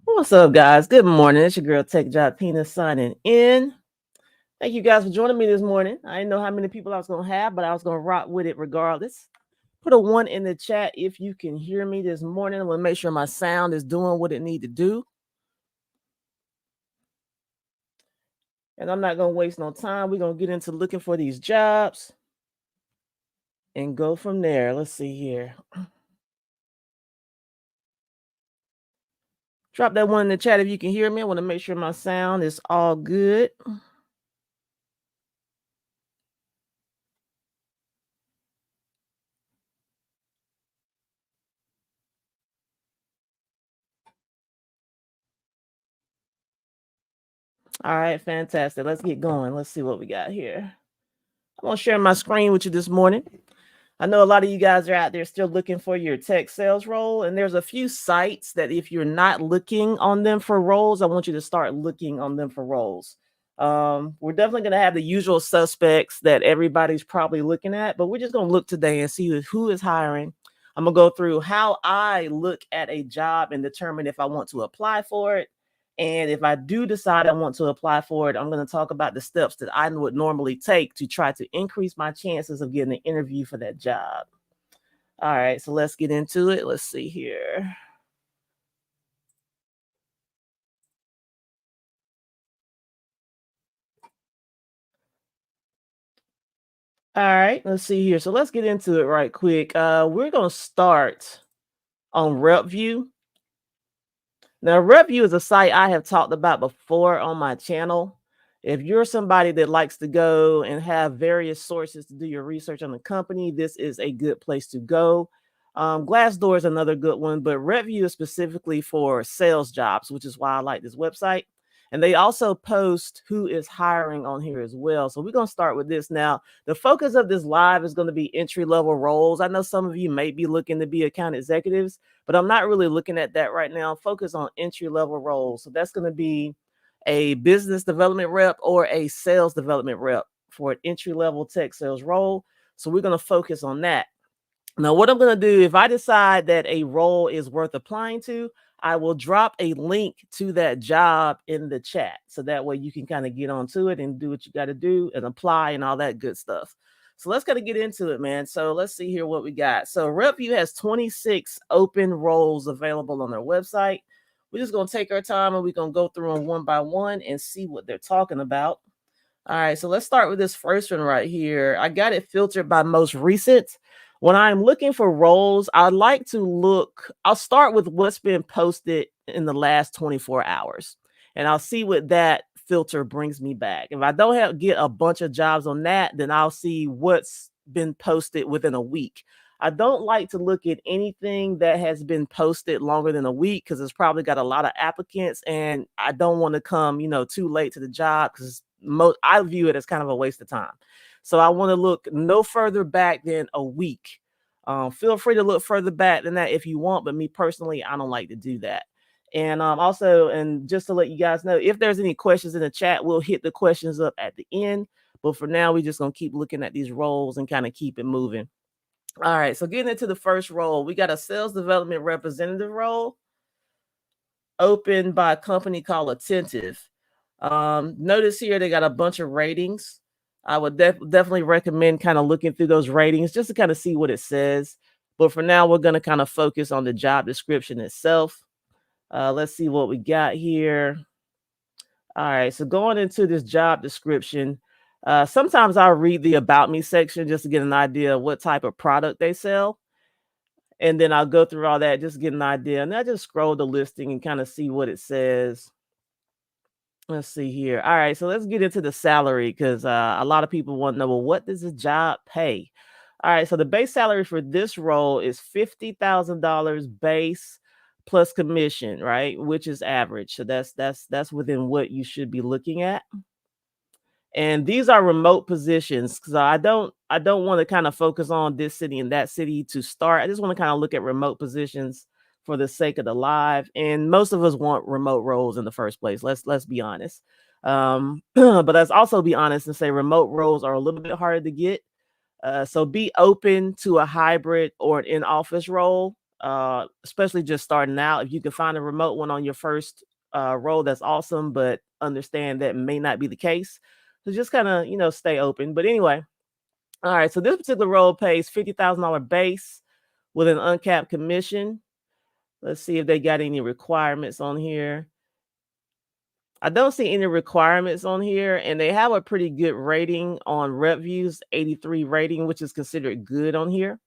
What's up, guys? Good morning. It's your girl Tech Job Tina signing in. Thank you guys for joining me this morning. I didn't know how many people I was going to have, but I was going to rock with it regardless. Put a 1 in the chat if you can hear me this morning. I want to make sure my sound is doing what it need to do. And I'm not going to waste no time. We're going to get into looking for these jobs and go from there. Let's see here. Drop that 1 in the chat if you can hear me. I want to make sure my sound is all good. All right, fantastic. Let's get going. Let's see what we got here. I'm going to share my screen with you this morning. I know a lot of you guys are out there still looking for your tech sales role, and there's a few sites that if you're not looking on them for roles, I want you to start looking on them for roles. We're definitely going to have the usual suspects that everybody's probably looking at, but we're just going to look today and see who is hiring. I'm going to go through how I look at a job and determine if I want to apply for it. And if I do decide I want to apply for it, I'm going to talk about the steps that I would normally take to try to increase my chances of getting an interview for that job. All right, so let's get into it. Let's see here. All right, let's see here. So let's get into it right quick. We're going to start on RepVue. Now, RepVue is a site I have talked about before on my channel. If you're somebody that likes to go and have various sources to do your research on the company, this is a good place to go. Glassdoor is another good one, but RepVue is specifically for sales jobs, which is why I like this website. And they also post who is hiring on here as well. So we're going to start with this. Now, the focus of this live is going to be entry-level roles. I know some of you may be looking to be account executives, but I'm not really looking at that right now. Focus on entry-level roles. So that's going to be a business development rep or a sales development rep for an entry-level tech sales role. So we're going to focus on that. Now, what I'm going to do, if I decide that a role is worth applying to, I will drop a link to that job in the chat. So that way you can kind of get onto it and do what you got to do and apply and all that good stuff. So let's kind of get into it, man. So let's see here what we got. So RepVue has 26 open roles available on their website. We're just going to take our time and we're going to go through them one by one and see what they're talking about. All right, so let's start with this first one right here. I got it filtered by most recent. When I'm looking for roles, I'd like to look, I'll start with what's been posted in the last 24 hours. And I'll see what that filter brings me back. If I don't get a bunch of jobs on that, then I'll see what's been posted within a week. I don't like to look at anything that has been posted longer than a week because it's probably got a lot of applicants and I don't want to come, too late to the job because I view it as kind of a waste of time. So I want to look no further back than a week. Feel free to look further back than that if you want, but me personally, I don't like to do that. And also, and just to let you guys know, if there's any questions in the chat, we'll hit the questions up at the end. But for now, we're just going to keep looking at these roles and kind of keep it moving. All right, so getting into the first role, we got a sales development representative role opened by a company called Attentive. Notice here they got a bunch of ratings. I would definitely recommend kind of looking through those ratings just to kind of see what it says. But for now, we're going to kind of focus on the job description itself. Let's see what we got here. All right, so going into this job description, sometimes I'll read the about me section just to get an idea of what type of product they sell. And then I'll go through all that just to get an idea. And I just scroll the listing and kind of see what it says. Let's see here. All right, so let's get into the salary because a lot of people want to know, well, what does the job pay? All right, so the base salary for this role is $50,000 base plus commission, right? Which is average. So that's within what you should be looking at. And these are remote positions because I don't want to kind of focus on this city and that city to start. I just want to kind of look at remote positions for the sake of the live. And most of us want remote roles in the first place. Let's be honest. But let's also be honest and say remote roles are a little bit harder to get. So be open to a hybrid or an in-office role, especially just starting out. If you can find a remote one on your first role, that's awesome. But understand that may not be the case. So just kind of stay open. But anyway, all right. So this particular role pays $50,000 base with an uncapped commission. Let's see if they got any requirements on here. I don't see any requirements on here, and they have a pretty good rating on RepVue's 83 rating, which is considered good on here.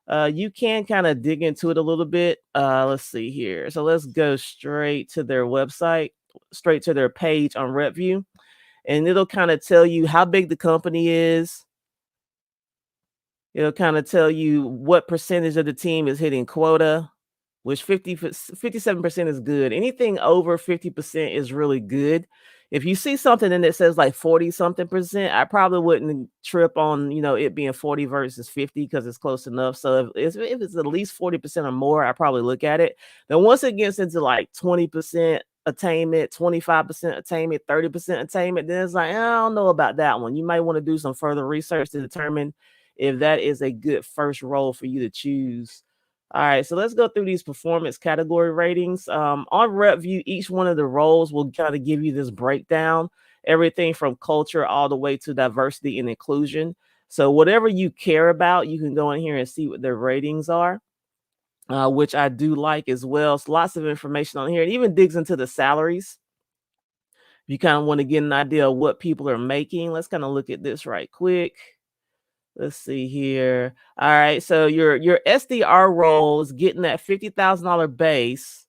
You can kind of dig into it a little bit. Let's see here. So let's go straight to their website, straight to their page on RepVue, and it'll kind of tell you how big the company is. It'll kind of tell you what percentage of the team is hitting quota, which 57% is good. Anything over 50% is really good. If you see something and it says like 40 something percent, I probably wouldn't trip on, it being 40 versus 50 because it's close enough. So if it's at least 40% or more, I probably look at it. Then once it gets into like 20% attainment, 25% attainment, 30% attainment, then it's like, I don't know about that one. You might want to do some further research to determine if that is a good first role for you to choose. All right, so let's go through these performance category ratings. On RepVue, each one of the roles will kind of give you this breakdown, everything from culture all the way to diversity and inclusion. So whatever you care about, you can go in here and see what their ratings are, which I do like as well. So lots of information on here. It even digs into the salaries. If you kind of want to get an idea of what people are making, let's kind of look at this right quick. Let's see here. All right, so your SDR role is getting that $50,000 base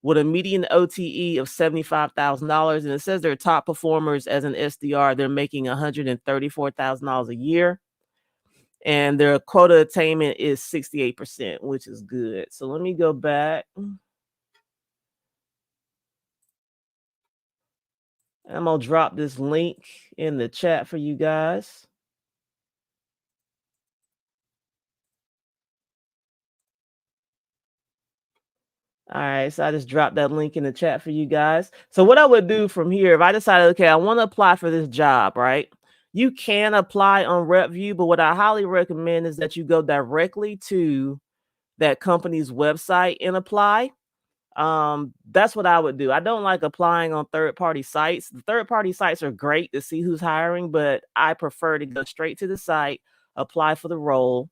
with a median OTE of $75,000, and it says they're top performers as an SDR. They're making $134,000 a year, and their quota attainment is 68%, which is good. So let me go back. I'm gonna drop this link in the chat for you guys. All right, so I just dropped that link in the chat for you guys. So what I would do from here, if I decided, okay, I want to apply for this job, right? You can apply on RepVue, but what I highly recommend is that you go directly to that company's website and apply. That's what I would do. I don't like applying on third-party sites. The third-party sites are great to see who's hiring, but I prefer to go straight to the site, apply for the role.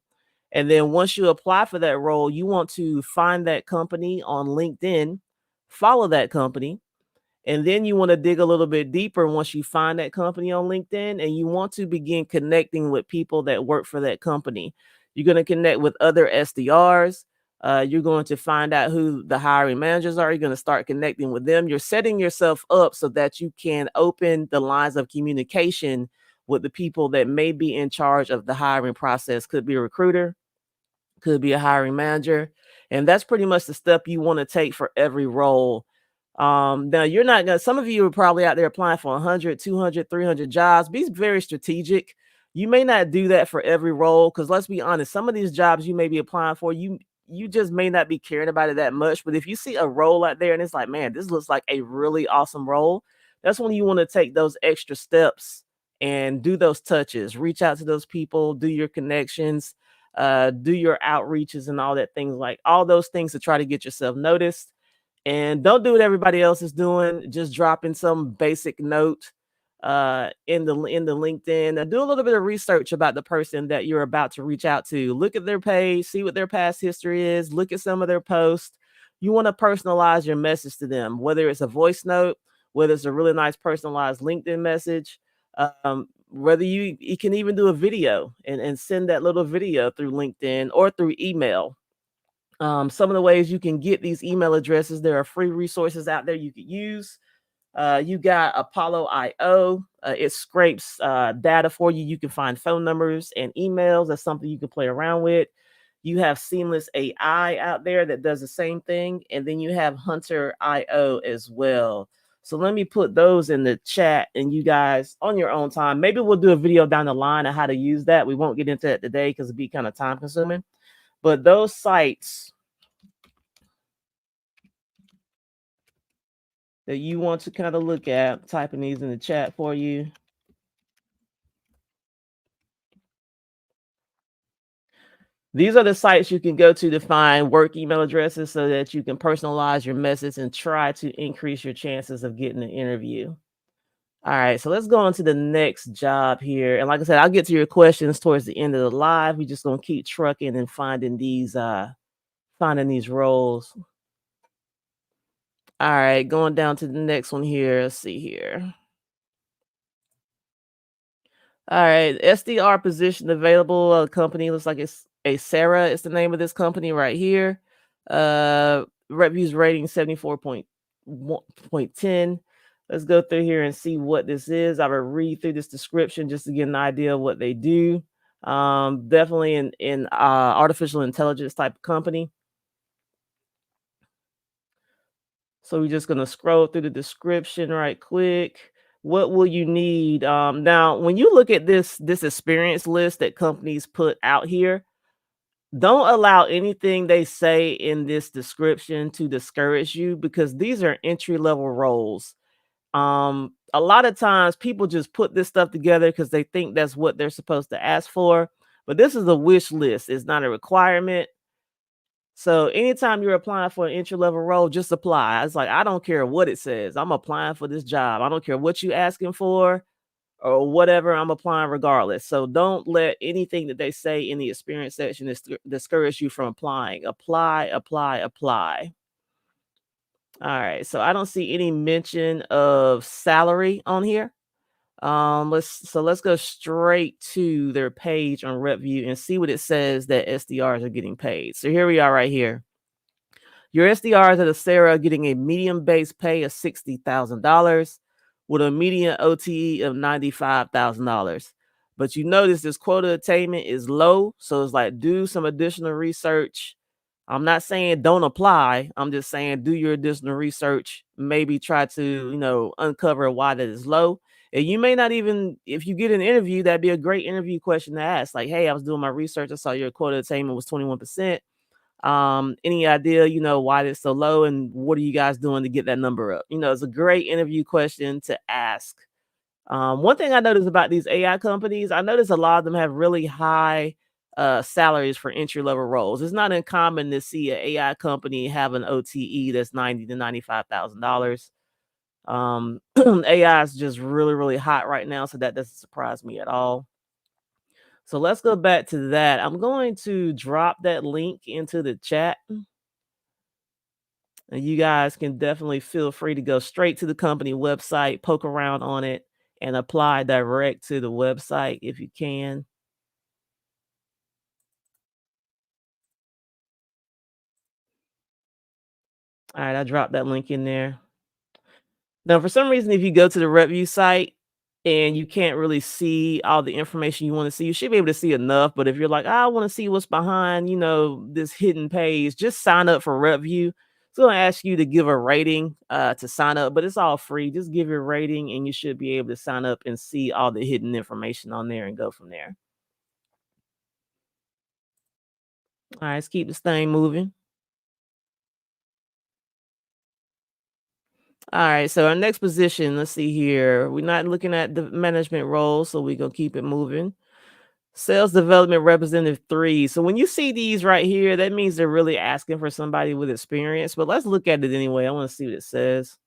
And then once you apply for that role, you want to find that company on LinkedIn, follow that company, and then you want to dig a little bit deeper once you find that company on LinkedIn, and you want to begin connecting with people that work for that company. You're going to connect with other SDRs. You're going to find out who the hiring managers are. You're going to start connecting with them. You're setting yourself up so that you can open the lines of communication with the people that may be in charge of the hiring process. Could be a recruiter, could be a hiring manager, and that's pretty much the step you want to take for every role. Now you're not gonna, some of you are probably out there applying for 100, 200, 300 jobs. Be very strategic. You may not do that for every role, because let's be honest, some of these jobs you may be applying for, you just may not be caring about it that much. But if you see a role out there and it's like, man, this looks like a really awesome role, that's when you want to take those extra steps and do those touches, reach out to those people, do your connections, do your outreaches and all that things, like all those things to try to get yourself noticed. And don't do what everybody else is doing, just dropping some basic note in the LinkedIn. Do a little bit of research about the person that you're about to reach out to. Look at their page, see what their past history is, look at some of their posts. You want to personalize your message to them, whether it's a voice note, whether it's a really nice personalized LinkedIn message, whether you can even do a video and send that little video through LinkedIn or through email. Some of the ways you can get these email addresses, there are free resources out there you could use. You got Apollo IO. It scrapes data for you. You can find phone numbers and emails. That's something you can play around with. You have Seamless AI out there that does the same thing. And then you have Hunter IO as well. So let me put those in the chat and you guys on your own time. Maybe we'll do a video down the line on how to use that. We won't get into it today because it'd be kind of time consuming. But those sites that you want to kind of look at, typing these in the chat for you. These are the sites you can go to find work email addresses so that you can personalize your message and try to increase your chances of getting an interview. All right, so let's go on to the next job here. And like I said, I'll get to your questions towards the end of the live. We're just gonna keep trucking and finding these roles. All right, going down to the next one here. Let's see here. All right, SDR position available. Company looks like it's a Sarah. It's the name of this company right here. RepVue's rating 74.10. Let's go through here and see what this is. I will read through this description just to get an idea of what they do. Definitely in artificial intelligence type of company. So we're just gonna scroll through the description right quick. What will you need? Now, when you look at this experience list that companies put out here, don't allow anything they say in this description to discourage you because these are entry level roles. A lot of times people just put this stuff together because they think that's what they're supposed to ask for. But this is a wish list, it's not a requirement. So anytime you're applying for an entry level role, just apply. It's like I don't care what it says. I'm applying for this job. I don't care what you asking for or whatever. I'm applying regardless. So don't let anything that they say in the experience section discourage you from applying. Apply, apply, apply. All right. So I don't see any mention of salary on here. Let's go straight to their page on RepVue and see what it says that SDRs are getting paid. So here we are right here. Your SDRs at Acera getting a medium base pay of $60,000 with a median OTE of $95,000. But you notice this quota attainment is low. So it's like do some additional research. I'm not saying don't apply. I'm just saying do your additional research. Maybe try to, uncover why that is low. And you may not even, if you get an interview, that'd be a great interview question to ask. Like, hey, I was doing my research. I saw your quota attainment was 21%. Any idea, why it's so low and what are you guys doing to get that number up? It's a great interview question to ask. One thing I noticed about these AI companies, I noticed a lot of them have really high salaries for entry level roles. It's not uncommon to see an AI company have an OTE that's $90,000 to $95,000. AI is just really, really hot right now, so that doesn't surprise me at all. So let's go back to that. I'm going to drop that link into the chat. And you guys can definitely feel free to go straight to the company website, poke around on it, and apply direct to the website if you can. All right, I dropped that link in there. Now, for some reason, if you go to the RepVue site and you can't really see all the information you want to see, you should be able to see enough. But if you're like, I want to see what's behind, this hidden page, just sign up for RepVue. It's going to ask you to give a rating to sign up, but it's all free. Just give your rating and you should be able to sign up and see all the hidden information on there and go from there. All right, let's keep this thing moving. All right, so our next position, let's see here. We're not looking at the management role, so we're going to keep it moving. Sales development representative 3. So when you see these right here, that means they're really asking for somebody with experience. But let's look at it anyway. I want to see what it says.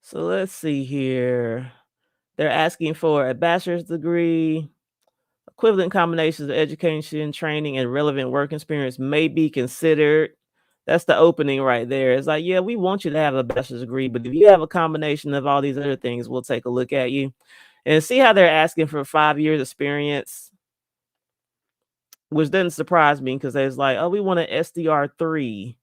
So let's see here. They're asking for a bachelor's degree. Equivalent combinations of education, training, and relevant work experience may be considered. That's the opening right there. It's like, yeah, we want you to have a bachelor's degree, but if you have a combination of all these other things, we'll take a look at you. And see how they're asking for 5 years experience, which doesn't surprise me because they was like, oh, we want an SDR3.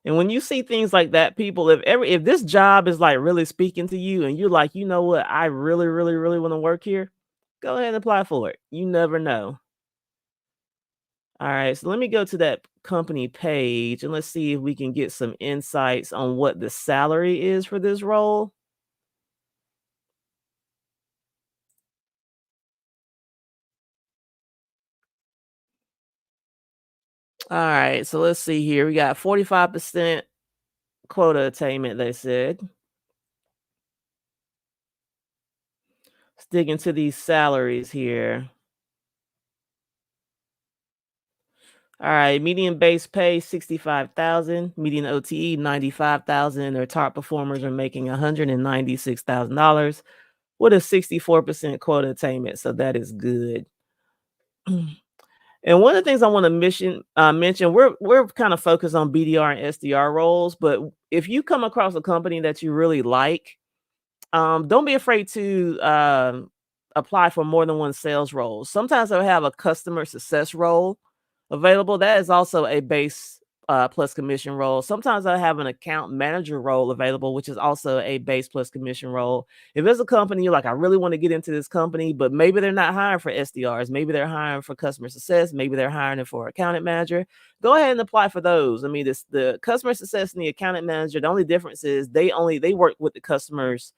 And when you see things like that, people, if this job is like really speaking to you and you're like, you know what, I really, really, really want to work here, go ahead and apply for it. You never know. All right, so let me go to that company page and let's see if we can get some insights on what the salary is for this role. All right, so let's see here. We got 45% quota attainment, they said. Sticking to these salaries here. All right, median base pay 65,000, median OTE 95,000, and their top performers are making $196,000 with a 64% quota attainment. So that is good. And one of the things I want to mention, we're kind of focused on BDR and SDR roles, but if you come across a company that you really like, don't be afraid to apply for more than one sales role. Sometimes they'll have a customer success role available. That is also a base plus commission role. Sometimes I have an account manager role available, which is also a base plus commission role. If it's a company you're like, I really want to get into this company, but maybe they're not hiring for SDRs, maybe they're hiring for customer success, maybe they're hiring it for accountant manager. Go ahead and apply for those. I mean, the customer success and the accountant manager. The only difference is they work with the customers,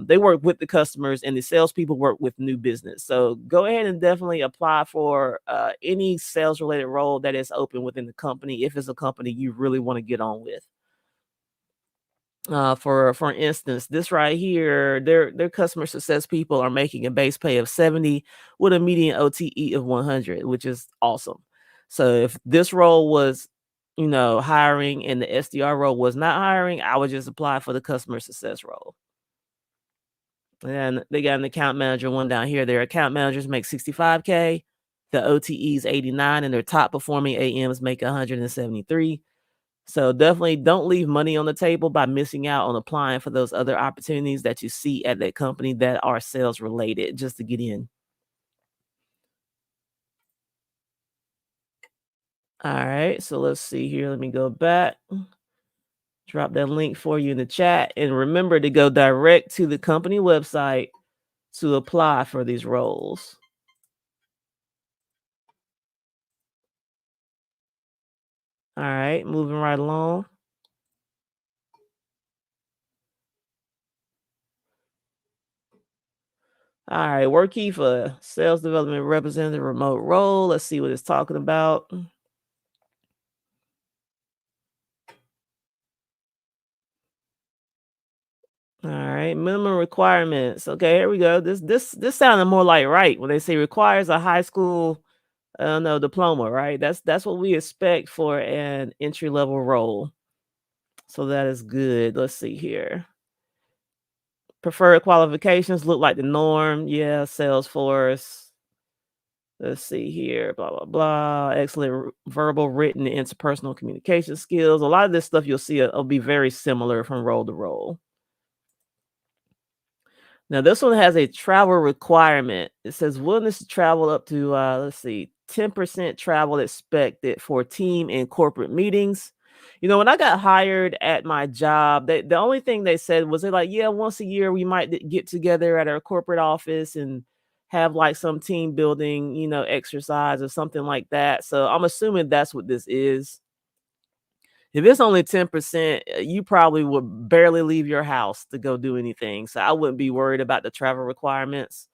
they work with the customers and the salespeople work with new business. So go ahead and definitely apply for any sales related role that is open within the company if it's a company you really want to get on with. For instance, this right here, their customer success people are making a base pay of 70 with a median OTE of 100, which is awesome. So if this role was, hiring and the SDR role was not hiring, I would just apply for the customer success role. And they got an account manager one down here. Their account managers make 65K. The OTE is 89, and their top performing AMs make 173. So definitely don't leave money on the table by missing out on applying for those other opportunities that you see at that company that are sales related just to get in. All right, so let's see here. Let me go back. Drop that link for you in the chat. And remember to go direct to the company website to apply for these roles. All right, moving right along. All right, work key for sales development representative remote role. Let's see what it's talking about. All right, minimum requirements. Okay, here we go. This sounded more like right when they say requires a high school, no diploma. Right, that's what we expect for an entry level role. So that is good. Let's see here. Preferred qualifications look like the norm. Yeah, Salesforce. Let's see here, blah, blah, blah. Excellent verbal, written, and interpersonal communication skills. A lot of this stuff you'll see will be very similar from role to role. Now, this one has a travel requirement. It says willingness to travel up to, let's see, 10% travel expected for team and corporate meetings. When I got hired at my job, the only thing they said was they're like, yeah, once a year we might get together at our corporate office and have like some team building, exercise or something like that. So I'm assuming that's what this is. If it's only 10%, you probably would barely leave your house to go do anything. So I wouldn't be worried about the travel requirements.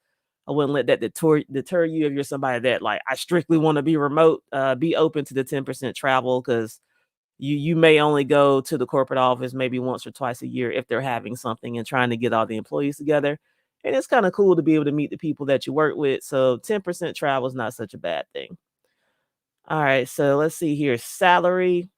I wouldn't let that deter you if you're somebody that like I strictly want to be remote. Be open to the 10% travel because you may only go to the corporate office maybe once or twice a year if they're having something and trying to get all the employees together. And it's kind of cool to be able to meet the people that you work with. So 10% travel is not such a bad thing. All right, so let's see here. Salary.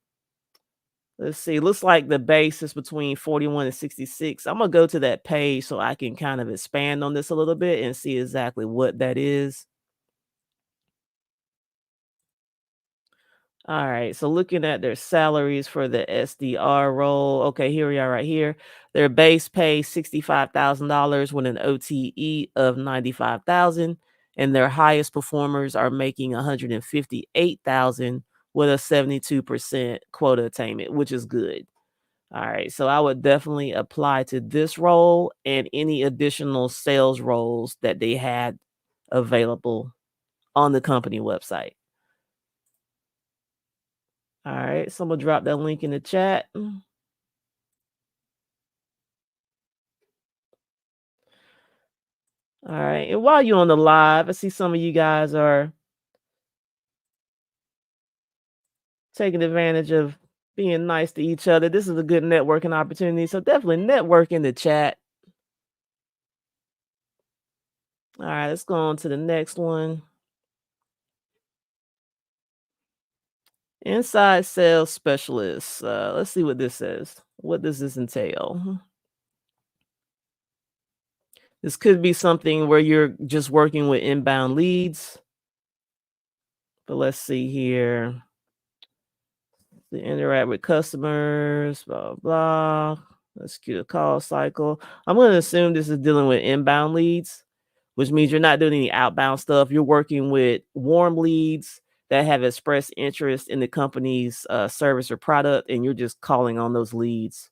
Let's see. Looks like the base is between 41 and 66. I'm gonna go to that page so I can kind of expand on this a little bit and see exactly what that is. All right. So looking at their salaries for the SDR role. Okay, here we are right here. Their base pay $65,000 with an OTE of 95,000, and their highest performers are making 158,000 with a 72% quota attainment, which is good. All right. So I would definitely apply to this role and any additional sales roles that they had available on the company website. All right. So I'm going to drop that link in the chat. All right. And while you're on the live, I see some of you guys are taking advantage of being nice to each other. This is a good networking opportunity. So definitely network in the chat. All right. Let's go on to the next one. Inside sales specialist. Let's see what this says. What does this entail? This could be something where you're just working with inbound leads. But let's see here. To interact with customers, blah, blah. Let's get a call cycle. I'm going to assume this is dealing with inbound leads, which means you're not doing any outbound stuff. You're working with warm leads that have expressed interest in the company's service or product, and you're just calling on those leads.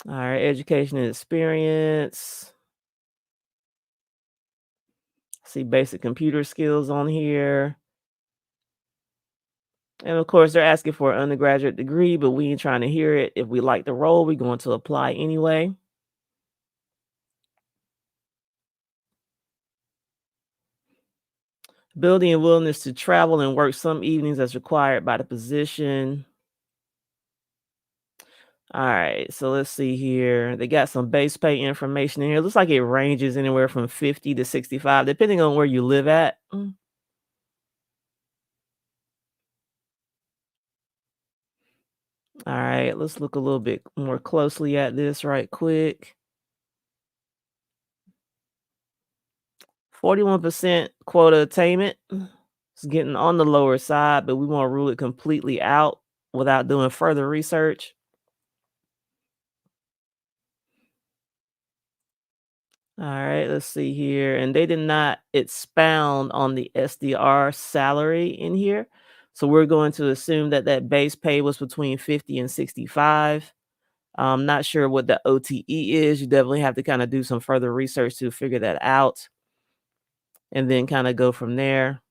All right, education and experience. See basic computer skills on here. And of course, they're asking for an undergraduate degree, but we ain't trying to hear it. If we like the role, we're going to apply anyway. Ability and willingness to travel and work some evenings as required by the position. All right, so let's see here. They got some base pay information in here. Looks like it ranges anywhere from 50 to 65, depending on where you live at. All right, let's look a little bit more closely at this right quick. 41% quota attainment. It's getting on the lower side, but we want to rule it completely out without doing further research. All right, let's see here. And they did not expound on the SDR salary in here. So we're going to assume that that base pay was between 50 and 65. I'm not sure what the OTE is. You definitely have to kind of do some further research to figure that out and then kind of go from there.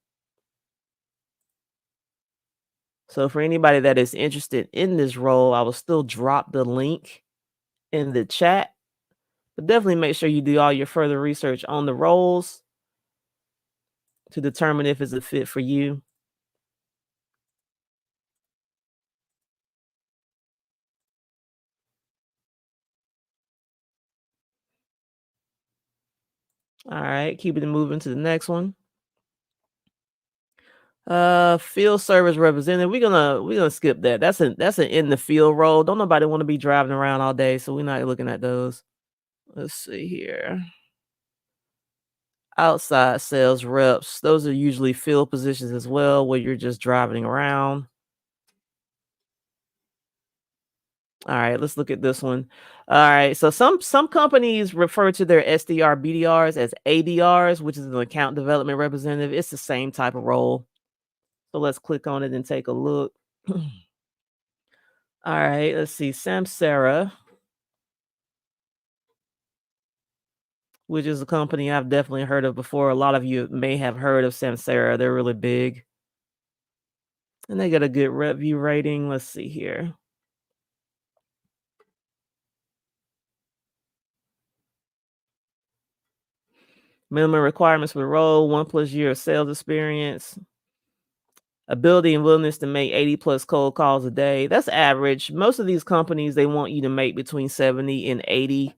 So for anybody that is interested in this role, I will still drop the link in the chat. But definitely make sure you do all your further research on the roles to determine if it's a fit for you. All right, keeping it moving to the next one. Field service representative. We're gonna skip that. That's an in the field role. Don't nobody want to be driving around all day, so we're not looking at those. Let's see here. Outside sales reps. Those are usually field positions as well, where you're just driving around. All right, let's look at this one. All right, so some companies refer to their SDR BDRs as ADRs, which is an account development representative. It's the same type of role. So let's click on it and take a look. All right, let's see. Samsara, which is a company I've definitely heard of before. A lot of you may have heard of Samsara. They're really big. And they got a good RepVue rating. Let's see here. Minimum requirements for the role, 1+ year of sales experience. Ability and willingness to make 80+ cold calls a day. That's average. Most of these companies, they want you to make between 70 and 80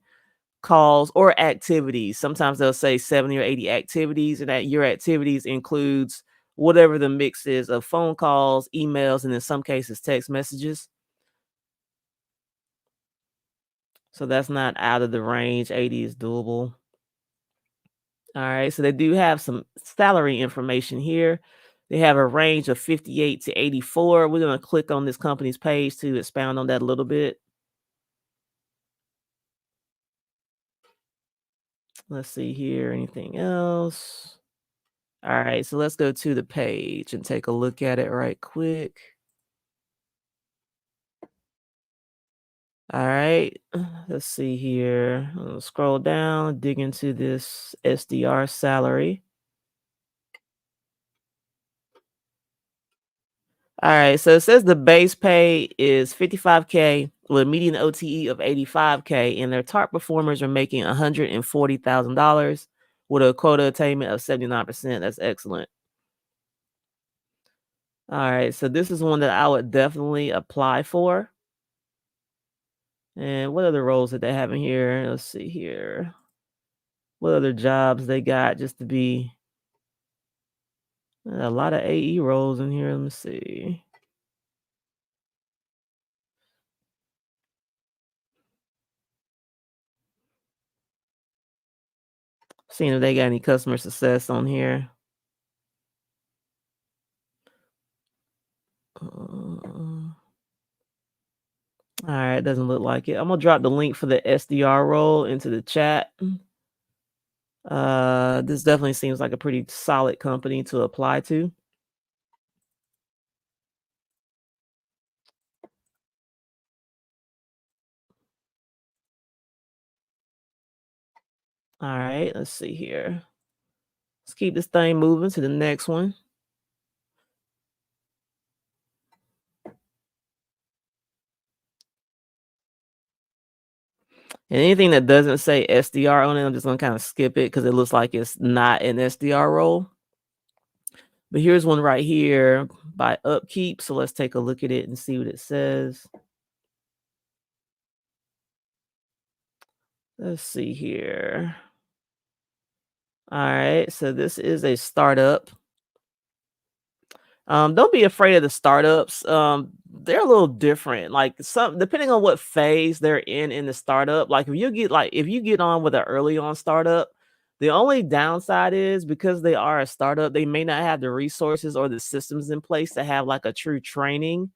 calls or activities. Sometimes they'll say 70 or 80 activities, and that your activities includes whatever the mix is of phone calls, emails, and in some cases, text messages. So that's not out of the range. 80 is doable. All right. So they do have some salary information here. They have a range of 58 to 84. We're going to click on this company's page to expound on that a little bit. Let's see here. Anything else? All right. So let's go to the page and take a look at it right quick. All right. Let's see here. I'll scroll down, dig into this SDR salary. All right, so it says the base pay is 55K with a median OTE of 85K, and their top performers are making $140,000 with a quota attainment of 79%. That's excellent. All right, so this is one that I would definitely apply for. And what other roles that they have in here? Let's see here. What other jobs they got just to be a lot of AE roles in here. Let me see. Seeing if they got any customer success on here. All right, doesn't look like it. I'm gonna drop the link for the SDR role into the chat. This definitely seems like a pretty solid company to apply to. All right, let's see here. Let's keep this thing moving to the next one. And anything that doesn't say SDR on it, I'm just gonna kind of skip it because it looks like it's not an SDR role. But here's one right here by Upkeep. So let's take a look at it and see what it says. Let's see here. All right, so this is a startup. Don't be afraid of the startups. They're a little different. Like some depending on what phase they're in the startup. If you get on with an early on startup, the only downside is because they are a startup, they may not have the resources or the systems in place to have like a true training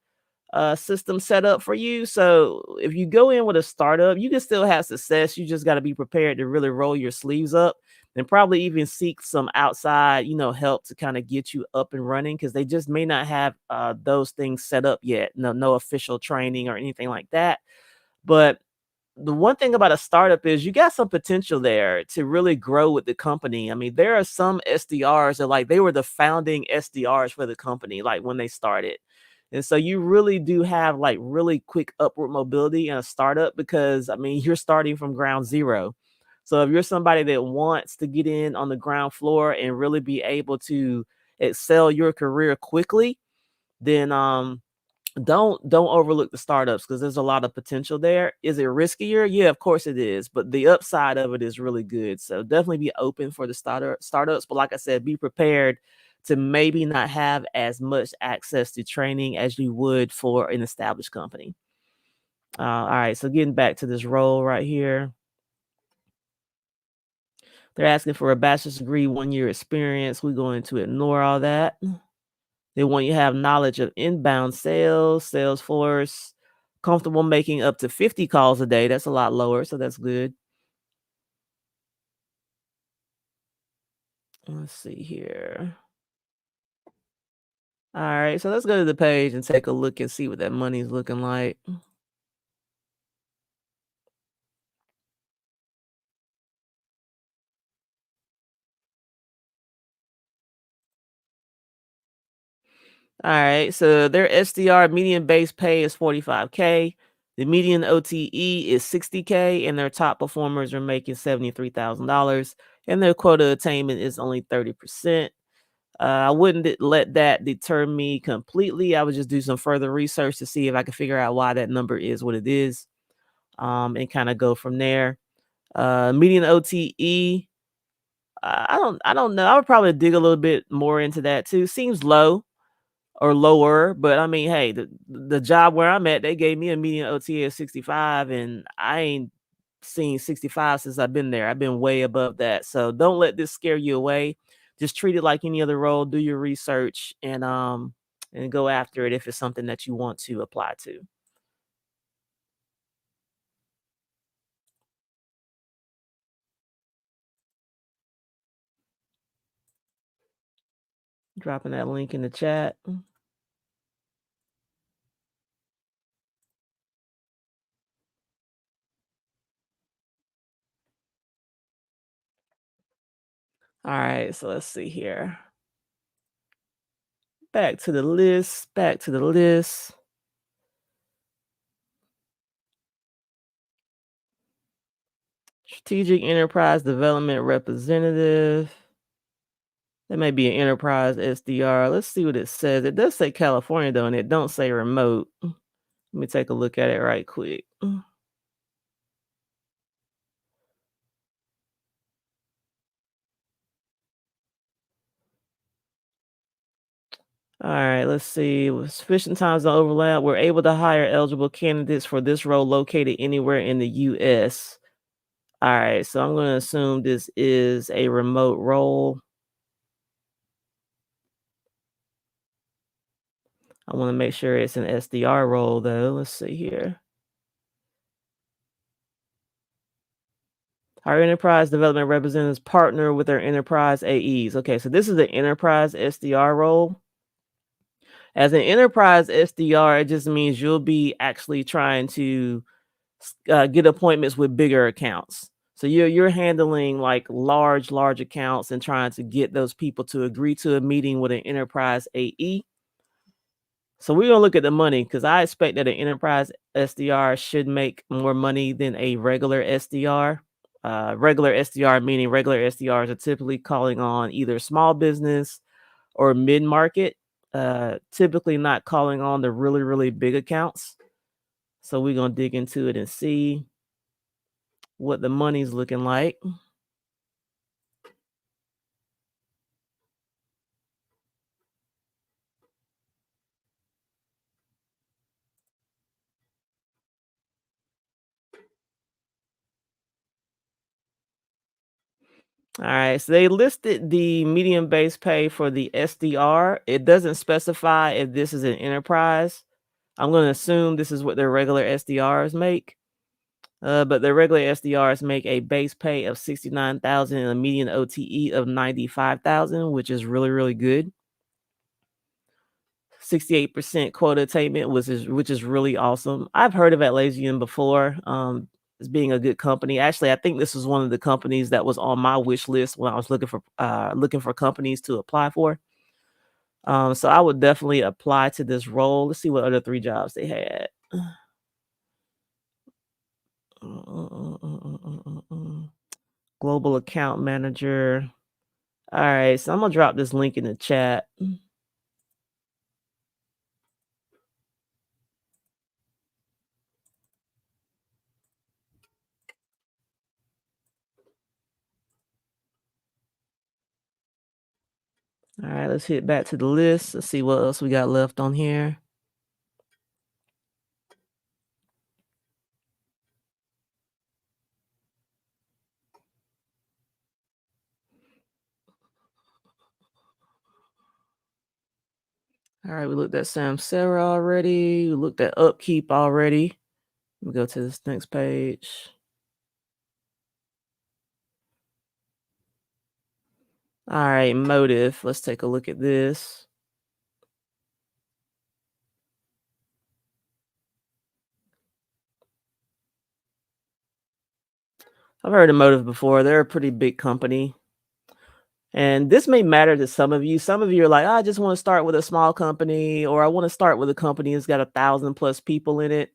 system set up for you. So if you go in with a startup, you can still have success. You just got to be prepared to really roll your sleeves up and probably even seek some outside, help to kind of get you up and running because they just may not have those things set up yet. No official training or anything like that. But the one thing about a startup is you got some potential there to really grow with the company. I mean, there are some SDRs that like they were the founding SDRs for the company, like when they started. And so you really do have like really quick upward mobility in a startup because I mean, you're starting from ground zero. So if you're somebody that wants to get in on the ground floor and really be able to excel your career quickly, then don't overlook the startups because there's a lot of potential there. Is it riskier? Yeah, of course it is, but the upside of it is really good. So definitely be open for the startups. But like I said, be prepared to maybe not have as much access to training as you would for an established company. All right, so getting back to this role right here, they're asking for a bachelor's degree, 1 year experience. We're going to ignore all that. They want you to have knowledge of inbound sales, Salesforce, comfortable making up to 50 calls a day. That's a lot lower, so that's good. Let's see here. All right, so let's go to the page and take a look and see what that money is looking like. All right, so their SDR median base pay is 45K. The median OTE is 60K, and their top performers are making $73,000, and their quota attainment is only 30%. I wouldn't let that deter me completely. I would just do some further research to see if I can figure out why that number is what it is, and kind of go from there. Median OTE I don't know. I would probably dig a little bit more into that too. Seems low or lower, but I mean, hey, the job where I'm at, they gave me a median OTA of 65, and I ain't seen 65 since I've been there. I've been way above that. So don't let this scare you away. Just treat it like any other role. Do your research and go after it if it's something that you want to apply to. Dropping that link in the chat. All right, so let's see here. Back to the list. Back to the list. Strategic Enterprise Development Representative. That may be an enterprise SDR. Let's see what it says. It does say California though, and it don't say remote. Let me take a look at it right quick. All right, let's see. With sufficient times to overlap, we're able to hire eligible candidates for this role located anywhere in the US. All right, so I'm going to assume this is a remote role. I want to make sure it's an SDR role though. Let's see here. Our enterprise development representatives partner with our enterprise AEs. Okay, so this is the enterprise SDR role. As an enterprise SDR, it just means you'll be actually trying to get appointments with bigger accounts. So you're handling like large accounts and trying to get those people to agree to a meeting with an enterprise AE. So we're gonna look at the money because I expect that an enterprise SDR should make more money than a regular SDR. Regular SDR meaning regular SDRs are typically calling on either small business or mid market. Typically not calling on the really big accounts. So we're gonna dig into it and see what the money's looking like. All right, so they listed the median base pay for the SDR. It doesn't specify if this is an enterprise. I'm going to assume this is what their regular SDRs make. But the regular SDRs make a base pay of 69,000 and a median OTE of 95,000, which is really good. 68% quota attainment, which is really awesome. I've heard of Atlassian before, as being a good company. Actually, I think this was one of the companies that was on my wish list when I was looking for companies to apply for. So I would definitely apply to this role. Let's see what other 3 jobs they had. Global account manager. All right, so I'm gonna drop this link in the chat. All right, let's hit back to the list. Let's see what else we got left on here. All right, we looked at Samsara already. We looked at Upkeep already. Let me go to this next page. All right, Motive. Let's take a look at this. I've heard of Motive before. They're a pretty big company. And this may matter to some of you. Some of you are like, I just want to start with a small company, or I want to start with a company that's got 1,000+ people in it.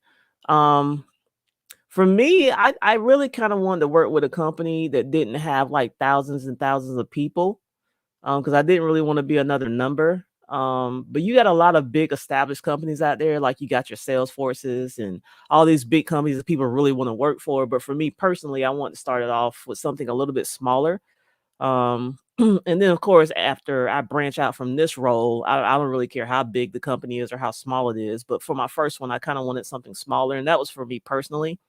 For me, I really kind of wanted to work with a company that didn't have like thousands and thousands of people, because I didn't really want to be another number. But you got a lot of big established companies out there, like you got your Salesforces and all these big companies that people really want to work for. But for me personally, I want to start it off with something a little bit smaller, And then of course, after I branch out from this role, I don't really care how big the company is or how small it is. But for my first one, I kind of wanted something smaller, and that was for me personally.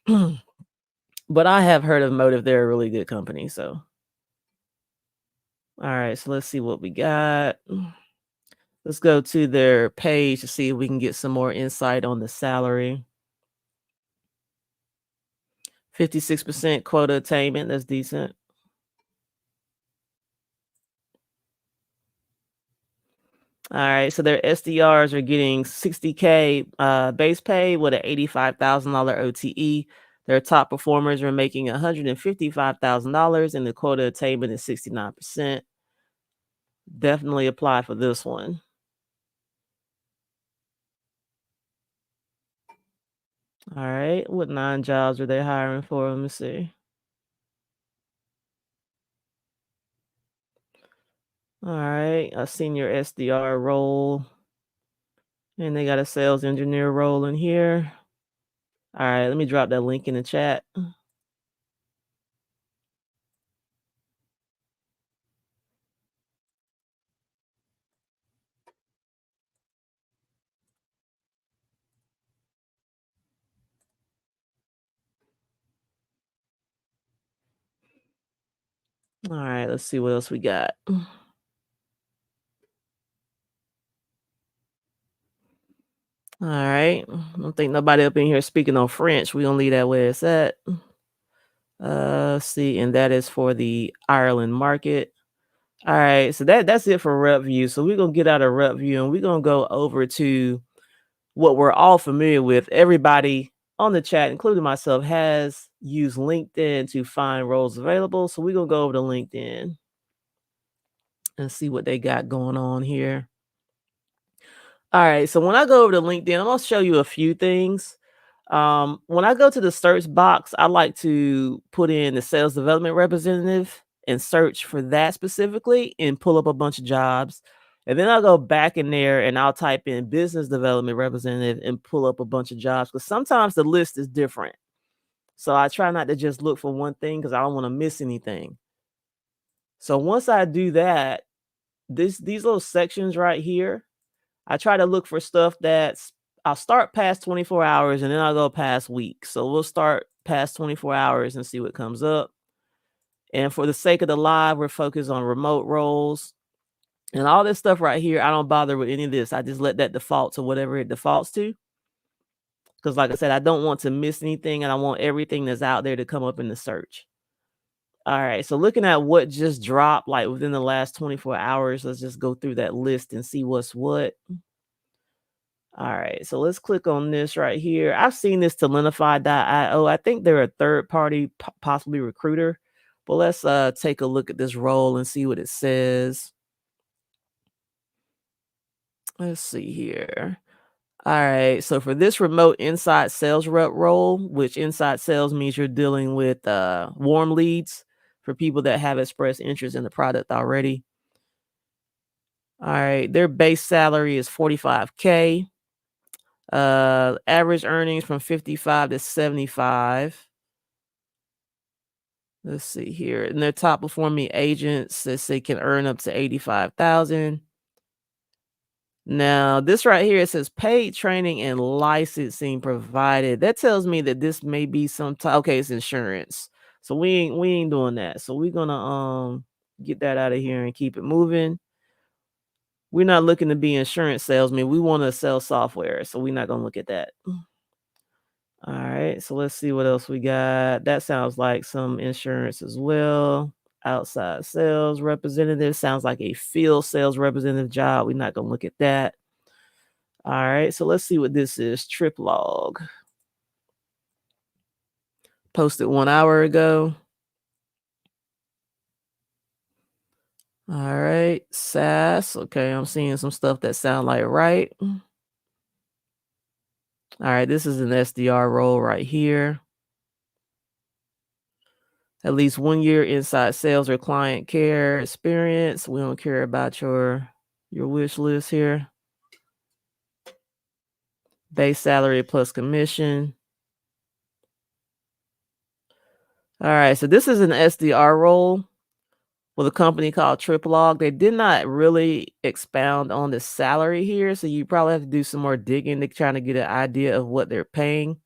But I have heard of Motive. They're a really good company. So, all right. So let's see what we got. Let's go to their page to see if we can get some more insight on the salary. 56% quota attainment. That's decent. All right. So their SDRs are getting 60K base pay with an $85,000 OTE. Their top performers are making $155,000 and the quota attainment is 69%. Definitely apply for this one. All right. What 9 jobs are they hiring for? Let me see. All right. A senior SDR role. And they got a sales engineer role in here. All right. Let me drop that link in the chat. All right. Let's see what else we got. All right. I don't think nobody up in here speaking on French. We gonna leave that where it's at. See, and that is for the Ireland market. All right, so that's it for RepVue. So we're gonna get out of RepVue and we're gonna go over to what we're all familiar with. Everybody on the chat, including myself, has used LinkedIn to find roles available. So we're gonna go over to LinkedIn and see what they got going on here. All right, so when I go over to LinkedIn, I'm gonna show you a few things. When I go to the search box, I like to put in the sales development representative and search for that specifically and pull up a bunch of jobs. And then I'll go back in there and I'll type in business development representative and pull up a bunch of jobs because sometimes the list is different. So I try not to just look for one thing because I don't want to miss anything. So once I do that, these little sections right here, I try to look for stuff I'll start past 24 hours and then I'll go past weeks. So we'll start past 24 hours and see what comes up. And for the sake of the live, we're focused on remote roles and all this stuff right here. I don't bother with any of this. I just let that default to whatever it defaults to. Because like I said, I don't want to miss anything and I want everything that's out there to come up in the search. All right. So looking at what just dropped like within the last 24 hours, let's just go through that list and see what's what. All right, so let's click on this right here. I've seen this Talentify.io. I think they're a third party, possibly recruiter. But let's take a look at this role and see what it says. Let's see here. All right, so for this remote inside sales rep role, which inside sales means you're dealing with warm leads for people that have expressed interest in the product already. All right, their base salary is 45K. Average earnings from 55 to 75. Let's see here. And their top performing agents says they can earn up to 85,000. Now, this right here, it says paid training and licensing provided. That tells me that this may be some type. Okay, it's insurance. So we ain't doing that. So we're gonna get that out of here and keep it moving. We're not looking to be insurance salesmen. We want to sell software. So we're not gonna look at that. All right, so let's see what else we got. That sounds like some insurance as well. Outside sales representative sounds like a field sales representative job. We're not going to look at that. All right, so let's see what this is. Trip log. Posted 1 hour ago. All right, SaaS. Okay, I'm seeing some stuff that sound like right. All right, this is an SDR role right here. At least 1 year inside sales or client care experience. We don't care about your wish list here. Base salary plus commission. Alright, so this is an SDR role with a company called Triplog. They did not really expound on the salary here, so you probably have to do some more digging to try to get an idea of what they're paying.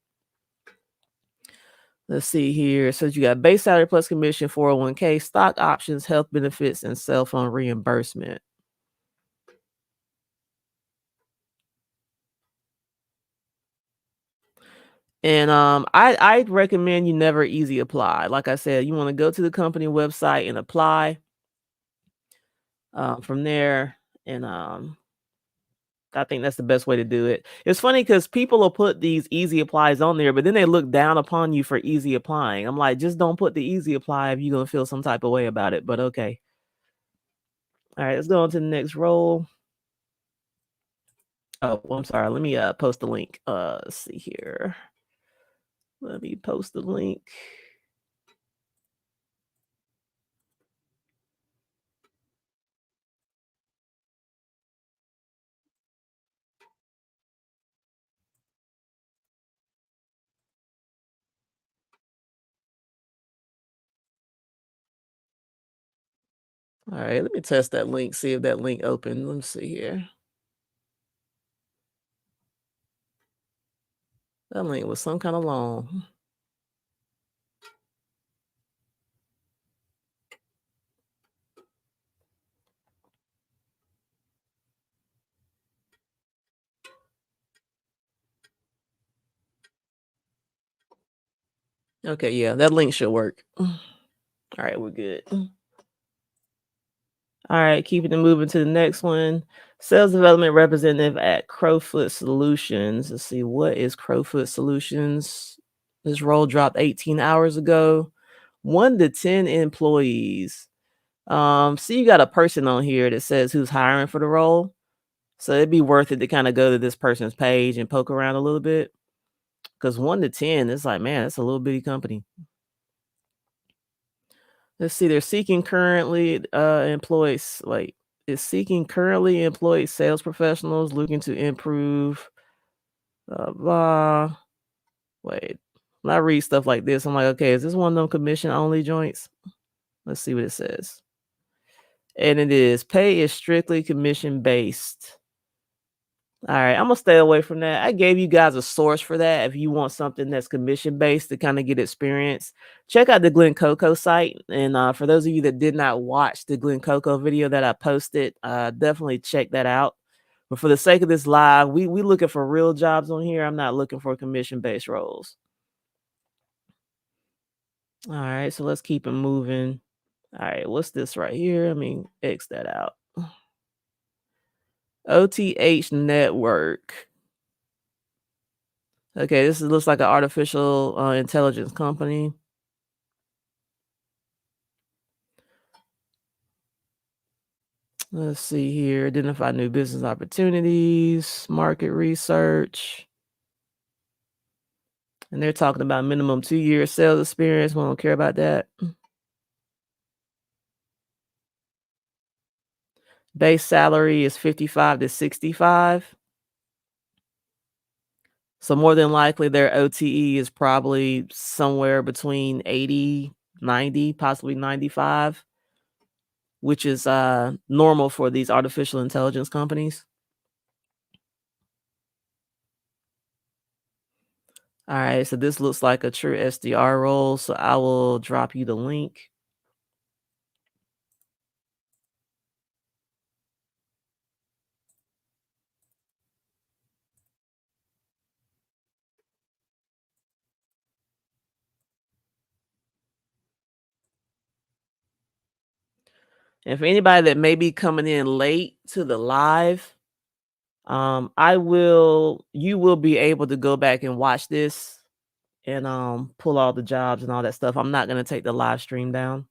Let's see here. So you got base salary plus commission, 401k, stock options, health benefits, and cell phone reimbursement. And I'd recommend you never easy apply. Like I said, you want to go to the company website and apply from there. And I think that's the best way to do it. It's funny because people will put these easy applies on there, but then they look down upon you for easy applying. I'm like, just don't put the easy apply if you're gonna feel some type of way about it. But okay. All right, let's go on to the next role. Oh, I'm sorry. Let me post the link. Let's see here. Let me post the link. All right, let me test that link, see if that link opened. Let me see here. That link was some kind of long. Okay, yeah, that link should work. All right, we're good. All right, keeping it moving to the next one. Sales development representative at Crowfoot Solutions. Let's see, what is Crowfoot Solutions? This role dropped 18 hours ago. 1 to 10 employees. See, you got a person on here that says who's hiring for the role. So it'd be worth it to kind of go to this person's page and poke around a little bit. Because 1 to 10, it's like, man, that's a little bitty company. Let's see, they're seeking currently employees like is seeking currently employed sales professionals looking to improve blah. Wait, when I read stuff like this, I'm like, okay, is this one of them commission only joints? Let's see what it says. And it is pay is strictly commission based. All right, I'm gonna stay away from that. I gave you guys a source for that. If you want something that's commission based to kind of get experience, check out the Glencoco site. And for those of you that did not watch the Glencoco video that I posted, definitely check that out. But for the sake of this live, we looking for real jobs on here. I'm not looking for commission based roles. All right, so let's keep it moving. All right, what's this right here? I mean, X that out. OTH Network. Okay, looks like an artificial intelligence company. Let's see here. Identify new business opportunities, market research. And they're talking about minimum 2 years sales experience. We don't care about that. Base salary is 55 to 65. So more than likely their OTE is probably somewhere between 80, 90, possibly 95, which is normal for these artificial intelligence companies. All right, so this looks like a true SDR role. So I will drop you the link. And for anybody that may be coming in late to the live, you will be able to go back and watch this and pull all the jobs and all that stuff. I'm not gonna take the live stream down.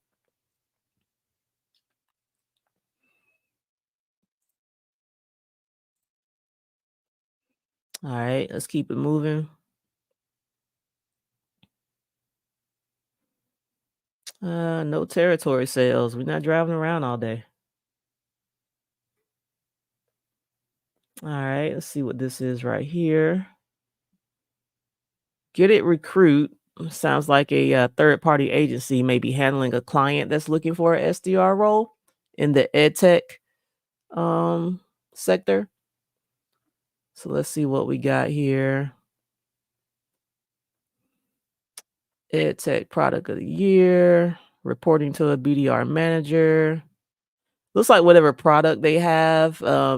All right, let's keep it moving. No territory sales. We're not driving around all day. All right, let's see what this is right here. Get it recruit. Sounds like a third-party agency may be handling a client that's looking for a SDR role in the ed tech um, sector. So let's see what we got here. Ed tech product of the year, reporting to a BDR manager. Looks like whatever product they have,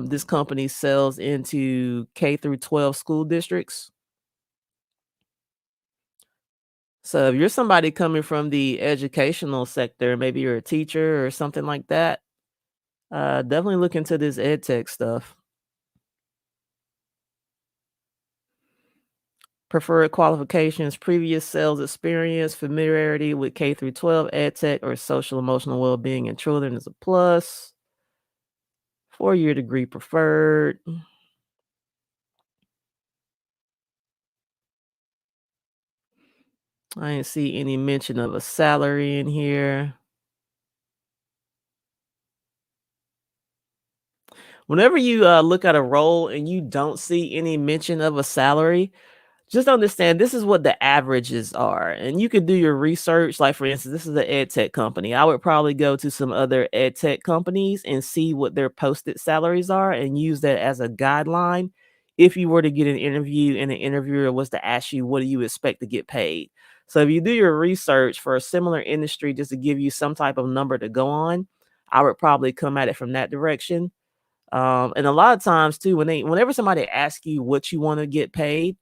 this company sells into K through 12 school districts. So if you're somebody coming from the educational sector, maybe you're a teacher or something like that, definitely look into this ed tech stuff. Preferred qualifications, previous sales experience, familiarity with K through 12 ed tech or social emotional well-being in children is a plus. 4-year degree preferred. I didn't see any mention of a salary in here. Whenever you look at a role and you don't see any mention of a salary, just understand this is what the averages are. And you could do your research. Like, for instance, this is an ed tech company. I would probably go to some other ed tech companies and see what their posted salaries are and use that as a guideline if you were to get an interview and an interviewer was to ask you, what do you expect to get paid? So if you do your research for a similar industry just to give you some type of number to go on, I would probably come at it from that direction. And a lot of times too, whenever somebody asks you what you want to get paid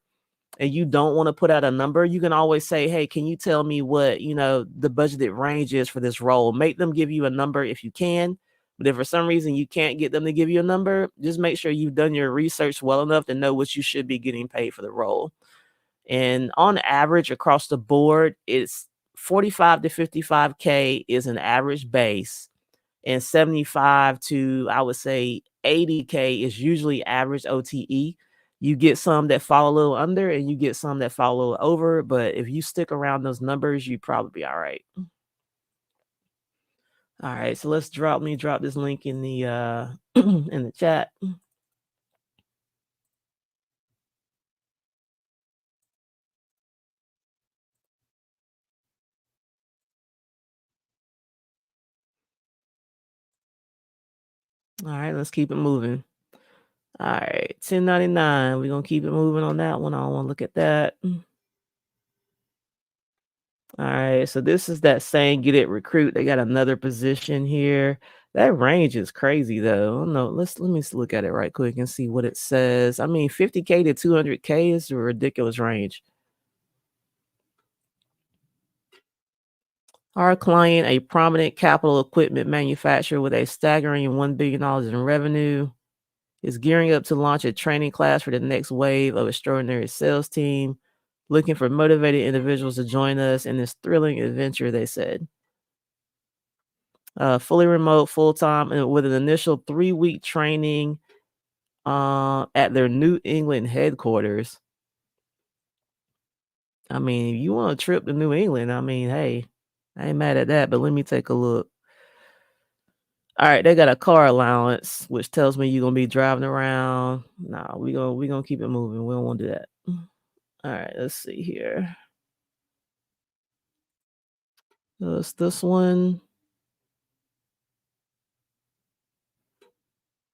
and you don't want to put out a number, you can always say, hey, can you tell me what, the budgeted range is for this role? Make them give you a number if you can. But if for some reason you can't get them to give you a number, just make sure you've done your research well enough to know what you should be getting paid for the role. And on average across the board, it's 45 to 55K is an average base, and 75 to, I would say, 80K is usually average OTE. You get some that fall a little under and you get some that fall a little over, but if you stick around those numbers, you probably be all right. All right, so let's drop this link in the in the chat. All right, let's keep it moving. All right, 1099. We're gonna keep it moving on that one. I don't want to look at that. All right, so this is that same Get It Recruit. They got another position here. That range is crazy though. No, let me look at it right quick and see what it says. I mean, 50K to 200K is a ridiculous range. Our client, a prominent capital equipment manufacturer with a staggering $1 billion in revenue, is gearing up to launch a training class for the next wave of extraordinary sales team, looking for motivated individuals to join us in this thrilling adventure, they said. Fully remote, full-time, and with an initial 3-week training at their New England headquarters. I mean, if you want a trip to New England, I mean, hey, I ain't mad at that, but let me take a look. All right, they got a car allowance, which tells me you're gonna be driving around. Nah, we gonna keep it moving. We don't want to do that. All right, let's see here. It's this one.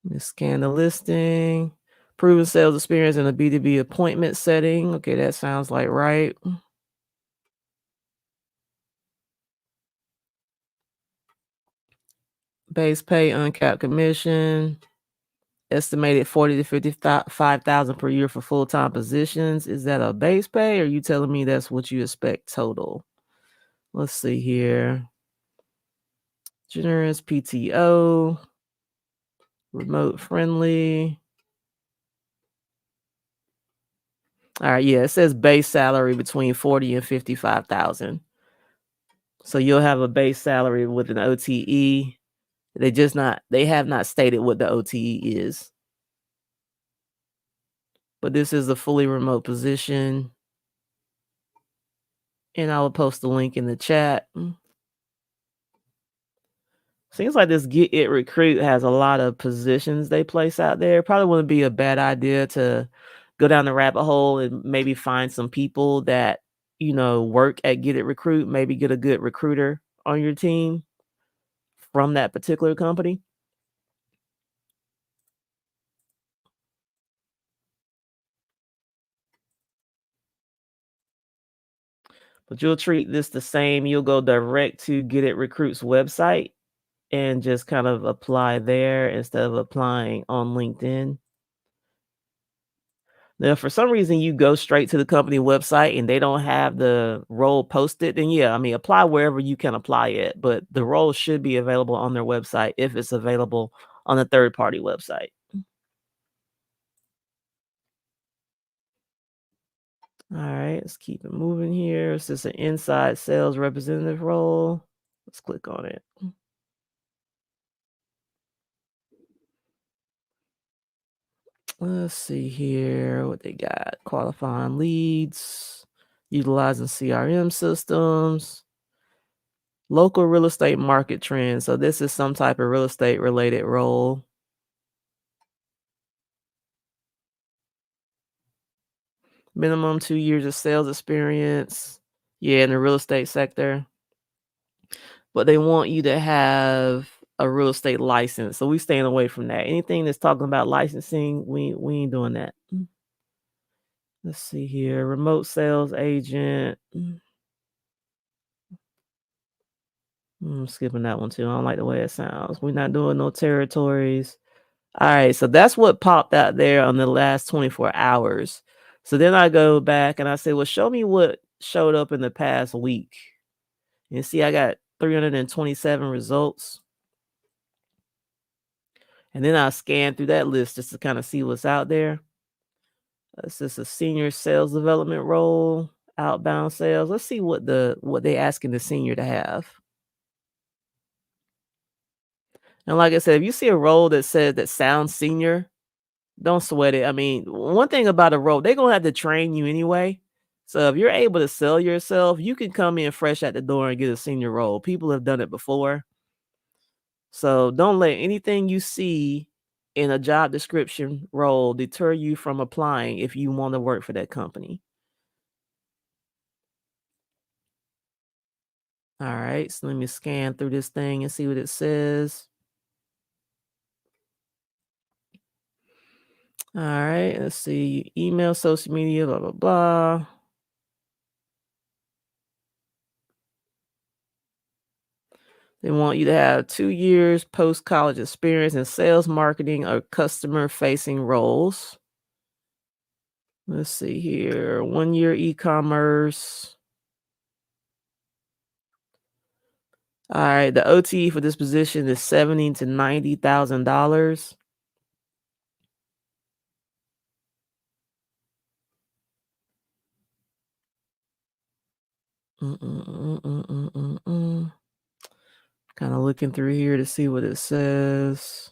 Let's scan the listing. Proven sales experience in a B2B appointment setting. Okay, that sounds like right. Base pay, uncapped commission. Estimated 40 to 55,000 per year for full-time positions. Is that a base pay, or are you telling me that's what you expect total? Let's see here. Generous PTO, remote friendly. All right, yeah, it says base salary between 40 and 55,000. So you'll have a base salary with an OTE. They have not stated what the OTE is. But this is a fully remote position. And I will post the link in the chat. Seems like this Get It Recruit has a lot of positions they place out there. Probably wouldn't be a bad idea to go down the rabbit hole and maybe find some people that, work at Get It Recruit, maybe get a good recruiter on your team from that particular company. But you'll treat this the same. You'll go direct to Get It Recruit's website and just kind of apply there instead of applying on LinkedIn. Now, if for some reason you go straight to the company website and they don't have the role posted, then yeah, I mean, apply wherever you can apply it. But the role should be available on their website if it's available on a third party website. All right, let's keep it moving here. Is this an inside sales representative role? Let's click on it. Let's see here what they got. Qualifying leads, utilizing CRM systems, local real estate market trends. So this is some type of real estate related role. Minimum 2 years of sales experience. Yeah, in the real estate sector. But they want you to have a real estate license. So we staying away from that. Anything that's talking about licensing, we ain't doing that. Let's see here. Remote sales agent. I'm skipping that one too. I don't like the way it sounds. We're not doing no territories. All right, so that's what popped out there on the last 24 hours. So then I go back and I say, well, show me what showed up in the past week. And see, I got 327 results. And then I scan through that list just to kind of see what's out there. This is a senior sales development role, outbound sales. Let's see what they asking the senior to have. And like I said, if you see a role that says that sounds senior, don't sweat it. I mean, one thing about a role, they're gonna have to train you anyway. So if you're able to sell yourself, you can come in fresh at the door and get a senior role. People have done it before. So don't let anything you see in a job description role deter you from applying if you want to work for that company. All right, so let me scan through this thing and see what it says. All right, let's see. Email, social media, blah, blah, blah. They want you to have 2 years post-college experience in sales, marketing, or customer-facing roles. Let's see here. 1 year e-commerce. All right, the OTE for this position is $70,000 to $90,000. Kind of looking through here to see what it says.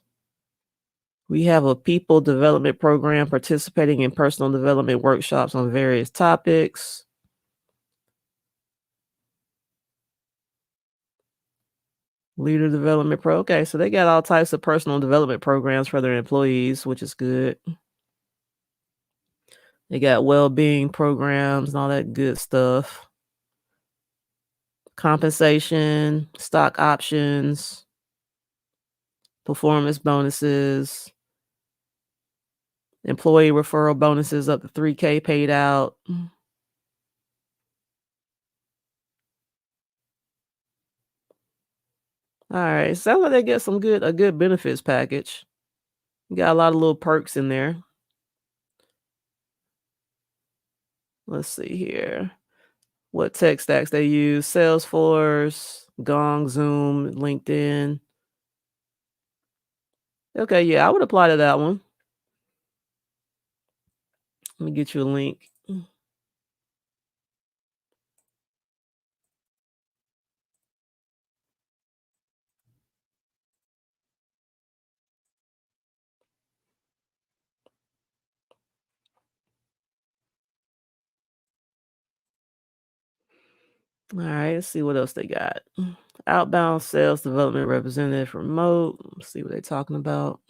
We have a people development program participating in personal development workshops on various topics. Leader development pro. Okay, so they got all types of personal development programs for their employees, which is good. They got well-being programs and all that good stuff. Compensation, stock options, performance bonuses, employee referral bonuses up to 3K paid out. All right, sounds like they get a good benefits package. Got a lot of little perks in there. Let's see here. What tech stacks they use: Salesforce, Gong, Zoom, LinkedIn. Okay, yeah, I would apply to that one. Let me get you a link. All right, let's see what else they got. Outbound sales development representative remote. Let's see what they're talking about.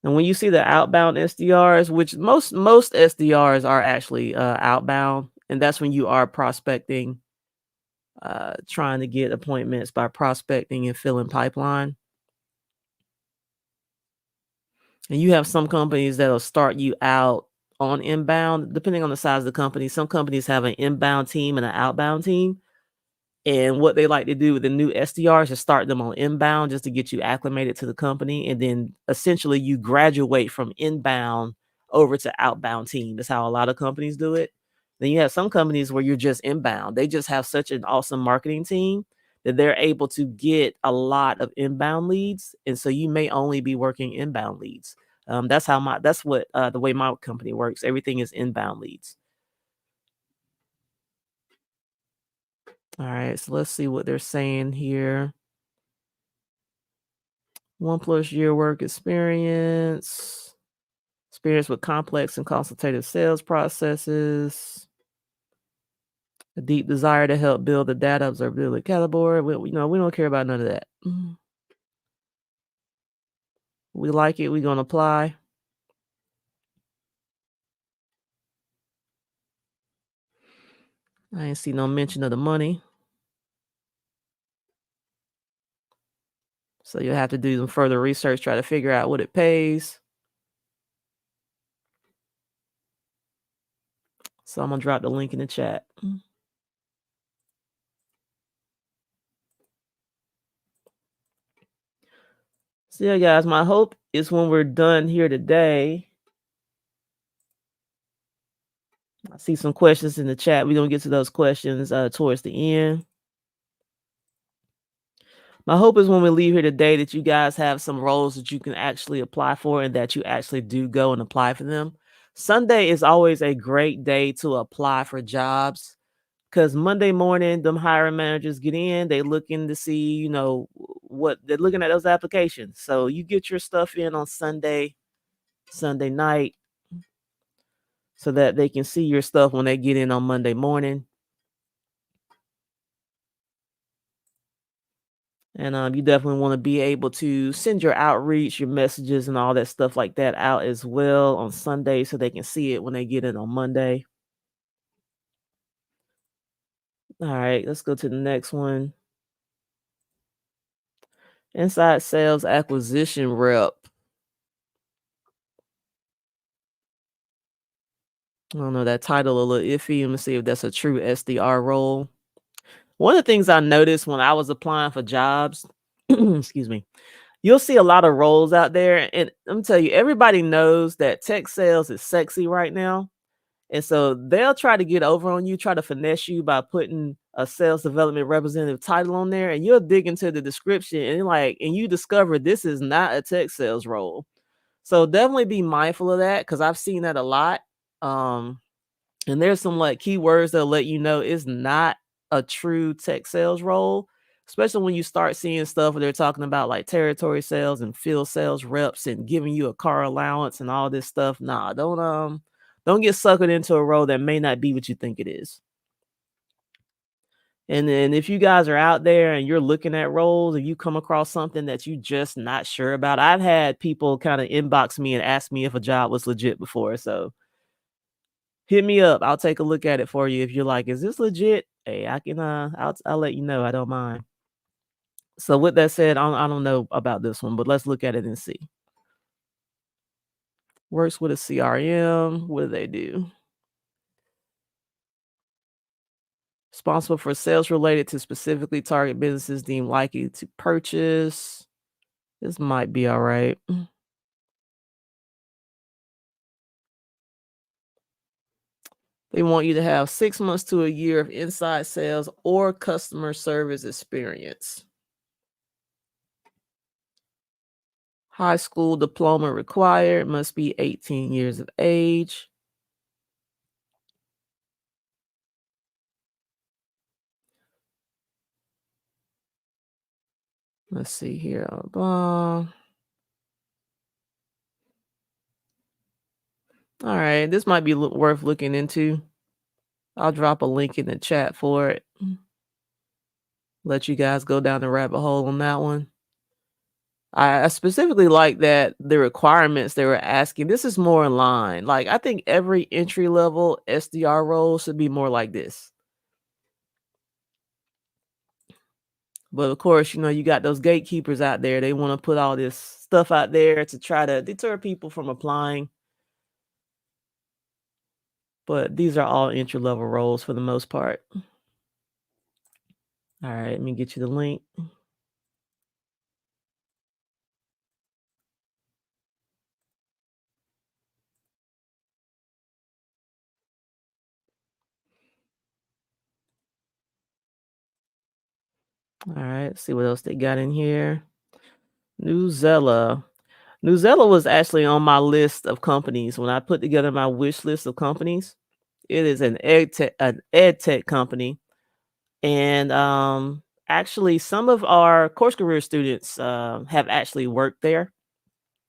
And when you see the outbound SDRs, which most SDRs are actually outbound, and that's when you are prospecting, trying to get appointments by prospecting and filling pipeline. And you have some companies that'll start you out on inbound, depending on the size of the company. Some companies have an inbound team and an outbound team. And what they like to do with the new SDRs is start them on inbound just to get you acclimated to the company. And then essentially you graduate from inbound over to outbound team. That's how a lot of companies do it. Then you have some companies where you're just inbound. They just have such an awesome marketing team that they're able to get a lot of inbound leads. And so you may only be working inbound leads. That's what the way my company works. Everything is inbound leads. All right, so let's see what they're saying here. 1+ year work experience, experience with complex and consultative sales processes, a deep desire to help build the data observability category. We don't care about none of that. We like it. We're gonna apply. I ain't see no mention of the money, so you'll have to do some further research, try to figure out what it pays. So I'm gonna drop the link in the chat. So yeah, guys, my hope is when we're done here today. I see some questions in the chat. We're gonna get to those questions towards the end. My hope is when we leave here today that you guys have some roles that you can actually apply for and that you actually do go and apply for them. Sunday is always a great day to apply for jobs because Monday morning, them hiring managers get in, they looking to see, what they're looking at those applications. So you get your stuff in on Sunday night, so that they can see your stuff when they get in on Monday morning. And you definitely want to be able to send your outreach, your messages, and all that stuff like that out as well on Sunday so they can see it when they get in on Monday. All right, let's go to the next one. Inside sales acquisition rep. I don't know, that title a little iffy. Let me see if that's a true SDR role. One of the things I noticed when I was applying for jobs, excuse me, you'll see a lot of roles out there. And I'm telling you, everybody knows that tech sales is sexy right now. And so they'll try to get over on you, try to finesse you by putting a sales development representative title on there. And you'll dig into the description and you discover this is not a tech sales role. So definitely be mindful of that because I've seen that a lot. Um, and there's some like keywords that'll let you know it's not a true tech sales role, especially when you start seeing stuff where they're talking about like territory sales and field sales reps and giving you a car allowance and all this stuff. Nah, don't get suckered into a role that may not be what you think it is. And then if you guys are out there and you're looking at roles and you come across something that you just not sure about, I've had people kind of inbox me and ask me if a job was legit before. So hit me up. I'll take a look at it for you. If you're like, is this legit? Hey, I can I'll let you know. I don't mind. So with that said, I don't know about this one, but let's look at it and see. Works with a CRM. What do they do? Responsible for sales related to specifically target businesses deemed likely to purchase. This might be all right. They want you to have 6 months to a year of inside sales or customer service experience. High school diploma required, must be 18 years of age. Let's see here. All right, this might be worth looking into. I'll drop a link in the chat for it. Let you guys go down the rabbit hole on that one. I specifically like that the requirements they were asking, this is more in line. Like, I think every entry level SDR role should be more like this. But of course, you got those gatekeepers out there. They want to put all this stuff out there to try to deter people from applying. But these are all entry level roles for the most part. All right, let me get you the link. All right, see what else they got in here. Newzella. Newzella was actually on my list of companies when I put together my wish list of companies. It is an ed tech company, and actually, some of our course career students have actually worked there.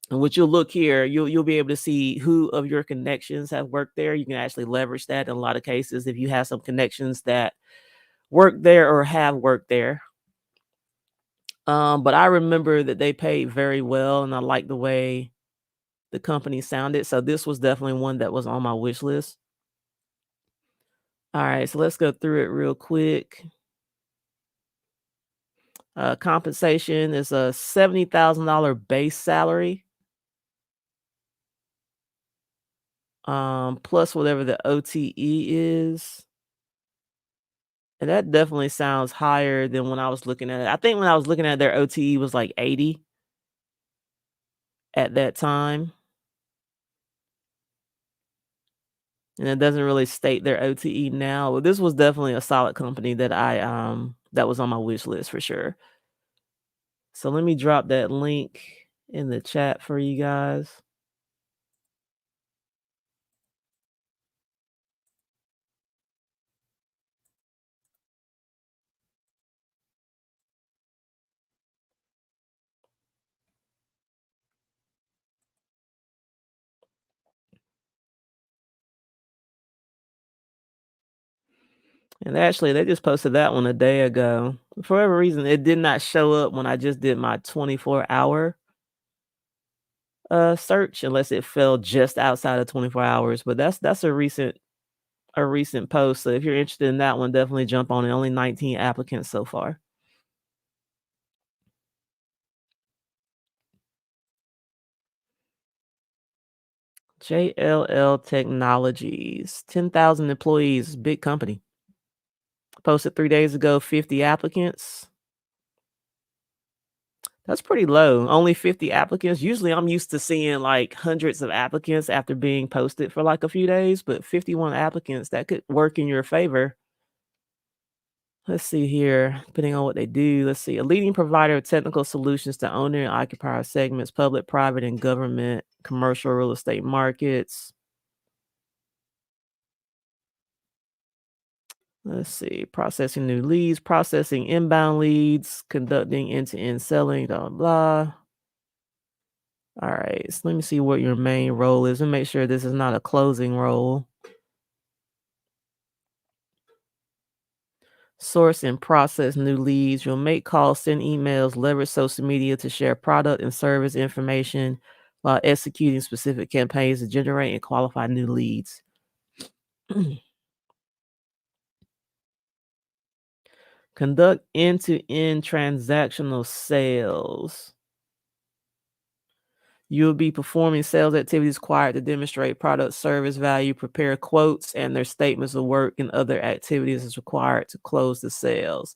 And what you'll look here, you'll be able to see who of your connections have worked there. You can actually leverage that in a lot of cases if you have some connections that work there or have worked there. But I remember that they paid very well, and I like the way the company sounded. So this was definitely one that was on my wish list. All right, so let's go through it real quick. Compensation is a $70,000 base salary, plus whatever the OTE is. And that definitely sounds higher than when I was looking at it. I think when I was looking at their OTE was like 80 at that time. And it doesn't really state their OTE now. But this was definitely a solid company that that was on my wish list for sure. So let me drop that link in the chat for you guys. And actually, they just posted that one a day ago. For whatever reason, it did not show up when I just did my 24-hour search unless it fell just outside of 24 hours. But that's a recent post. So if you're interested in that one, definitely jump on it. Only 19 applicants so far. JLL Technologies, 10,000 employees, big company. Posted 3 days ago, 50 applicants. That's pretty low. Only 50 applicants. Usually I'm used to seeing like hundreds of applicants after being posted for like a few days, but 51 applicants, that could work in your favor. Let's see here, depending on what they do. Let's see. A leading provider of technical solutions to owner and occupier segments, public, private, and government, commercial real estate markets. Let's see. Processing new leads, processing inbound leads, conducting end-to-end selling, blah, blah, blah. All right. So let me see what your main role is and make sure this is not a closing role. Source and process new leads. You'll make calls, send emails, leverage social media to share product and service information while executing specific campaigns to generate and qualify new leads. Conduct end-to-end transactional sales. You'll be performing sales activities required to demonstrate product service value, prepare quotes and their statements of work, and other activities as required to close the sales.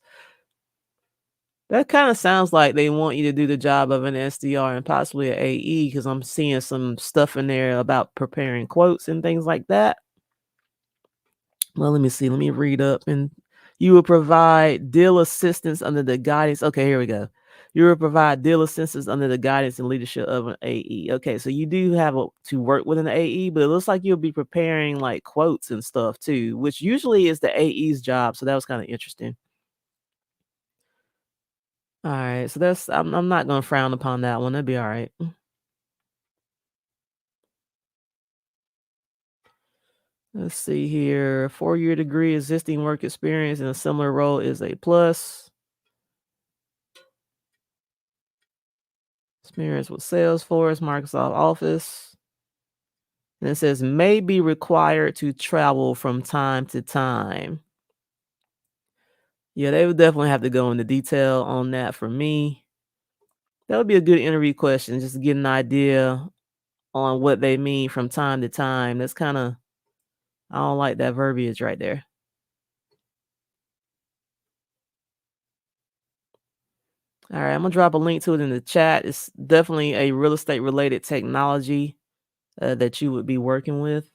That kind of sounds like they want you to do the job of an SDR and possibly an AE because I'm seeing some stuff in there about preparing quotes and things like that. Well, let me see. Let me read up. And you will provide deal assistance under the guidance. Okay, here we go. You will provide deal assistance under the guidance and leadership of an AE. Okay, so you do have to work with an AE, but it looks like you'll be preparing like quotes and stuff too, which usually is the AE's job. So that was kind of interesting. All right, so I'm not gonna frown upon that one. That'd be all right. Let's see here. 4-year degree, existing work experience in a similar role is a plus. Experience with Salesforce, Microsoft Office. And it says may be required to travel from time to time. Yeah, they would definitely have to go into detail on that for me. That would be a good interview question, just to get an idea on what they mean from time to time. That's kind of, I don't like that verbiage right there. All right, I'm gonna drop a link to it in the chat. It's definitely a real estate related technology that you would be working with.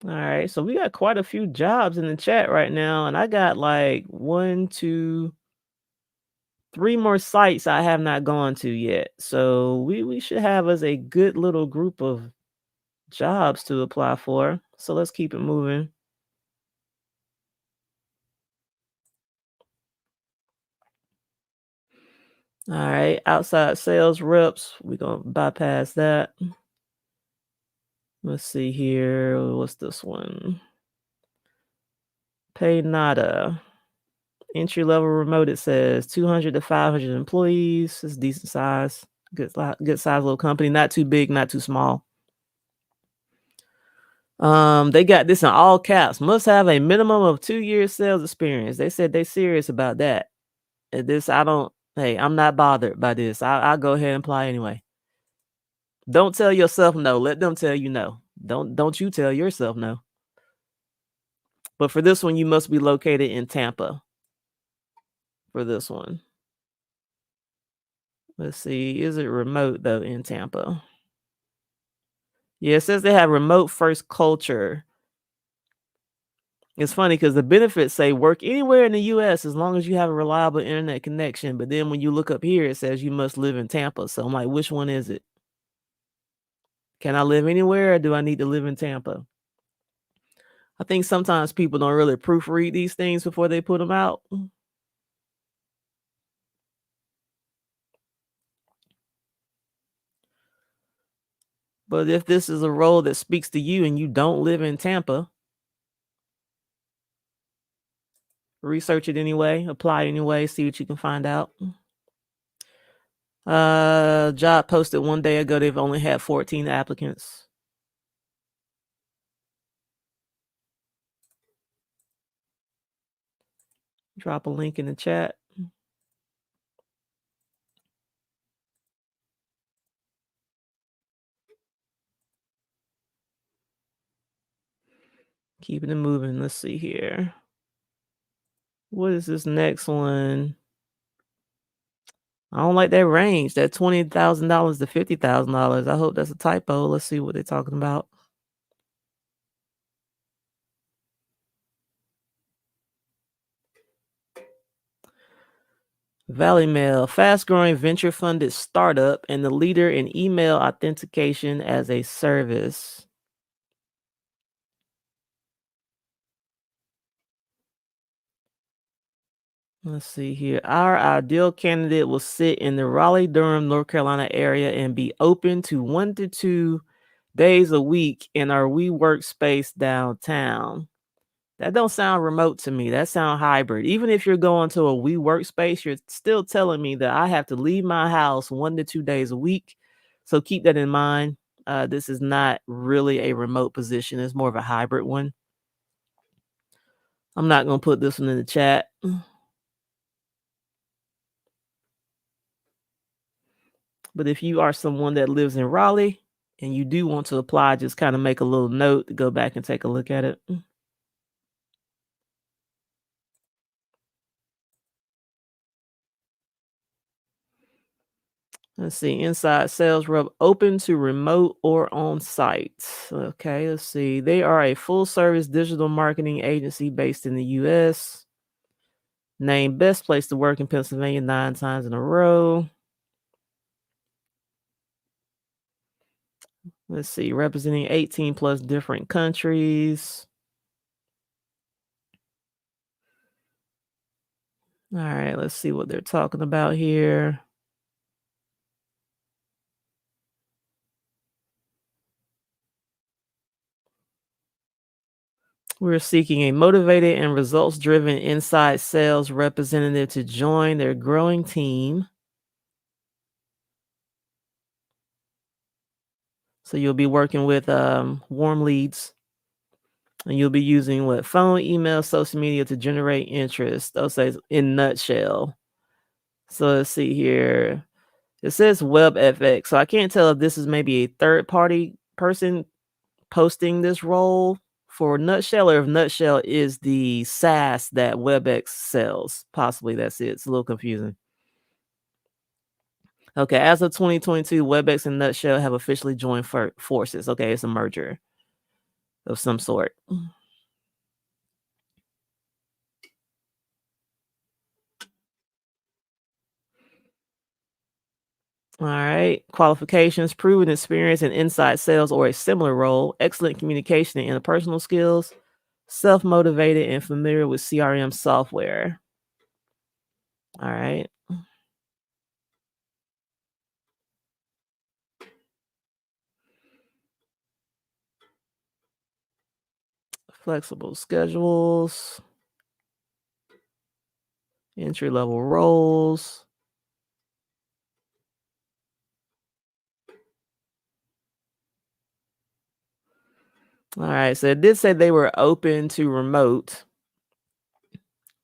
All right, so we got quite a few jobs in the chat right now, and I got like one, two, three more sites I have not gone to yet. So we should have us a good little group of jobs to apply for. So let's keep it moving. All right, outside sales reps, we're gonna bypass that. Let's see here. What's this one? Pay nada. Entry level remote, it says 200 to 500 employees. It's decent size. Good size little company. Not too big, not too small. They got this in all caps. Must have a minimum of 2 years sales experience. They said they serious about that. This I don't. Hey, I'm not bothered by this. I'll go ahead and apply anyway. Don't tell yourself no. Let them tell you no. Don't you tell yourself no. But for this one, you must be located in Tampa. For this one, let's see. Is it remote though in Tampa? Yeah, it says they have remote first culture. It's funny because the benefits say work anywhere in the US as long as you have a reliable internet connection. But then when you look up here, it says you must live in Tampa. So I'm like, which one is it? Can I live anywhere or do I need to live in Tampa? I think sometimes people don't really proofread these things before they put them out. But if this is a role that speaks to you and you don't live in Tampa, research it anyway, apply anyway, see what you can find out. Job posted one day ago, they've only had 14 applicants. Drop a link in the chat. Keeping it moving. Let's see here. What is this next one? I don't like that range, that $20,000 to $50,000. I hope that's a typo. Let's see what they're talking about. Valley Mail, fast-growing venture-funded startup and the leader in email authentication as a service. Let's see here. Our ideal candidate will sit in the Raleigh-Durham, North Carolina area and be open to 1 to 2 days a week in our WeWork space downtown. That don't sound remote to me. That sound hybrid. Even if you're going to a WeWork space, you're still telling me that I have to leave my house 1 to 2 days a week. So keep that in mind. This is not really a remote position. It's more of a hybrid one. I'm not going to put this one in the chat. But if you are someone that lives in Raleigh and you do want to apply, just kind of make a little note to go back and take a look at it. Let's see. Inside sales rep open to remote or on site. Okay, let's see. They are a full service digital marketing agency based in the US. Named best place to work in Pennsylvania 9 times in a row. Let's see. Representing 18 plus different countries. All right, let's see what they're talking about here. We're seeking a motivated and results driven inside sales representative to join their growing team. So you'll be working with warm leads, and you'll be using what phone, email, social media to generate interest. Those say in nutshell. So let's see here. It says WebFX. So I can't tell if this is maybe a third party person posting this role for Nutshell, or if Nutshell is the SaaS that WebEx sells. Possibly that's it. It's a little confusing. Okay, as of 2022, WebEx and Nutshell have officially joined forces. Okay, it's a merger of some sort. All right. Qualifications, proven experience in inside sales or a similar role, excellent communication and interpersonal skills, self motivated and familiar with CRM software. All right. Flexible schedules, entry level roles. All right. So it did say they were open to remote,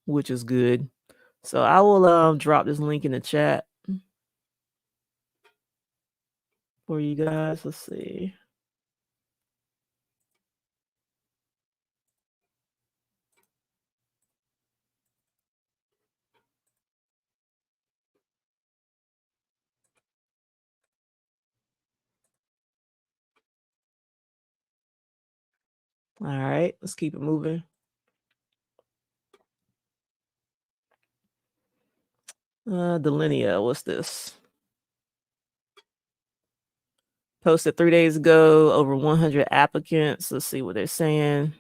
which is good. So I will drop this link in the chat for you guys. Let's see. All right, let's keep it moving. Delinea, what's this? Posted 3 days ago, over 100 applicants. Let's see what they're saying.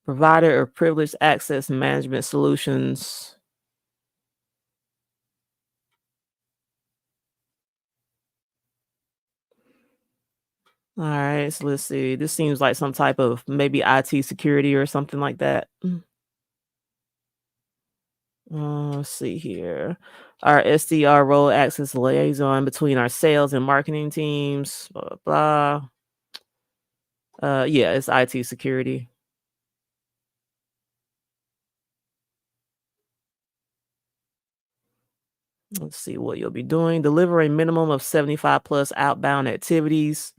Provider of privileged access management solutions. All right, so let's see. This seems like some type of maybe IT security or something like that. Let's see here. Our SDR role acts as liaison between our sales and marketing teams. Blah blah. Yeah, it's IT security. Let's see what you'll be doing. Deliver a minimum of 75 plus outbound activities,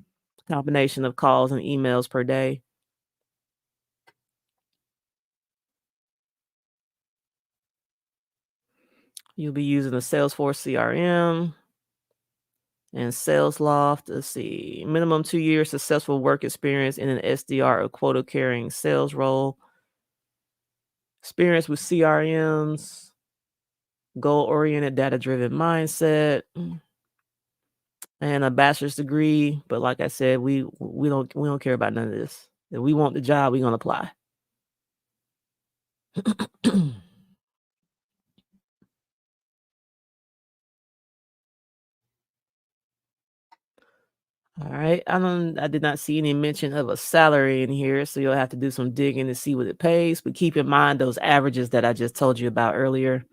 combination of calls and emails per day. You'll be using the Salesforce CRM and SalesLoft. Let's see. Minimum 2 years successful work experience in an SDR or quota carrying sales role. Experience with CRMs, goal oriented, data driven mindset, and a bachelor's degree. But like I said, we don't care about none of this. If we want the job, we're gonna apply. All right. I did not see any mention of a salary in here, so you'll have to do some digging to see what it pays. But keep in mind those averages that I just told you about earlier.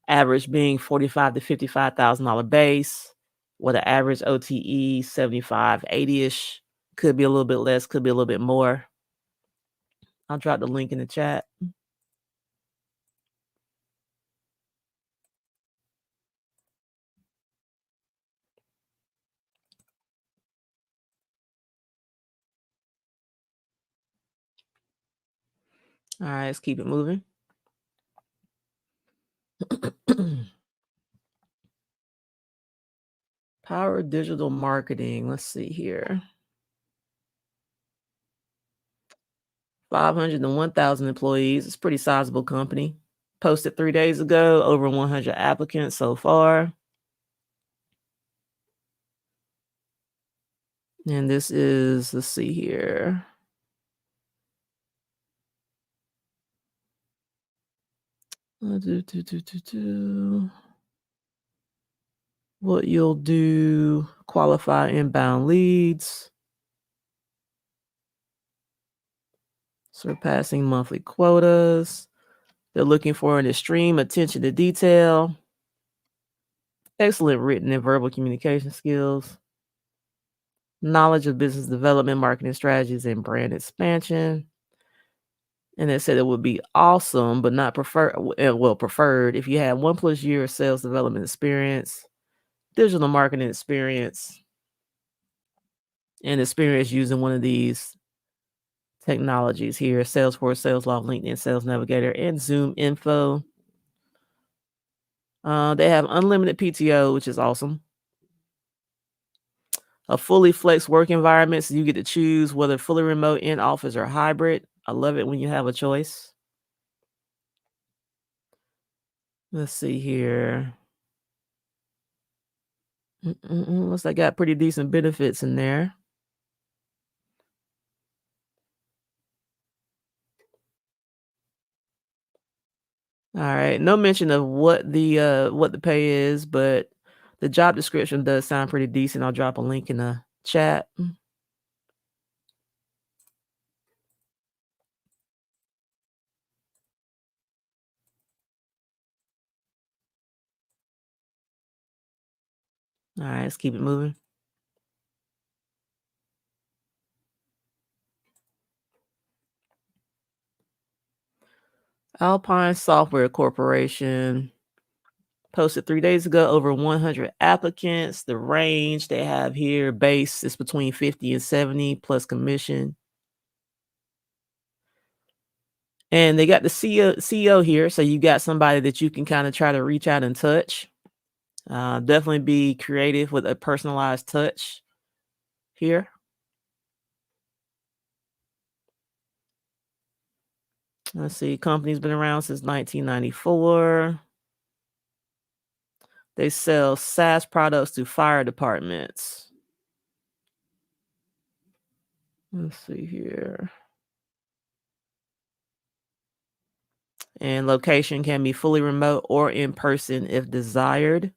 Average being 45 to $55,000 base, with an average OTE 75, 80-ish. Could be a little bit less, could be a little bit more. I'll drop the link in the chat. All right, let's keep it moving. Power digital marketing. Let's see here. 500 to 1,000 employees. It's a pretty sizable company. Posted 3 days ago, over 100 applicants so far. And this is, let's see here. What you'll do, qualify inbound leads, surpassing monthly quotas. They're looking for an extreme attention to detail, excellent written and verbal communication skills, knowledge of business development, marketing strategies, and brand expansion. And they said it would be awesome, but not preferred if you had 1+ year of sales development experience, digital marketing experience, and experience using one of these technologies here: Salesforce, SalesLoft, LinkedIn Sales Navigator, and Zoom Info. They have unlimited PTO, which is awesome. A fully flex work environment, so you get to choose whether fully remote, in office, or hybrid. I love it when you have a choice. Let's see here. Looks like got pretty decent benefits in there. All right. No mention of what the pay is, but the job description does sound pretty decent. I'll drop a link in the chat. All right, let's keep it moving. Alpine Software Corporation posted 3 days ago, over 100 applicants. The range they have here, base, is between 50 and 70 plus commission. And they got the CEO here, so you got somebody that you can kind of try to reach out and touch. Definitely be creative with a personalized touch here. Let's see, company's been around since 1994. They sell SaaS products to fire departments. Let's see here. And location can be fully remote or in person if desired.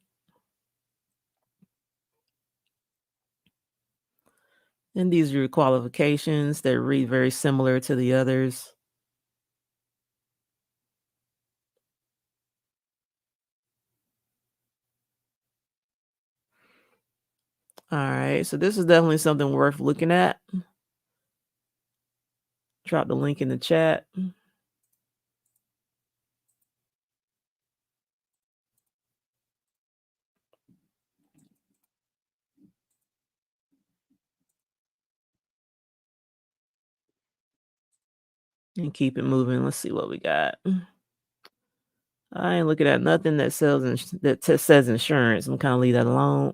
And these are your qualifications that read very similar to the others. All right, so this is definitely something worth looking at. Drop the link in the chat. And keep it moving. Let's see what we got. I ain't looking at nothing that says insurance. I'm kind of leave that alone.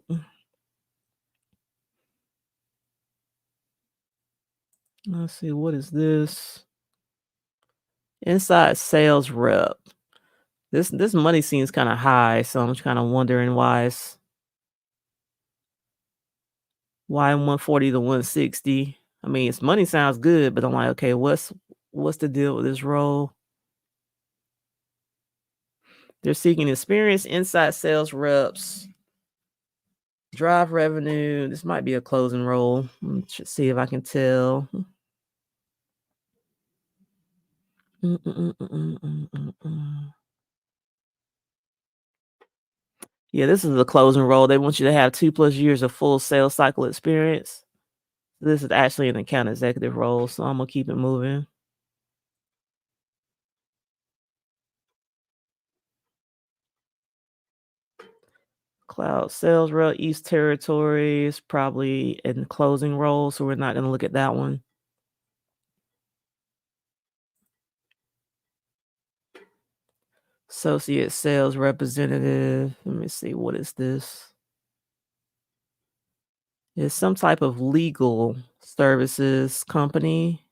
Let's see, what is this? Inside sales rep. This money seems kind of high, so I'm kind of wondering why 140 to 160. I mean, it's money sounds good, but I'm like, okay, what's the deal with this role? They're seeking experienced inside sales reps, drive revenue. This might be a closing role. Let's see if I can tell. Yeah, this is a closing role. They want you to have 2+ years of full sales cycle experience. This is actually an account executive role, so I'm gonna keep it moving. Cloud sales rep, East Territory is probably in closing role, so we're not gonna look at that one. Associate sales representative. Let me see, what is this? It's some type of legal services company.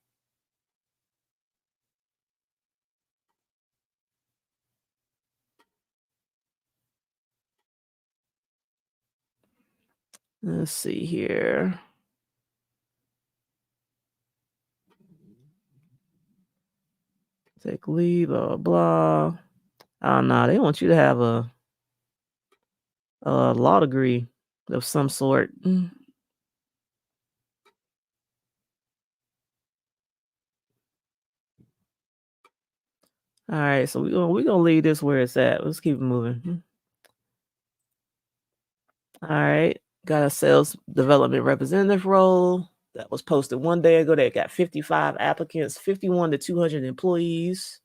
Let's see here. Take leave, blah, blah. Oh, no, they want you to have a law degree of some sort. Alright, so we gonna leave this where it's at. Let's keep it moving. Alright, got a sales development representative role that was posted 1 day ago. They got 55 applicants, 51 to 200 employees.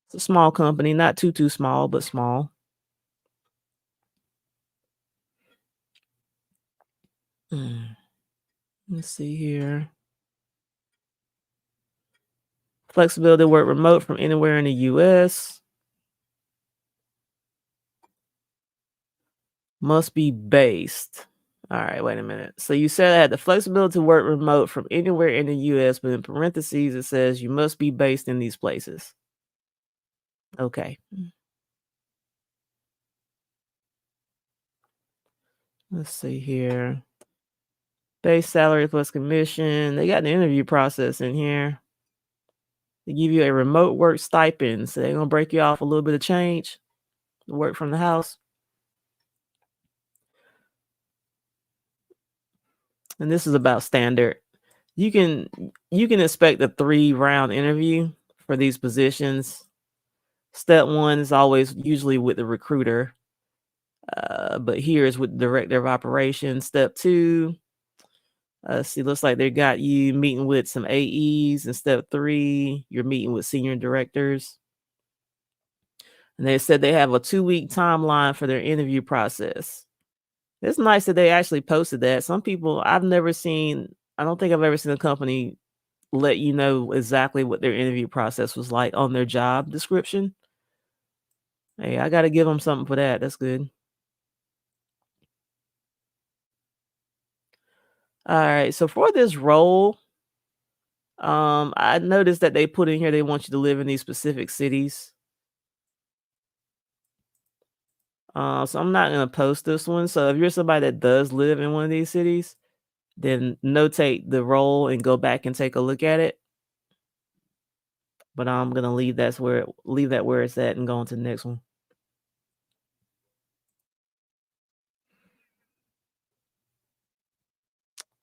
It's a small company, not too small, but small. Mm, let's see here. Flexibility to work remote from anywhere in the US. Must be based. Alright, wait a minute. So you said I had the flexibility to work remote from anywhere in the US, but in parentheses it says you must be based in these places. Okay. Let's see here. Base salary plus commission. They got the interview process in here. They give you a remote work stipend. So they're gonna break you off a little bit of change to work from the house. And this is about standard. You can you can expect a 3-round interview for these positions. Step 1 is always usually with the recruiter. But here is with the director of operations. Step 2, see, looks like they got you meeting with some AEs. And step 3, you're meeting with senior directors. And they said they have a 2-week timeline for their interview process. It's nice that they actually posted that. Some people I don't think I've ever seen a company let you know exactly what their interview process was like on their job description. Hey, I got to give them something for that. That's good. All right. So for this role, I noticed that they put in here they want you to live in these specific cities. So I'm not gonna post this one. So if you're somebody that does live in one of these cities, then notate the role and go back and take a look at it. But I'm gonna leave that where it's at and go on to the next one.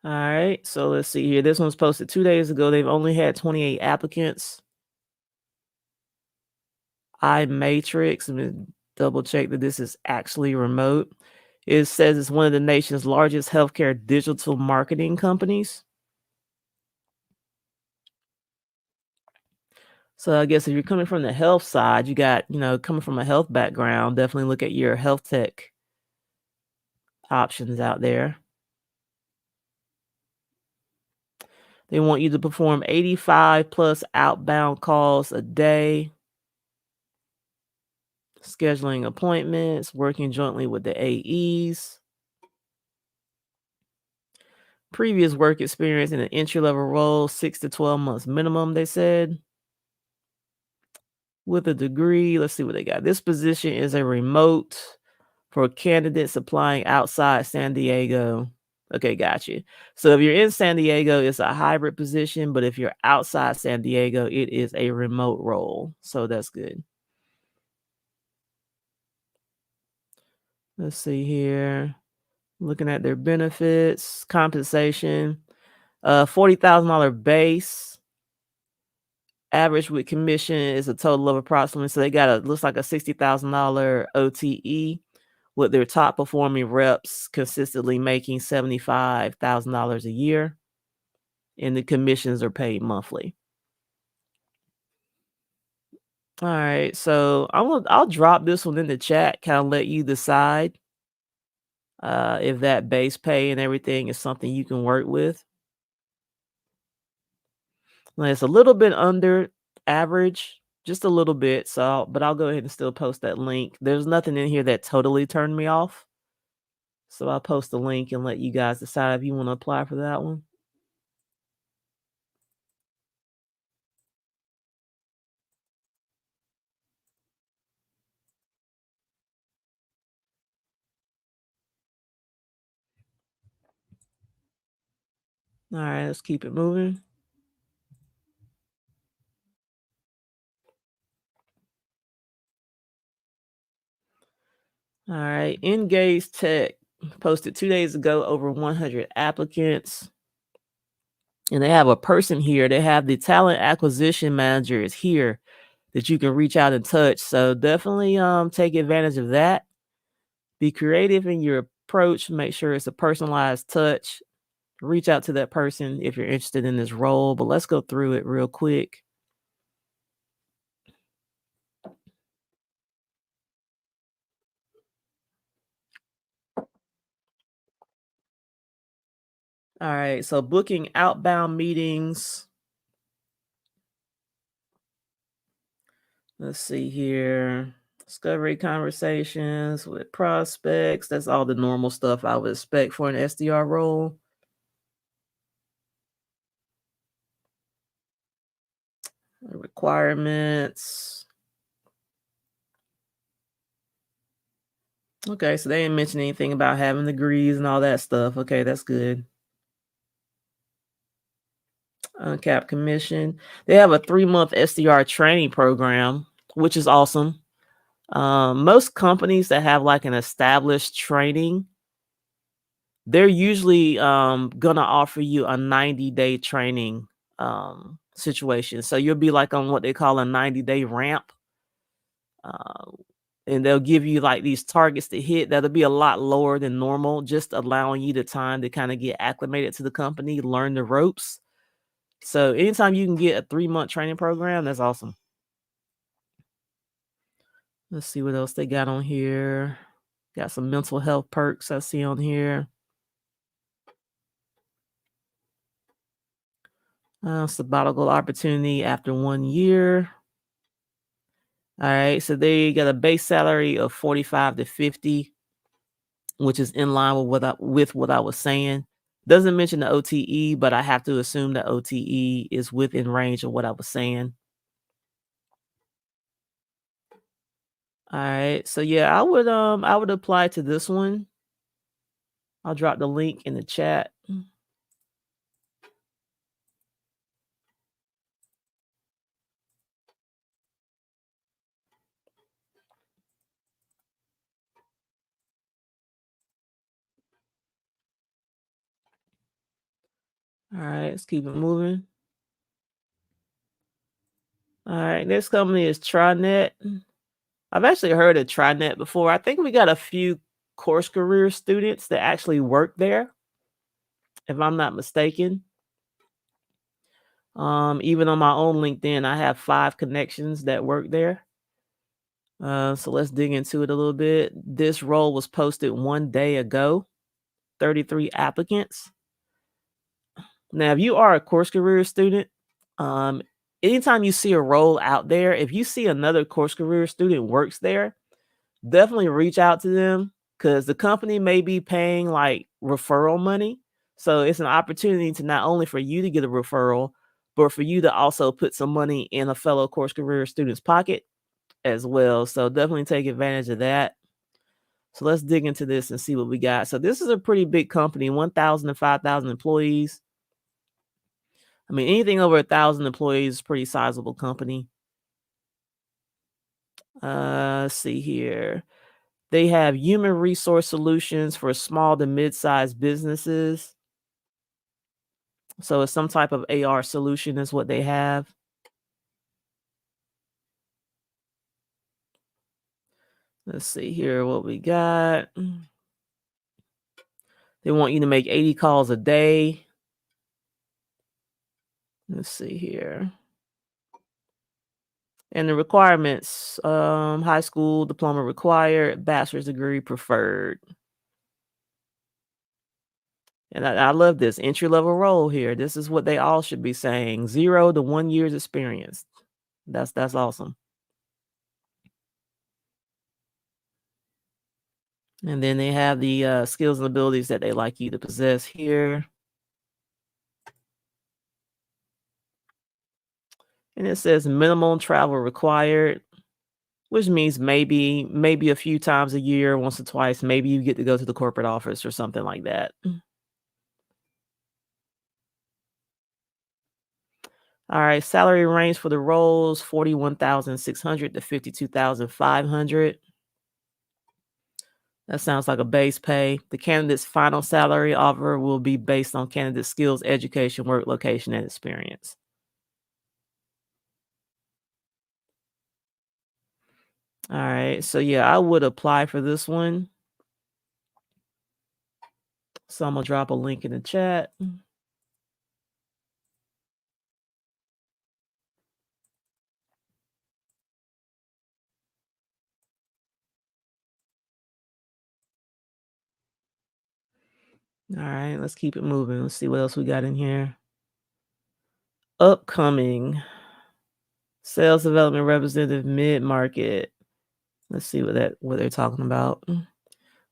All right. So let's see here. This one's posted 2 days ago. They've only had 28 applicants. iMatrix. Let me double check that this is actually remote. It says it's one of the nation's largest healthcare digital marketing companies. So I guess if you're coming from the health side, you got, coming from a health background, definitely look at your health tech options out there. They want you to perform 85 plus outbound calls a day, scheduling appointments, working jointly with the AEs. Previous work experience in an entry level role, 6 to 12 months minimum, they said. With a degree, let's see what they got. This position is a remote for candidates applying outside San Diego. Okay, got you. So if you're in San Diego, it's a hybrid position, but if you're outside San Diego, it is a remote role. So that's good. Let's see here. Looking at their benefits, compensation, $40,000 base. Average with commission is a total of approximately, so they got looks like a $60,000 OTE, with their top performing reps consistently making $75,000 a year, and the commissions are paid monthly. All right, so I'll drop this one in the chat, kind of let you decide if that base pay and everything is something you can work with. Now, it's a little bit under average, just a little bit. But I'll go ahead and still post that link. There's nothing in here that totally turned me off. So I'll post the link and let you guys decide if you want to apply for that one. All right, let's keep it moving. All right. Engage Tech posted 2 days ago over 100 applicants. And they have a person here. They have the talent acquisition manager is here that you can reach out and touch. So definitely take advantage of that. Be creative in your approach. Make sure it's a personalized touch. Reach out to that person if you're interested in this role. But let's go through it real quick. All right. So booking outbound meetings. Let's see here. Discovery conversations with prospects. That's all the normal stuff I would expect for an SDR role. Requirements. Okay, so they didn't mention anything about having degrees and all that stuff. Okay, that's good. Uncapped commission. They have a 3-month SDR training program, which is awesome. Most companies that have like an established training, they're usually gonna offer you a 90-day training situation. So you'll be like on what they call a 90-day ramp. Uh, and they'll give you like these targets to hit that'll be a lot lower than normal, just allowing you the time to kind of get acclimated to the company, learn the ropes. So anytime you can get a 3-month training program, that's awesome. Let's see what else they got on here. Got some mental health perks I see on here. Sabbatical opportunity after 1 year. All right, so they got a base salary of 45 to 50, which is in line with what I was saying. Doesn't mention the OTE, but I have to assume the OTE is within range of what I was saying. All right, so yeah, I would apply to this one. I'll drop the link in the chat. All right, let's keep it moving. All right, next company is TriNet. I've actually heard of TriNet before. I think we got a few course career students that actually work there, if I'm not mistaken. Even on my own LinkedIn, I have 5 connections that work there. So let's dig into it a little bit. This role was posted 1 day ago, 33 applicants. Now, if you are a course career student, um, anytime you see a role out there, if you see another course career student works there, definitely reach out to them because the company may be paying like referral money. So it's an opportunity to not only for you to get a referral, but for you to also put some money in a fellow course career student's pocket as well. So definitely take advantage of that. So let's dig into this and see what we got. So this is a pretty big company, 1,000 to 5,000 employees. I mean, anything over 1,000 employees is pretty sizable company. Let's see here. They have human resource solutions for small to mid-sized businesses. So it's some type of AR solution is what they have. Let's see here what we got. They want you to make 80 calls a day. Let's see here. And the requirements, high school diploma required, bachelor's degree preferred. And I love this entry level role here. This is what they all should be saying: 0 to 1 year's experience. That's awesome. And then they have the skills and abilities that they like you to possess here. And it says minimum travel required, which means maybe a few times a year, once or twice, maybe you get to go to the corporate office or something like that. All right, salary range for the roles 41,600 to 52,500. That sounds like a base pay. The candidate's final salary offer will be based on candidate skills, education, work location, and experience. All right. So yeah, I would apply for this one. So I'm gonna drop a link in the chat. All right, let's keep it moving. Let's see what else we got in here. Upcoming sales development representative mid market. Let's see what they're talking about.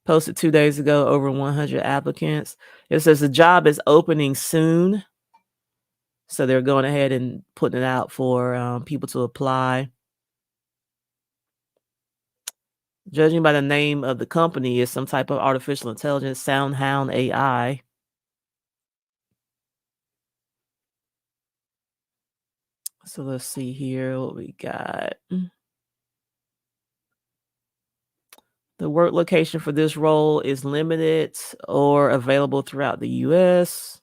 Posted 2 days ago, over 100 applicants. It says the job is opening soon, so they're going ahead and putting it out for people to apply. Judging by the name of the company, is some type of artificial intelligence, SoundHound AI. So let's see here what we got. The work location for this role is limited or available throughout the US.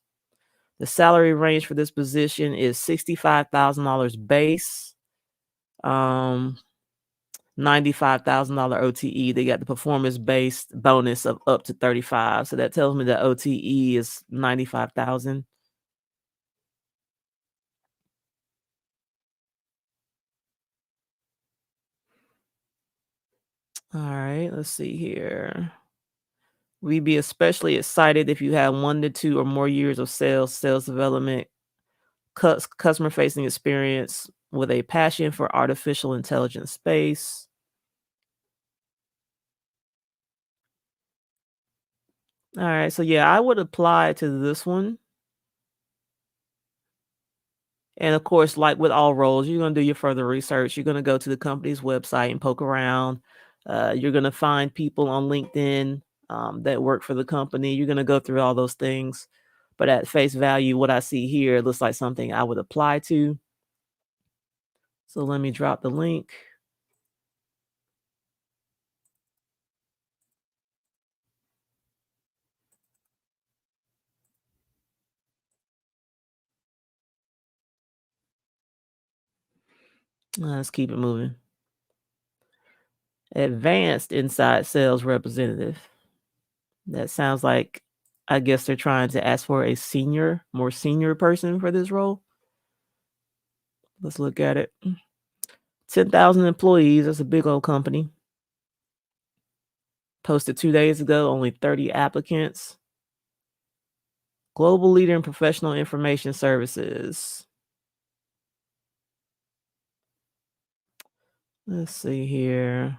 The salary range for this position is $65,000 base, $95,000 OTE. They got the performance-based bonus of up to 35. So that tells me that OTE is 95,000. All right, let's see here. We'd be especially excited if you have 1 to 2 or more years of sales development, customer facing experience with a passion for artificial intelligence space. All right, so yeah, I would apply to this one. And of course, like with all roles, you're going to do your further research. You're going to go to the company's website and poke around. You're going to find people on LinkedIn that work for the company. You're going to go through all those things. But at face value, what I see here looks like something I would apply to. So let me drop the link. Let's keep it moving. Advanced inside sales representative. That sounds like, I guess they're trying to ask for a more senior person for this role. Let's look at it. 10,000 employees. That's a big old company. Posted 2 days ago, only 30 applicants. Global leader in professional information services. Let's see here.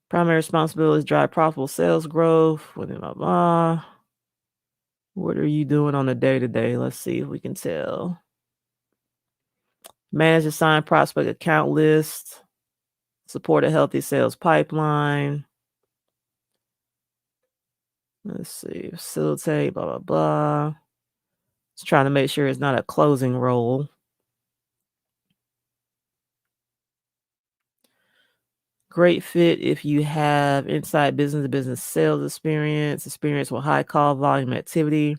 Primary responsibility is drive profitable sales growth. Blah, blah, blah. What are you doing on a day-to-day? Let's see if we can tell. Manage assigned prospect account list. Support a healthy sales pipeline. Let's see. Facilitate, blah, blah, blah. Just trying to make sure it's not a closing role. Great fit if you have inside business to business sales experience with high call volume activity,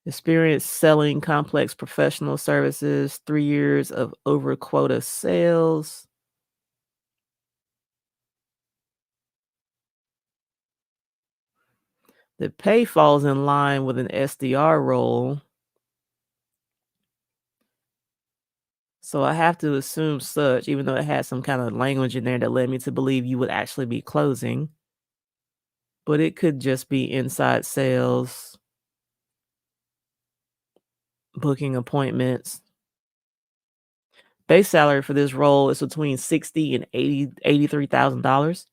experience selling complex professional services, 3 years of over quota sales. The pay falls in line with an SDR role. So I have to assume such, even though it has some kind of language in there that led me to believe you would actually be closing. But it could just be inside sales, booking appointments. Base salary for this role is between $60 and $83,000.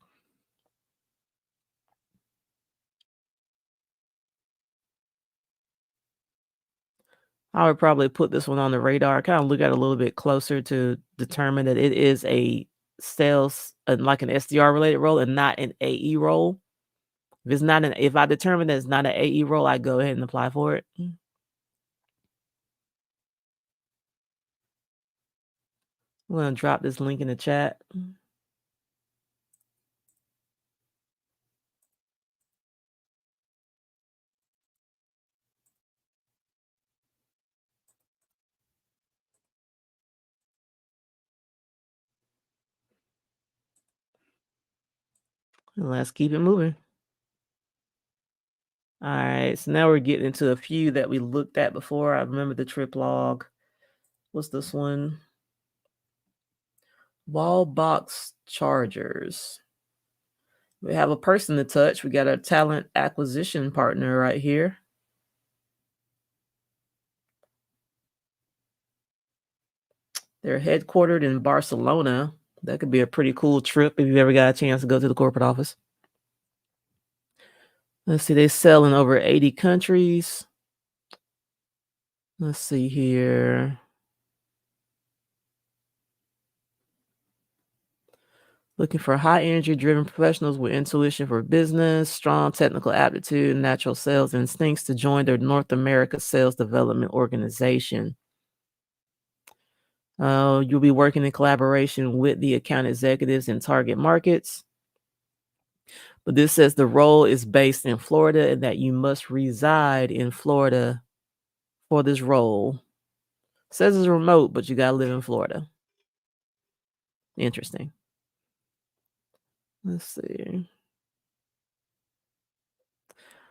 I would probably put this one on the radar, kind of look at it a little bit closer to determine that it is a sales, like an SDR related role and not an AE role. If I determine that it's not an AE role, I go ahead and apply for it. I'm gonna drop this link in the chat. And let's keep it moving. All right, so now we're getting into a few that we looked at before. I remember the trip log. What's this one? Wall box chargers. We have a person to touch. We got a talent acquisition partner right here. They're headquartered in Barcelona. That could be a pretty cool trip if you've ever got a chance to go to the corporate office. Let's see, they sell in over 80 countries. Let's see here. Looking for high energy driven professionals with intuition for business, strong technical aptitude, and natural sales instincts to join their North America sales development organization. You'll be working in collaboration with the account executives in target markets. But this says the role is based in Florida and that you must reside in Florida for this role. It says it's remote, but you got to live in Florida. Interesting. Let's see.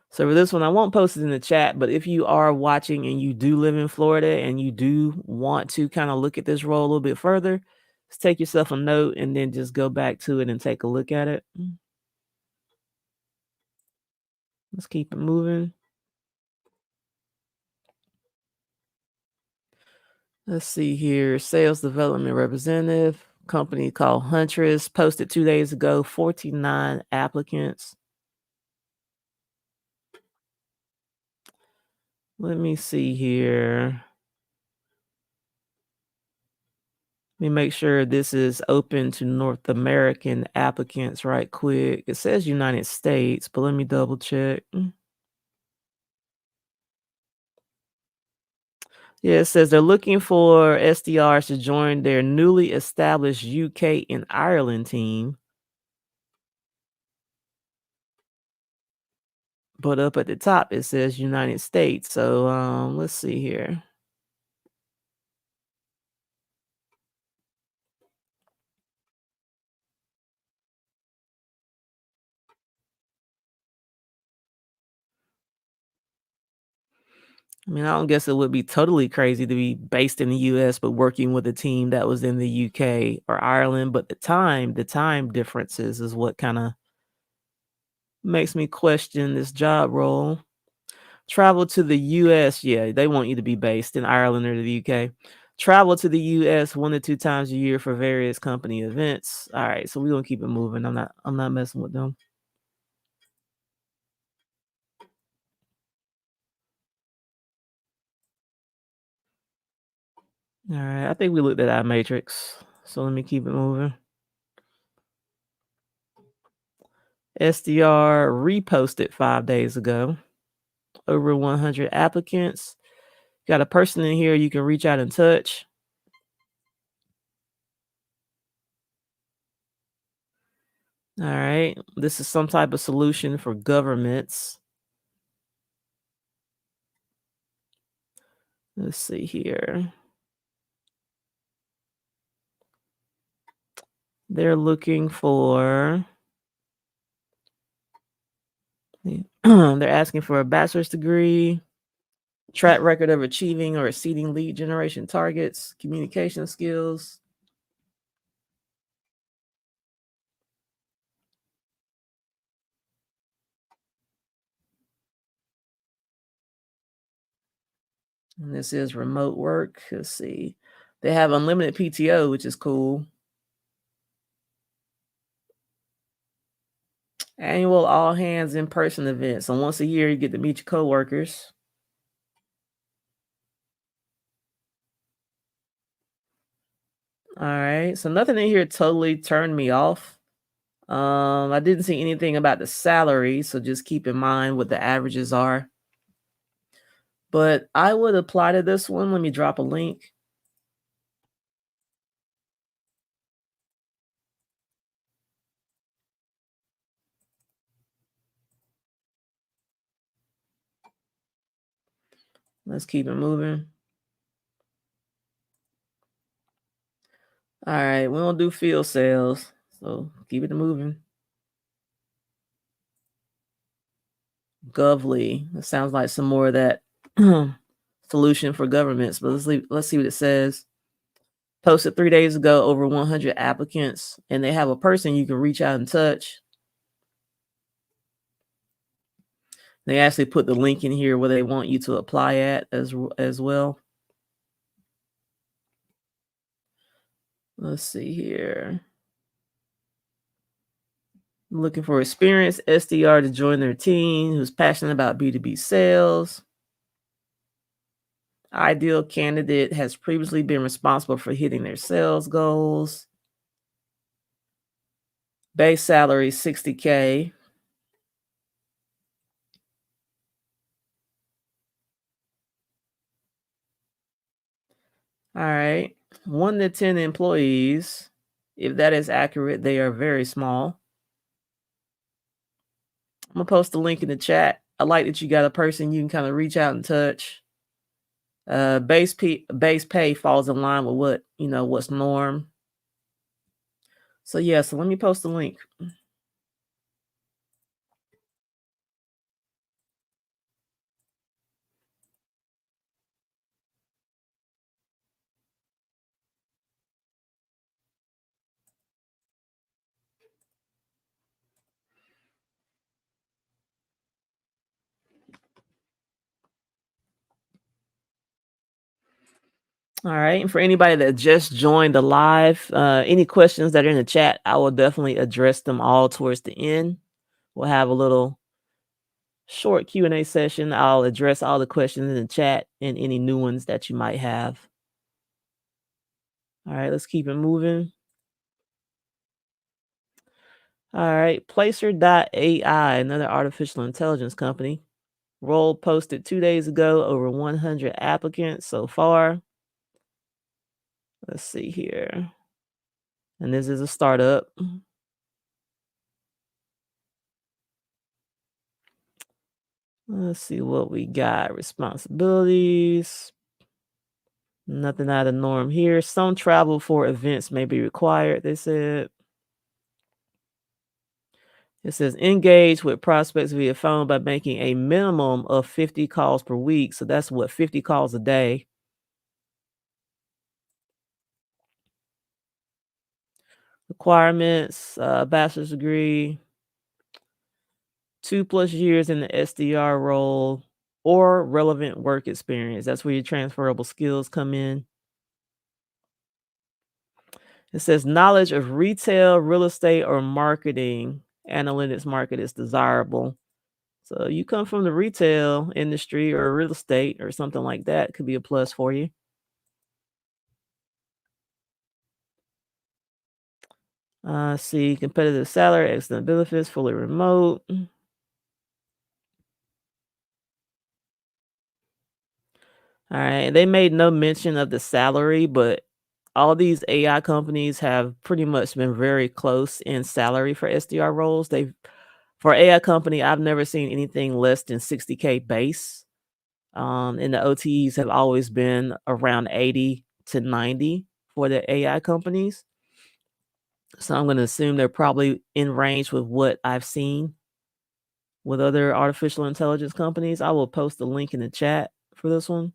So for this one, I won't post it in the chat, but if you are watching and you do live in Florida and you do want to kind of look at this role a little bit further, just take yourself a note and then just go back to it and take a look at it. Let's keep it moving. Let's see here. Sales development representative, company called Huntress, posted 2 days ago, 49 applicants. Let me see here. Let me make sure this is open to North American applicants right quick. It says United States, but let me double check. Yeah, it says they're looking for SDRs to join their newly established UK and Ireland team. But up at the top, it says United States. So let's see here. I mean, I don't guess it would be totally crazy to be based in the US, but working with a team that was in the UK or Ireland. But the time differences is what kind of makes me question this job role. Travel to the US. Yeah, they want you to be based in Ireland or the UK. Travel to the US 1 to 2 times a year for various company events. All right, so we're gonna keep it moving. I'm not messing with them. All right, I think we looked at our matrix. So let me keep it moving. SDR reposted 5 days ago. Over 100 applicants. Got a person in here you can reach out and touch. All right. This is some type of solution for governments. Let's see here. They're looking for they're asking for a bachelor's degree, track record of achieving or exceeding lead generation targets, communication skills. And this is remote work. Let's see. They have unlimited PTO, which is cool. Annual all hands in person event. So once a year, you get to meet your coworkers. All right. So nothing in here totally turned me off. I didn't see anything about the salary, so just keep in mind what the averages are. But I would apply to this one. Let me drop a link. Let's keep it moving. All right, we don't do field sales, so keep it moving. Govly. That sounds like some more of that solution for governments, but let's see what it says. Posted 3 days ago, over 100 applicants, and they have a person you can reach out and touch. They actually put the link in here where they want you to apply at as well. Let's see here. Looking for experienced SDR to join their team who's passionate about B2B sales. Ideal candidate has previously been responsible for hitting their sales goals. Base salary $60K. All right. 1 to 10 employees. If that is accurate, they are very small. I'm gonna post the link in the chat. I like that you got a person you can kind of reach out and touch. Base pay falls in line with what's norm. So yeah, so let me post the link. All right. And for anybody that just joined the live, any questions that are in the chat, I will definitely address them all towards the end. We'll have a little short Q&A session. I'll address all the questions in the chat and any new ones that you might have. All right, let's keep it moving. All right, Placer.ai, another artificial intelligence company. Role posted 2 days ago, over 100 applicants so far. Let's see here. And this is a startup. Let's see what we got. Responsibilities. Nothing out of the norm here. Some travel for events may be required, they said. It says engage with prospects via phone by making a minimum of 50 calls per week. So that's what, 50 calls a day. Requirements, bachelor's degree, 2+ years in the SDR role, or relevant work experience. That's where your transferable skills come in. It says knowledge of retail, real estate, or marketing analytics market is desirable. So you come from the retail industry or real estate or something like that, could be a plus for you. See competitive salary, excellent benefits, fully remote. All right. They made no mention of the salary, but all these AI companies have pretty much been very close in salary for SDR roles. For AI company, I've never seen anything less than 60K base. And the OTEs have always been around 80 to 90 for the AI companies. So I'm going to assume they're probably in range with what I've seen with other artificial intelligence companies. I will post the link in the chat for this one.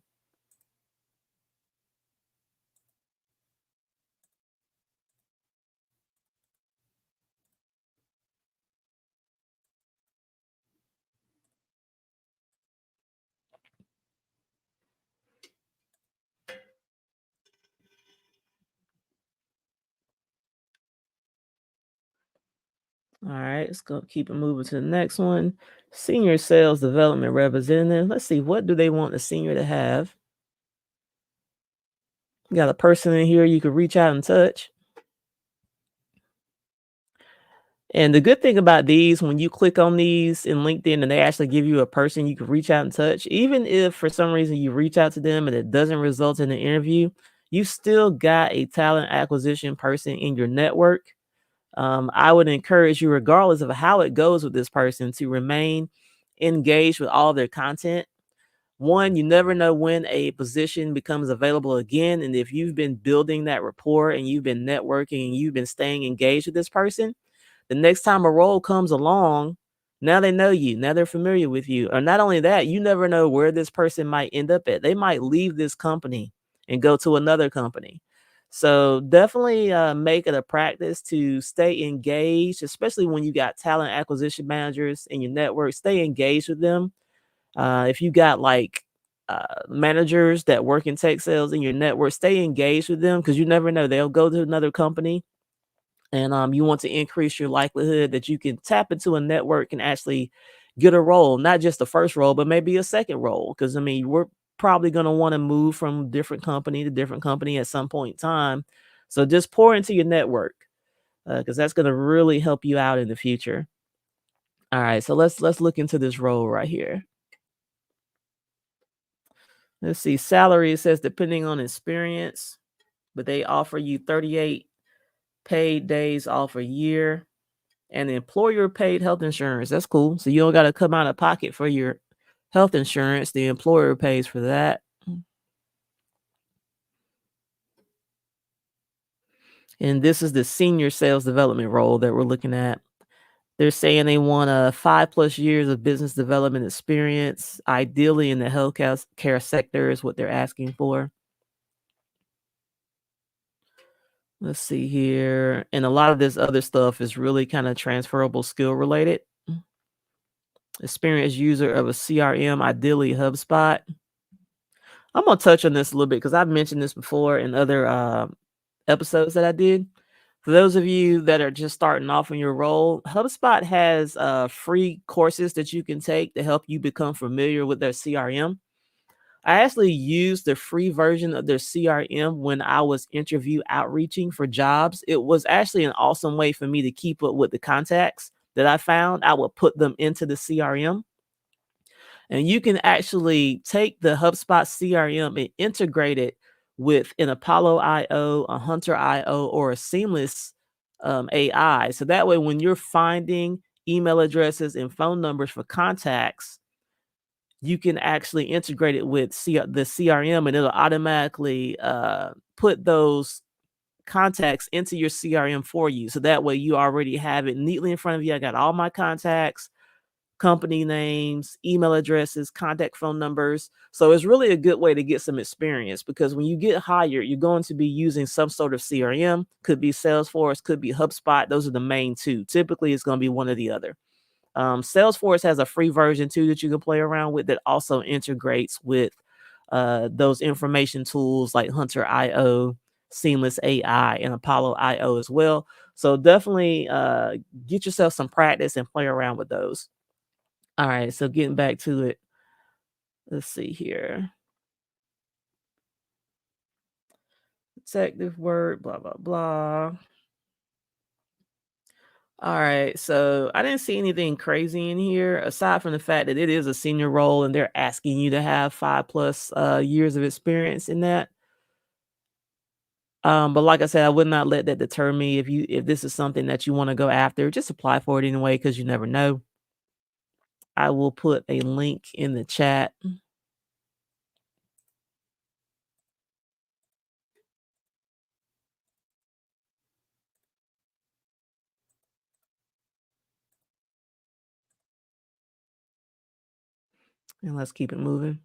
All right, let's go keep it moving to the next one. Senior sales development representative. Let's see, what do they want the senior to have? You got a person in here you can reach out and touch. And the good thing about these, when you click on these in LinkedIn and they actually give you a person you can reach out and touch, even if for some reason you reach out to them and it doesn't result in an interview, you still got a talent acquisition person in your network. I would encourage you, regardless of how it goes with this person, to remain engaged with all their content. One, you never know when a position becomes available again. And if you've been building that rapport and you've been networking and you've been staying engaged with this person, the next time a role comes along, now they know you. Now they're familiar with you. Or not only that, you never know where this person might end up at. They might leave this company and go to another company. So definitely make it a practice to stay engaged, especially when you got talent acquisition managers in your network. Stay engaged with them. If you got like managers that work in tech sales in your network, stay engaged with them because you never know. They'll go to another company and you want to increase your likelihood that you can tap into a network and actually get a role, not just the first role, but maybe a second role. Because I mean, we're probably going to want to move from different company to different company at some point in time. So just pour into your network because that's going to really help you out in the future. All right, so let's look into this role right here. Let's see, salary, it says depending on experience, but they offer you 38 paid days off a year and employer paid health insurance. That's cool. So you don't got to come out of pocket for your health insurance. The employer pays for that. And this is the senior sales development role that we're looking at. They're saying they want a 5+ years of business development experience, ideally in the healthcare care sector is what they're asking for. Let's see here. And a lot of this other stuff is really kind of transferable skill related. Experienced user of a CRM, ideally HubSpot. I'm gonna touch on this a little bit because I've mentioned this before in other episodes that I did. For those of you that are just starting off in your role, HubSpot has free courses that you can take to help you become familiar with their CRM. I actually used the free version of their CRM when I was interview outreaching for jobs. It was actually an awesome way for me to keep up with the contacts that I found. I would put them into the CRM. And you can actually take the HubSpot CRM and integrate it with an Apollo IO, a Hunter IO, or a Seamless AI. So that way, when you're finding email addresses and phone numbers for contacts, you can actually integrate it with the CRM and it'll automatically put those contacts into your CRM for you. So that way, you already have it neatly in front of you. I got all my contacts, company names, email addresses, contact phone numbers. So it's really a good way to get some experience because when you get hired, you're going to be using some sort of CRM, could be Salesforce, could be HubSpot. Those are the main two. Typically, it's going to be one or the other. Salesforce has a free version too that you can play around with that also integrates with those information tools like Hunter IO, Seamless AI, and Apollo IO as well. So definitely get yourself some practice and play around with those. All right, so getting back to it, let's see here. Detective work, blah, blah, blah. All right, so I didn't see anything crazy in here aside from the fact that it is a senior role and they're asking you to have 5+ years of experience in that. But like I said, I would not let that deter me. If this is something that you want to go after, just apply for it anyway because you never know. I will put a link in the chat. And let's keep it moving.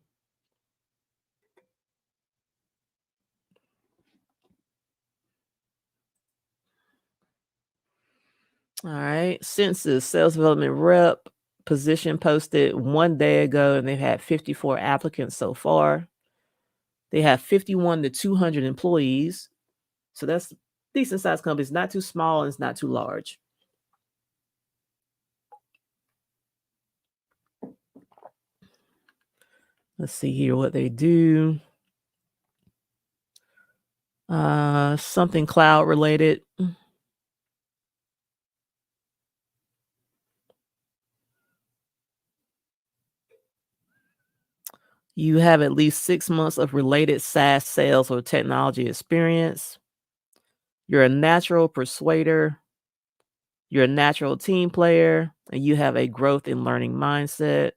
All right. Since the sales development rep position posted 1 day ago, and they've had 54 applicants so far. They have 51 to 200 employees. So that's decent sized company. It's not too small and it's not too large. Let's see here what they do. Something cloud related. You have at least 6 months of related SaaS sales or technology experience. You're a natural persuader. You're a natural team player, and you have a growth and learning mindset.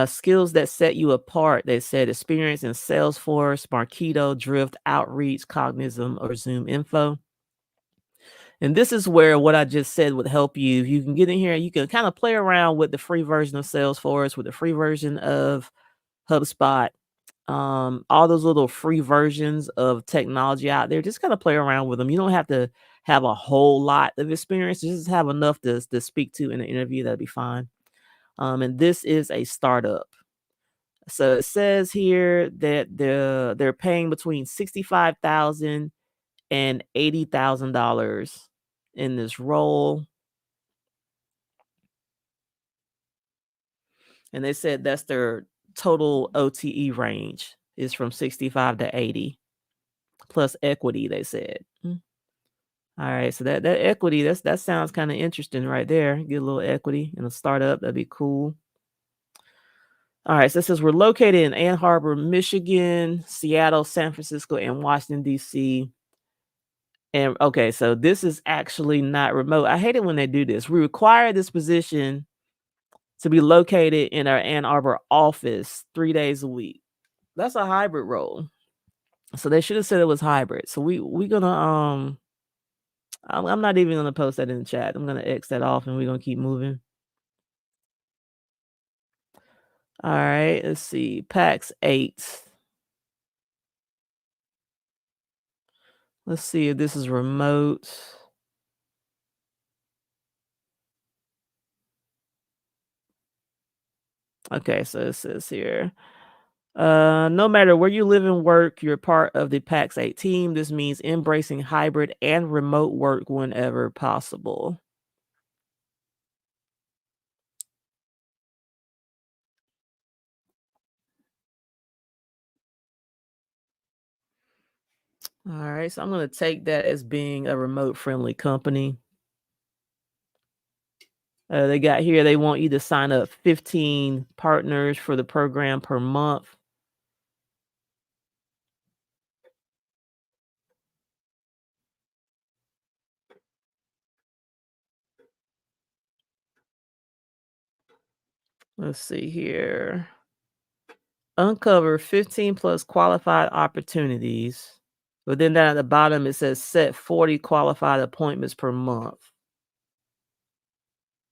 Skills that set you apart. They said experience in Salesforce, Marketo, Drift, Outreach, Cognism, or Zoom Info. And this is where what I just said would help you. You can get in here and you can kind of play around with the free version of Salesforce, with the free version of HubSpot, all those little free versions of technology out there. Just kind of play around with them. You don't have to have a whole lot of experience. Just have enough to speak to in an interview. That'd be fine. And this is a startup. So it says here that they're paying between 65,000 and $80,000 in this role. And they said that's their total OTE range is from 65 to 80 plus equity, they said. All right, so that equity, that sounds kind of interesting right there. Get a little equity in a startup, that'd be cool. All right, so it says we're located in Ann Arbor, Michigan, Seattle, San Francisco, and Washington, D.C. And okay, so this is actually not remote. I hate it when they do this. We require this position to be located in our Ann Arbor office 3 days a week. That's a hybrid role. So they should have said it was hybrid. So we gonna I'm not even gonna post that in the chat. I'm gonna X that off and we're gonna keep moving. All right, let's see. PAX 8. Let's see if this is remote. Okay, so it says here. No matter where you live and work, you're part of the PAX 8 team. This means embracing hybrid and remote work whenever possible. All right, so I'm going to take that as being a remote friendly company. They got here, they want you to sign up 15 partners for the program per month. Let's see here. Uncover 15 plus qualified opportunities. But then down at the bottom, it says set 40 qualified appointments per month.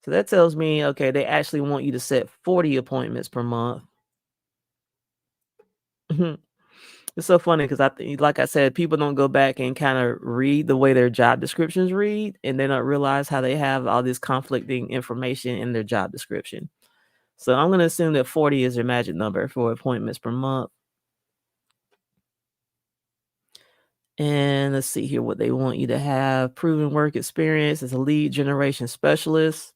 So that tells me, okay, they actually want you to set 40 appointments per month. It's so funny because I think, like I said, people don't go back and kind of read the way their job descriptions read, and they don't realize how they have all this conflicting information in their job description. So I'm going to assume that 40 is their magic number for appointments per month. And let's see here what they want you to have. Proven work experience as a lead generation specialist,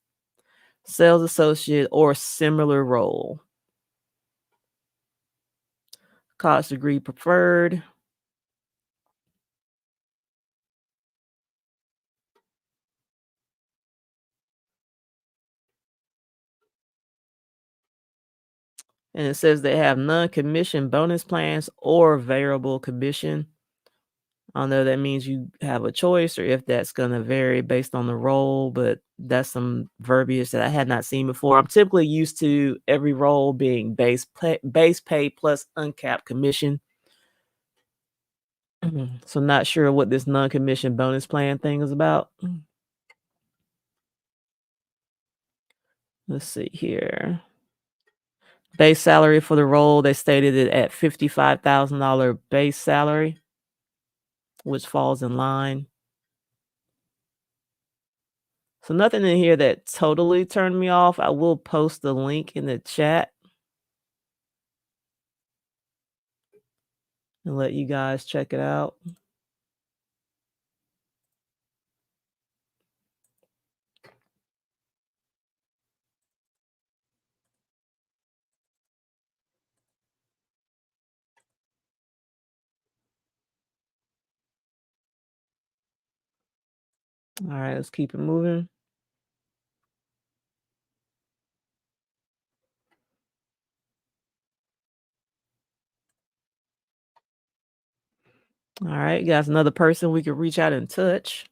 sales associate, or similar role. College degree preferred. And it says they have non-commission bonus plans or variable commission. I don't know if that means you have a choice or if that's going to vary based on the role, but that's some verbiage that I had not seen before. I'm typically used to every role being base pay plus uncapped commission. So not sure what this non-commission bonus plan thing is about. Let's see here. Base salary for the role, they stated it at $55,000 base salary, which falls in line. So nothing in here that totally turned me off. I will post the link in the chat and let you guys check it out. All right, let's keep it moving. All right, you guys, another person we could reach out and touch.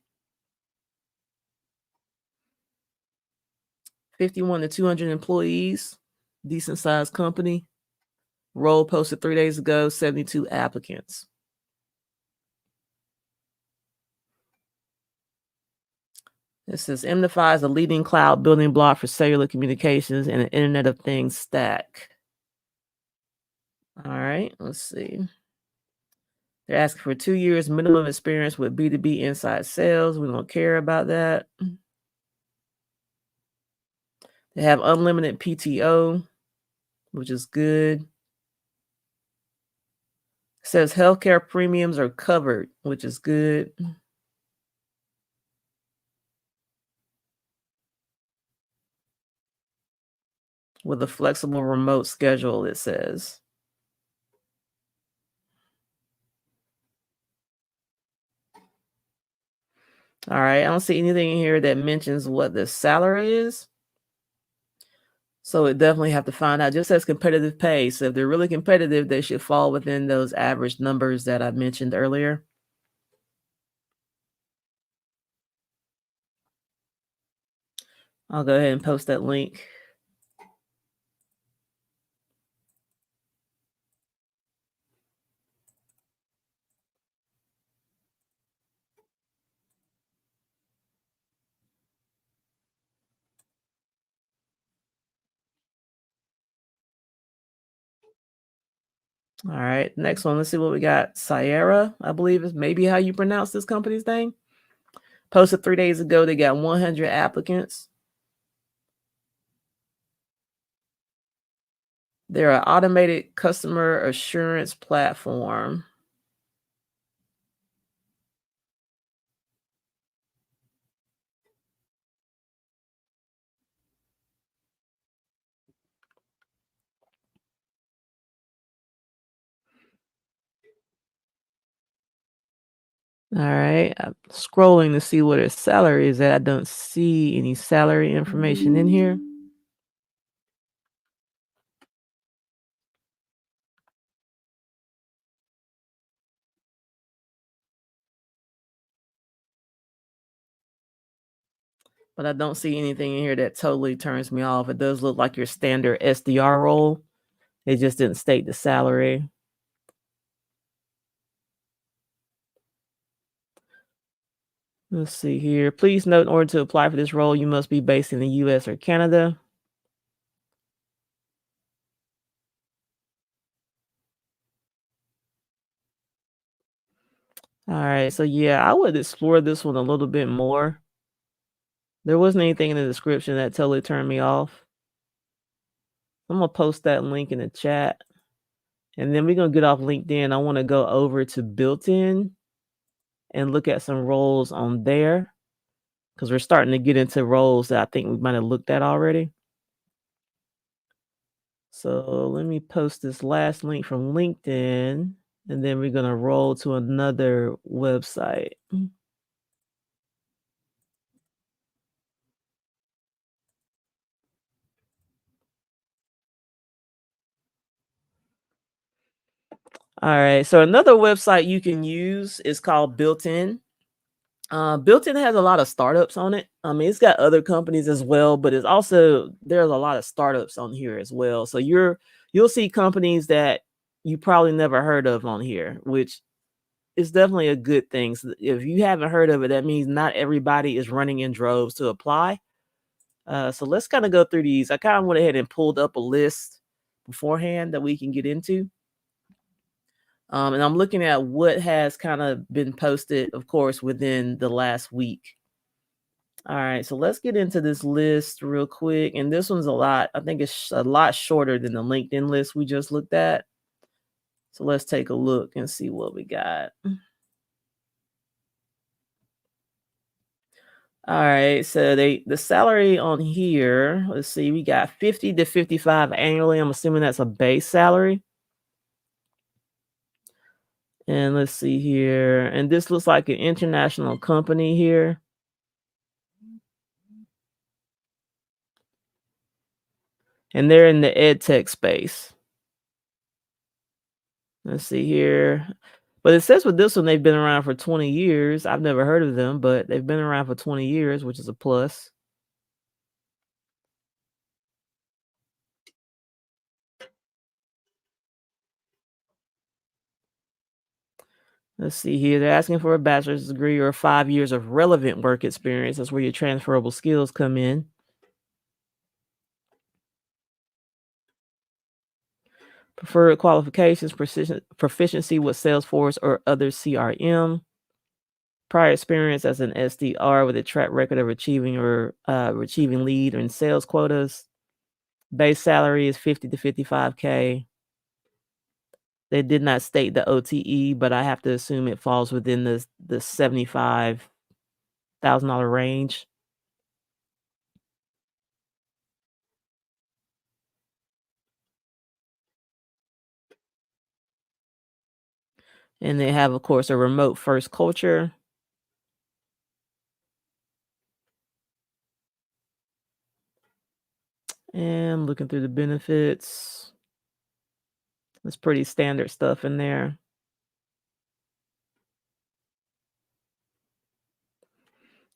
51 to 200 employees. decent sized company. Role posted 3 days ago, 72 applicants. It says MNify is a leading cloud building block for cellular communications and an Internet of Things stack. All right, let's see. They're asking for 2 years minimum experience with B2B inside sales. We don't care about that. They have unlimited PTO, which is good. It says healthcare premiums are covered, which is good. With a flexible remote schedule, it says. All right, I don't see anything in here that mentions what the salary is. So it definitely have to find out. Just says competitive pay. So if they're really competitive, they should fall within those average numbers that I mentioned earlier. I'll go ahead and post that link. All right, next one. Let's see what we got. Sierra, I believe is maybe how you pronounce this company's name. Posted 3 days ago. They got 100 applicants. They're an automated customer assurance platform. All right, I'm scrolling to see what its salary is at. I don't see any salary information in here. But I don't see anything in here that totally turns me off. It does look like your standard SDR role. It just didn't state the salary. Let's see here. Please note, in order to apply for this role, you must be based in the US or Canada. All right, so yeah, I would explore this one a little bit more. There wasn't anything in the description that totally turned me off. I'm gonna post that link in the chat. And then we're gonna get off LinkedIn. I want to go over to built-in and look at some roles on there because we're starting to get into roles that I think we might have looked at already. So let me post this last link from LinkedIn, and then we're gonna roll to another website. All right. So another website you can use is called Built-in. Built-in has a lot of startups on it. I mean, it's got other companies as well, but it's also there's a lot of startups on here as well. So you'll see companies that you probably never heard of on here, which is definitely a good thing. So if you haven't heard of it, that means not everybody is running in droves to apply. So let's kind of go through these. I kind of went ahead and pulled up a list beforehand that we can get into. And I'm looking at what has kind of been posted, of course, within the last week. All right, so let's get into this list real quick. And this one's a lot, I think it's a lot shorter than the LinkedIn list we just looked at. So let's take a look and see what we got. All right, so the salary on here, let's see, we got 50 to 55 annually. I'm assuming that's a base salary. And let's see here. And this looks like an international company here. And they're in the ed tech space. Let's see here. But it says with this one, they've been around for 20 years. I've never heard of them, but they've been around for 20 years, which is a plus. Let's see here. They're asking for a bachelor's degree or 5 years of relevant work experience. That's where your transferable skills come in. Preferred qualifications, proficiency with Salesforce or other CRM. Prior experience as an SDR with a track record of achieving lead and sales quotas. Base salary is 50 to 55K. They did not state the OTE, but I have to assume it falls within the $75,000 range. And they have, of course, a remote first culture. And looking through the benefits, there's pretty standard stuff in there.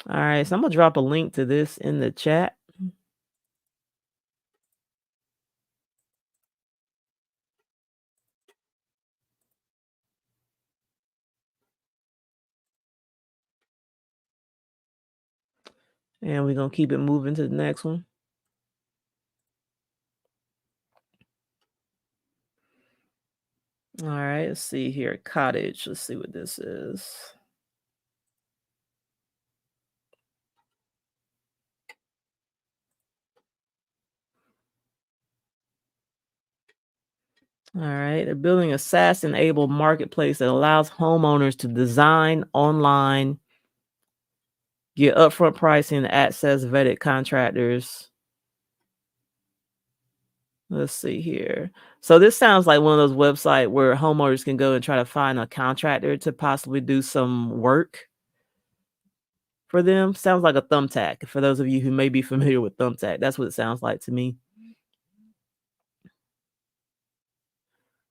All right, so I'm gonna drop a link to this in the chat. And we're gonna keep it moving to the next one. All right, let's see here. Cottage. Let's see what this is. All right, they're building a SaaS-enabled marketplace that allows homeowners to design online, get upfront pricing, access vetted contractors. Let's see here. So this sounds like one of those websites where homeowners can go and try to find a contractor to possibly do some work for them. Sounds like a thumbtack. For those of you who may be familiar with thumbtack, that's what it sounds like to me.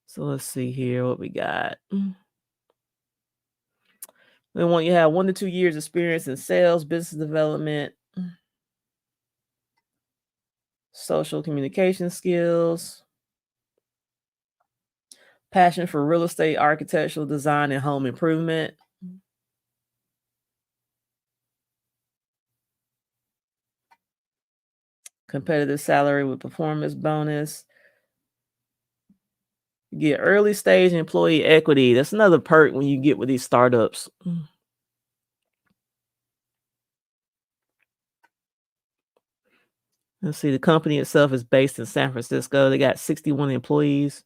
So let's see here what we got. They want you to have 1 to 2 years experience in sales, business development, social communication skills, passion for real estate, architectural design, and home improvement. Competitive salary with performance bonus. You get early stage employee equity. That's another perk when you get with these startups. Let's see, the company itself is based in San Francisco. They got 61 employees.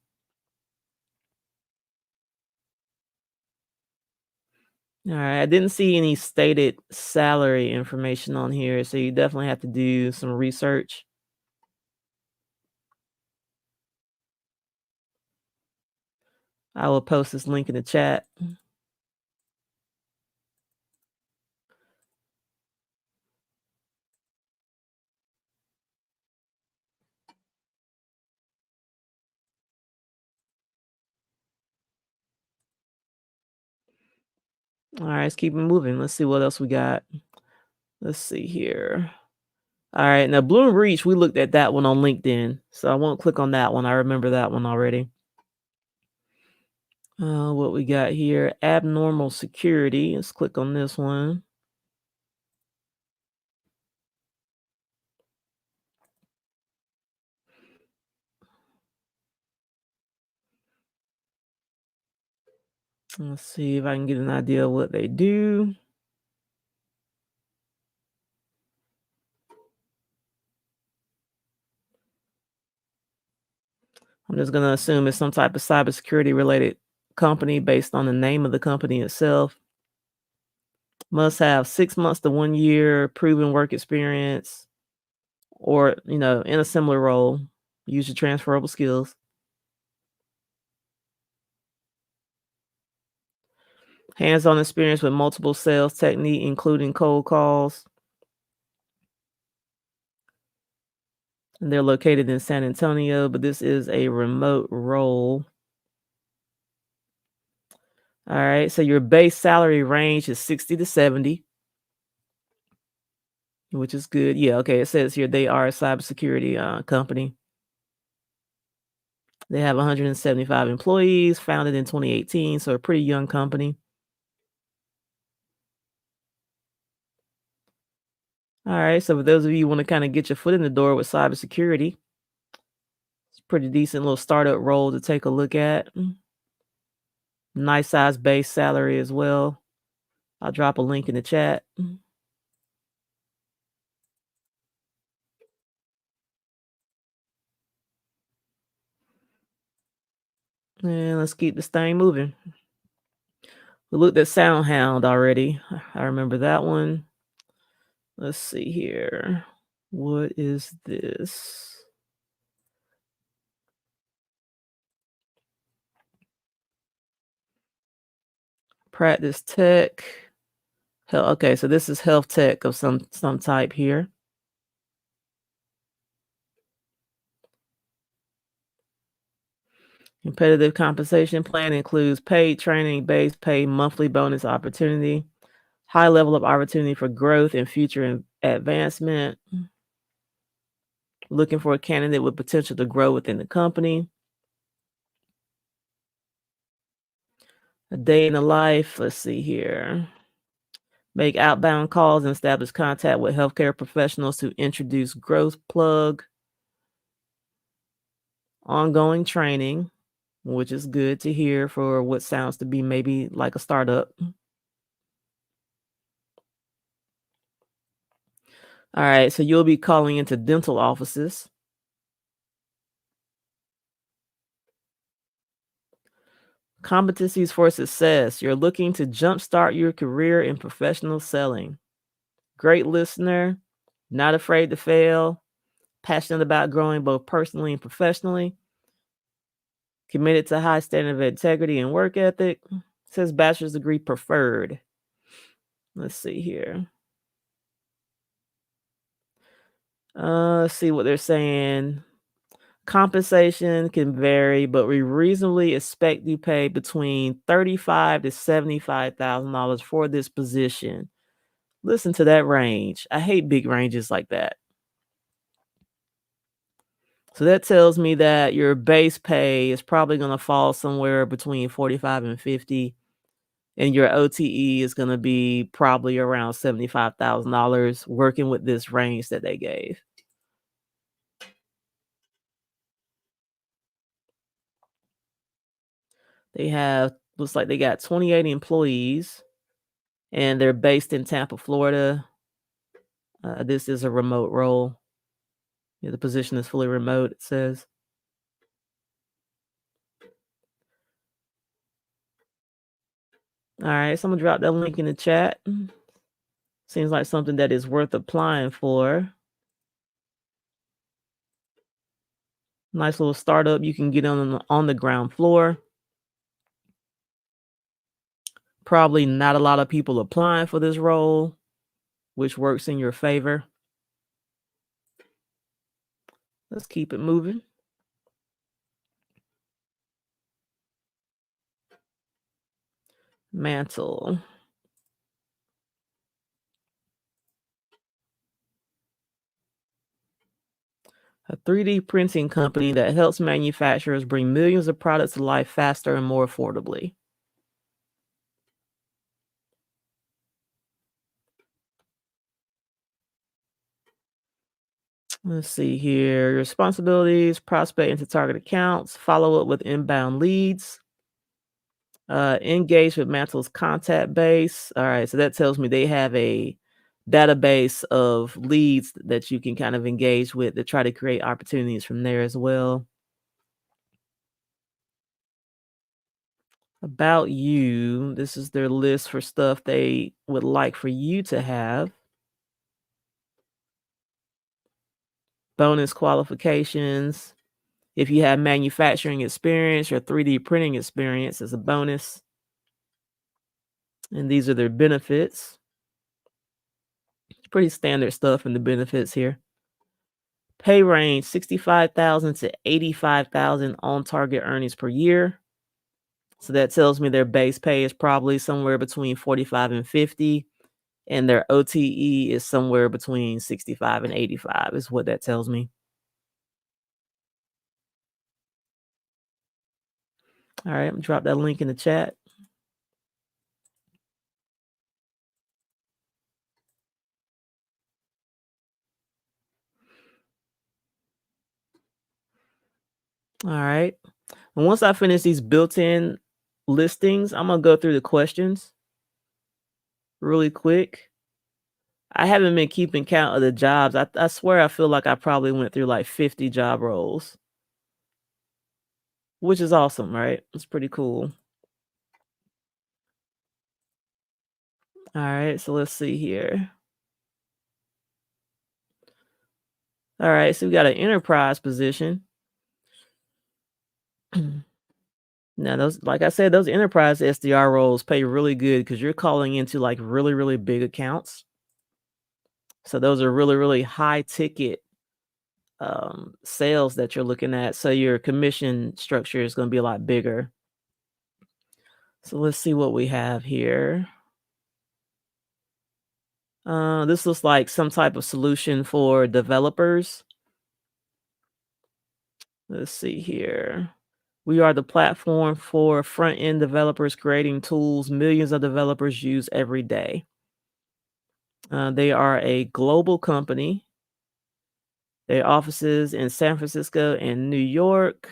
All right, I didn't see any stated salary information on here, so you definitely have to do some research. I will post this link in the chat. All right, let's keep it moving. Let's see what else we got. Let's see here. All right, now Bloom Reach, we looked at that one on LinkedIn, so I won't click on that one. I remember that one already. What we got here? Abnormal security. Let's click on this one. Let's see if I can get an idea of what they do. I'm just going to assume it's some type of cybersecurity related company based on the name of the company itself. Must have 6 months to 1 year proven work experience or, in a similar role. Use your transferable skills. Hands-on experience with multiple sales technique, including cold calls. And they're located in San Antonio, but this is a remote role. All right, so your base salary range is 60 to 70, which is good. Yeah, okay, it says here they are a cybersecurity company. They have 175 employees, founded in 2018, so a pretty young company. All right. So for those of you who want to kind of get your foot in the door with cybersecurity, it's a pretty decent little startup role to take a look at. Nice size base salary as well. I'll drop a link in the chat. And let's keep this thing moving. We looked at SoundHound already. I remember that one. Let's see here. What is this? Practice tech. Okay, so this is health tech of some type here. Competitive compensation plan includes paid training, base pay, monthly bonus opportunity, high level of opportunity for growth and future advancement. Looking for a candidate with potential to grow within the company. A day in the life. Let's see here. Make outbound calls and establish contact with healthcare professionals to introduce growth plug. Ongoing training, which is good to hear for what sounds to be maybe like a startup. All right, so you'll be calling into dental offices. Competencies for success. You're looking to jumpstart your career in professional selling. Great listener, not afraid to fail, passionate about growing both personally and professionally, committed to high standard of integrity and work ethic. Says bachelor's degree preferred. Let's see here. Let's see what they're saying. Compensation can vary, but we reasonably expect you pay between $35,000 to $75,000 for this position. Listen to that range. I hate big ranges like that. So that tells me that your base pay is probably going to fall somewhere between 45 and 50, and your OTE is going to be probably around $75,000 working with this range that they gave. They have, looks like they got 28 employees, and they're based in Tampa, Florida. This is a remote role. Yeah, the position is fully remote, it says. All right, so I'm gonna drop that link in the chat. Seems like something that is worth applying for. Nice little startup you can get on the ground floor. Probably not a lot of people applying for this role, which works in your favor. Let's keep it moving. Mantle. A 3D printing company that helps manufacturers bring millions of products to life faster and more affordably. Let's see here. Your responsibilities, prospect into target accounts, follow up with inbound leads, engage with Mantle's contact base. All right, so that tells me they have a database of leads that you can kind of engage with to try to create opportunities from there as well. About you, this is their list for stuff they would like for you to have. Bonus qualifications. If you have manufacturing experience or 3D printing experience is a bonus. And these are their benefits. Pretty standard stuff in the benefits here. Pay range 65,000 to 85,000 on target earnings per year. So that tells me their base pay is probably somewhere between 45 and 50, and their OTE is somewhere between 65 and 85 is what that tells me. All right, I'm gonna drop that link in the chat. All right. And once I finish these built-in listings, I'm gonna go through the questions really quick. I haven't been keeping count of the jobs. I swear I feel like I probably went through like 50 job roles, which is awesome, right? It's pretty cool. All right, so let's see here. All right, so we got an enterprise position. Now, those, like I said, those enterprise SDR roles pay really good because you're calling into like really, really big accounts. So those are really, really high ticket sales that you're looking at. So your commission structure is going to be a lot bigger. So let's see what we have here. This looks like some type of solution for developers. Let's see here. We are the platform for front end developers creating tools millions of developers use every day. They are a global company. Their offices in San Francisco and New York.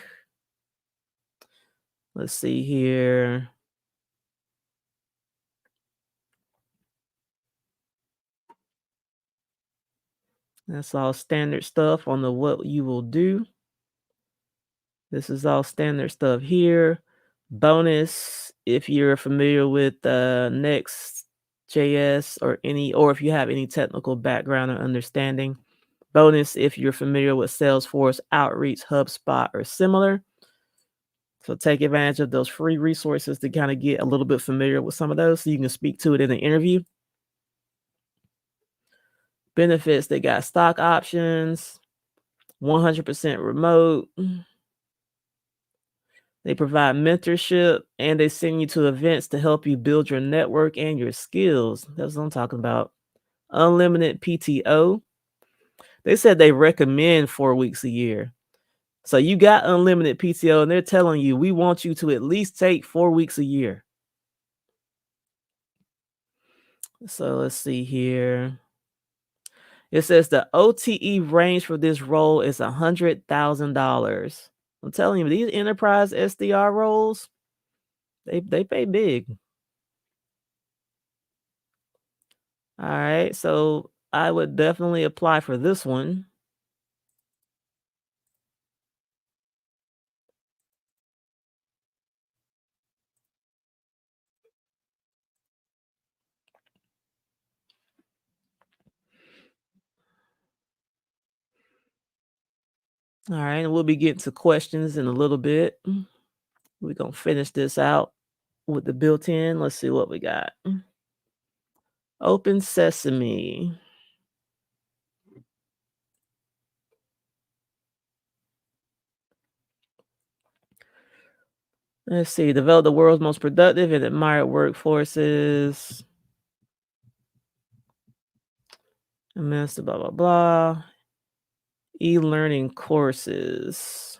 Let's see here. That's all standard stuff on the what you will do. This is all standard stuff here. Bonus if you're familiar with Next.js or if you have any technical background or understanding. Bonus if you're familiar with Salesforce, Outreach, HubSpot, or similar. So take advantage of those free resources to kind of get a little bit familiar with some of those so you can speak to it in an interview. Benefits, they got stock options, 100% remote. They provide mentorship and they send you to events to help you build your network and your skills. That's what I'm talking about. Unlimited PTO. They said they recommend 4 weeks a year. So you got unlimited PTO and they're telling you, we want you to at least take 4 weeks a year. So let's see here. It says the OTE range for this role is $100,000. I'm telling you, these enterprise SDR roles, they pay big. All right, so I would definitely apply for this one. All right, and we'll be getting to questions in a little bit. We're gonna finish this out with the built-in. Let's see what we got. Open Sesame. Let's see. Develop the world's most productive and admired workforces. Master blah blah blah. E-learning courses.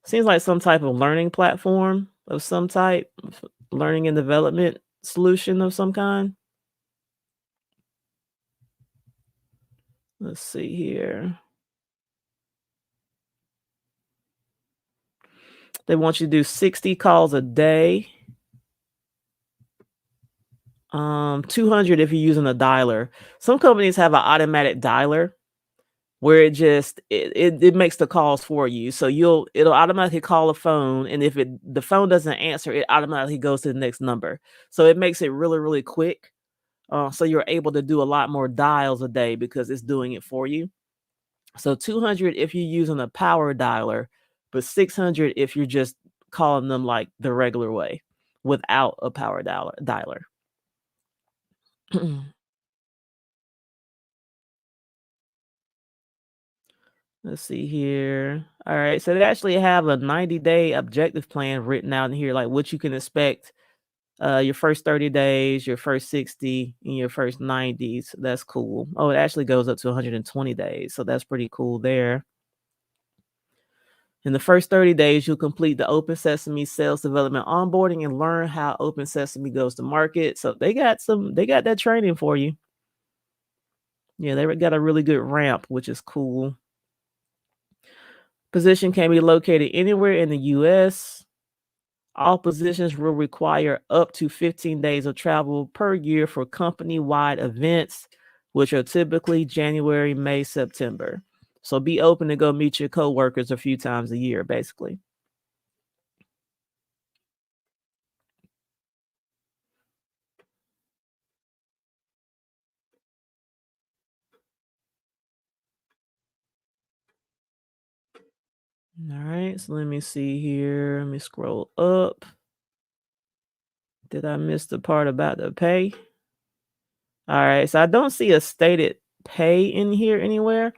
Seems like some type of learning platform of some type, learning and development solution of some kind. Let's see here. They want you to do 60 calls a day. 200 if you're using a dialer. Some companies have an automatic dialer where it makes the calls for you. So it'll automatically call a phone, and if the phone doesn't answer, it automatically goes to the next number. So it makes it really, really quick. So you're able to do a lot more dials a day because it's doing it for you. So 200 if you're using a power dialer, but 600 if you're just calling them like the regular way without a power dialer. Let's see here. All right. So they actually have a 90-day objective plan written out in here, like what you can expect your first 30 days, your first 60, and your first 90. So that's cool. Oh, it actually goes up to 120 days. So that's pretty cool there. In the first 30 days, you'll complete the Open Sesame sales development onboarding and learn how Open Sesame goes to market. So they got that training for you. Yeah, they got a really good ramp, which is cool. Position can be located anywhere in the US. All positions will require up to 15 days of travel per year for company-wide events, which are typically January, May, September. So be open to go meet your coworkers a few times a year, basically. All right, so let me see here. Let me scroll up. Did I miss the part about the pay? All right, so I don't see a stated pay in here anywhere.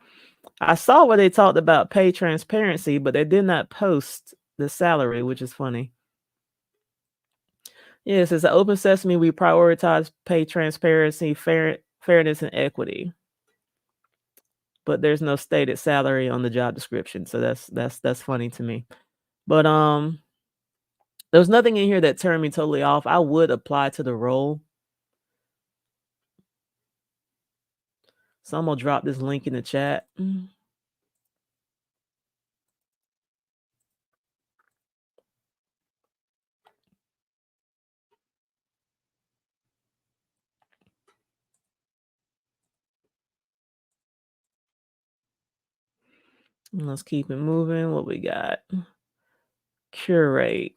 I saw where they talked about pay transparency, but they did not post the salary, which is funny. Yes, it's an open sesame. We prioritize pay transparency, fairness, and equity. But there's no stated salary on the job description, so that's funny to me. But there's nothing in here that turned me totally off. I would apply to the role. So I'm gonna drop this link in the chat. Let's keep it moving. What we got? Curate.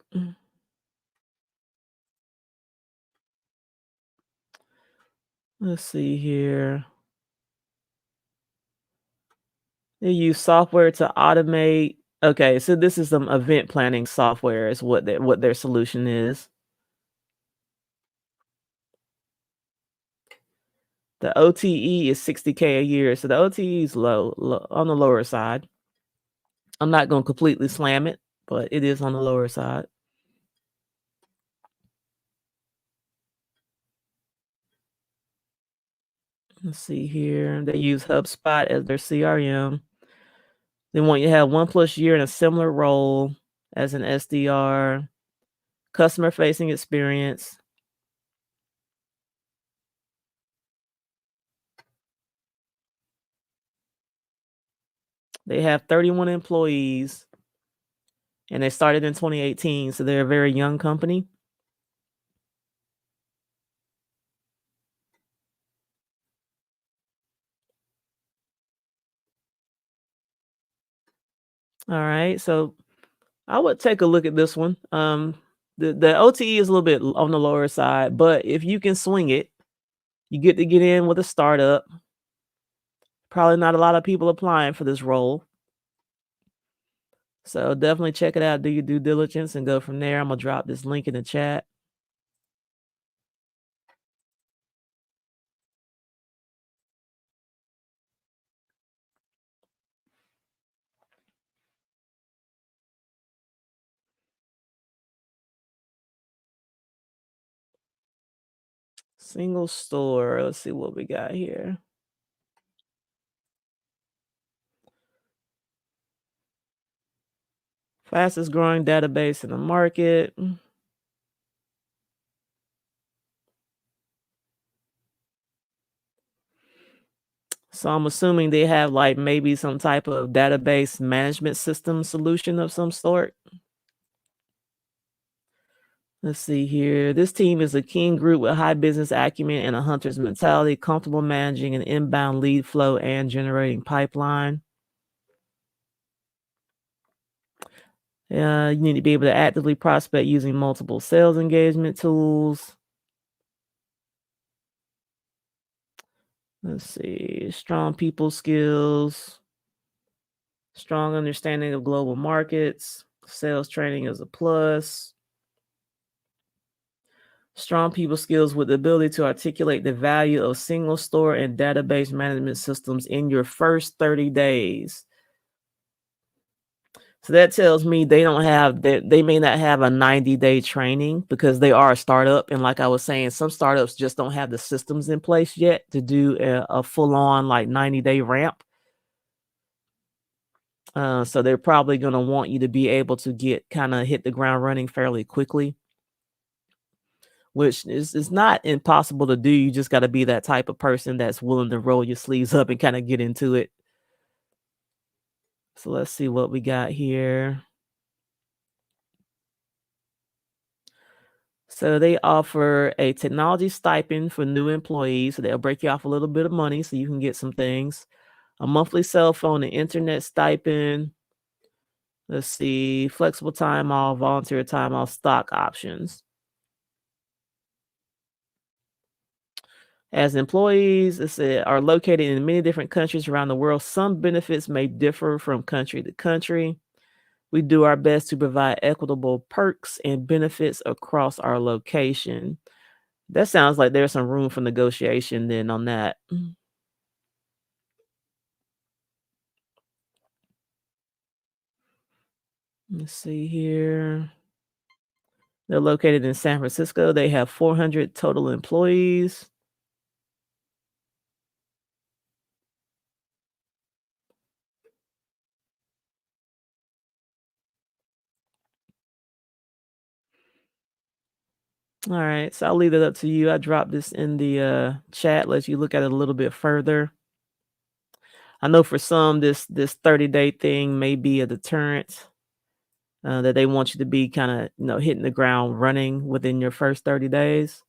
Let's see here. They use software to automate. Okay, so this is some event planning software is what their solution is. The OTE is 60K a year, so the OTE is low on the lower side. I'm not gonna completely slam it, but it is on the lower side. Let's see here. They use HubSpot as their CRM. They want you to have 1+ year in a similar role as an SDR, customer facing experience. They have 31 employees and they started in 2018, so they're a very young company. All right, so I would take a look at this one. The OTE is a little bit on the lower side, but if you can swing it, you get to get in with a startup. Probably not a lot of people applying for this role. So definitely check it out, do your due diligence, and go from there. I'm gonna drop this link in the chat. Single store. Let's see what we got here. Fastest growing database in the market. So I'm assuming they have like maybe some type of database management system solution of some sort. Let's see here. This team is a keen group with high business acumen and a hunter's mentality, comfortable managing an inbound lead flow and generating pipeline. You need to be able to actively prospect using multiple sales engagement tools. Let's see. Strong people skills, strong understanding of global markets. Sales training is a plus. Strong people skills with the ability to articulate the value of single store and database management systems in your first 30 days. So that tells me they don't have that. They may not have a 90-day training because they are a startup. And like I was saying, some startups just don't have the systems in place yet to do a full-on like 90-day ramp. So they're probably going to want you to be able to hit the ground running fairly quickly, which is not impossible to do. You just got to be that type of person that's willing to roll your sleeves up and kind of get into it. So let's see what we got here. So they offer a technology stipend for new employees. So they'll break you off a little bit of money so you can get some things. A monthly cell phone and internet stipend. Let's see, flexible time off, volunteer time off, stock options. As employees, it said, are located in many different countries around the world. Some benefits may differ from country to country. We do our best to provide equitable perks and benefits across our location. That sounds like there's some room for negotiation then on that. Let's see here. They're located in San Francisco. They have 400 total employees. All right, so I'll leave it up to you. I dropped this in the chat, let you look at it a little bit further. I know for some, this 30-day thing may be a deterrent that they want you to be kind of hitting the ground running within your first 30 days.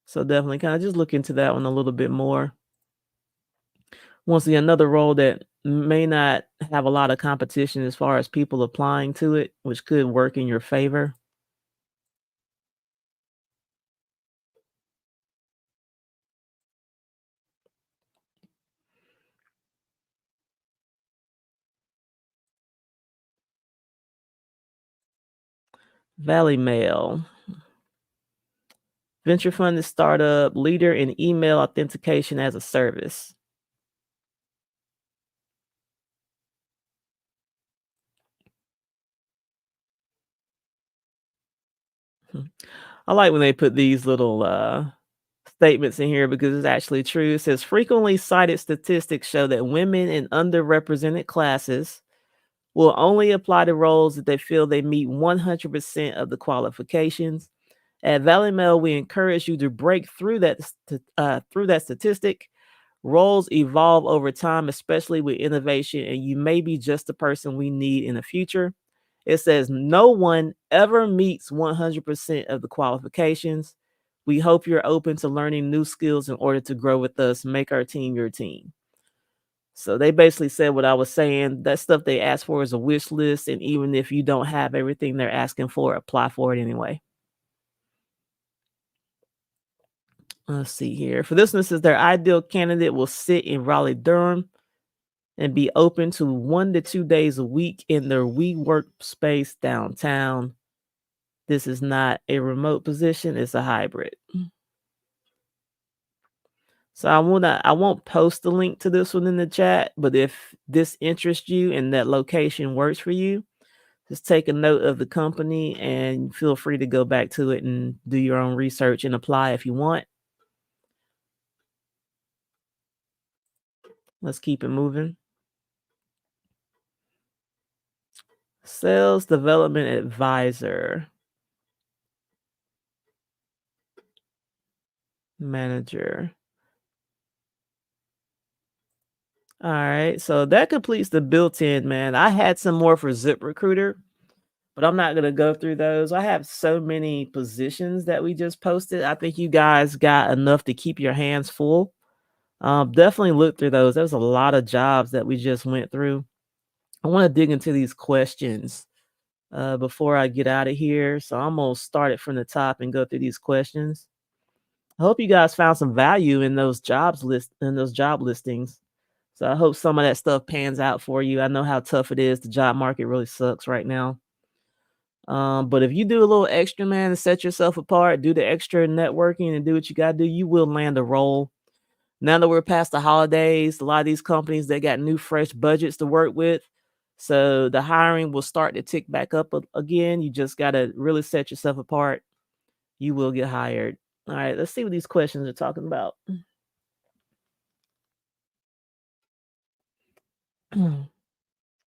So definitely kind of just look into that one a little bit more. Once again, another role that may not have a lot of competition as far as people applying to it, which could work in your favor. Valley Mail, venture funded startup leader in email authentication as a service. Hmm. I like when they put these little statements in here because it's actually true. It says frequently cited statistics show that women in underrepresented classes will only apply to roles that they feel they meet 100% of the qualifications. At Valley Mail, we encourage you to break through that statistic. Roles evolve over time, especially with innovation, and you may be just the person we need in the future. It says no one ever meets 100% of the qualifications. We hope you're open to learning new skills in order to grow with us. Make our team your team. So they basically said what I was saying. That stuff they ask for is a wish list, and even if you don't have everything they're asking for, apply for it anyway. Let's see here. For this one, it says their ideal candidate will sit in Raleigh, Durham, and be open to 1 to 2 days a week in their WeWork space downtown. This is not a remote position; it's a hybrid. So I won't post the link to this one in the chat, but if this interests you and that location works for you, just take a note of the company and feel free to go back to it and do your own research and apply if you want. Let's keep it moving. Sales development advisor, manager. All right, so that completes the built-in, man. I had some more for ZipRecruiter, but I'm not gonna go through those. I have so many positions that we just posted. I think you guys got enough to keep your hands full. Definitely look through those. There's a lot of jobs that we just went through. I want to dig into these questions before I get out of here. So I'm gonna start it from the top and go through these questions. I hope you guys found some value in those job listings. So I hope some of that stuff pans out for you. I know how tough it is. The job market really sucks right now. But if you do a little extra, man, and set yourself apart, do the extra networking and do what you gotta do, you will land a role. Now that we're past the holidays, a lot of these companies they got new fresh budgets to work with. So the hiring will start to tick back up again. You just gotta really set yourself apart. You will get hired. All right, let's see what these questions are talking about.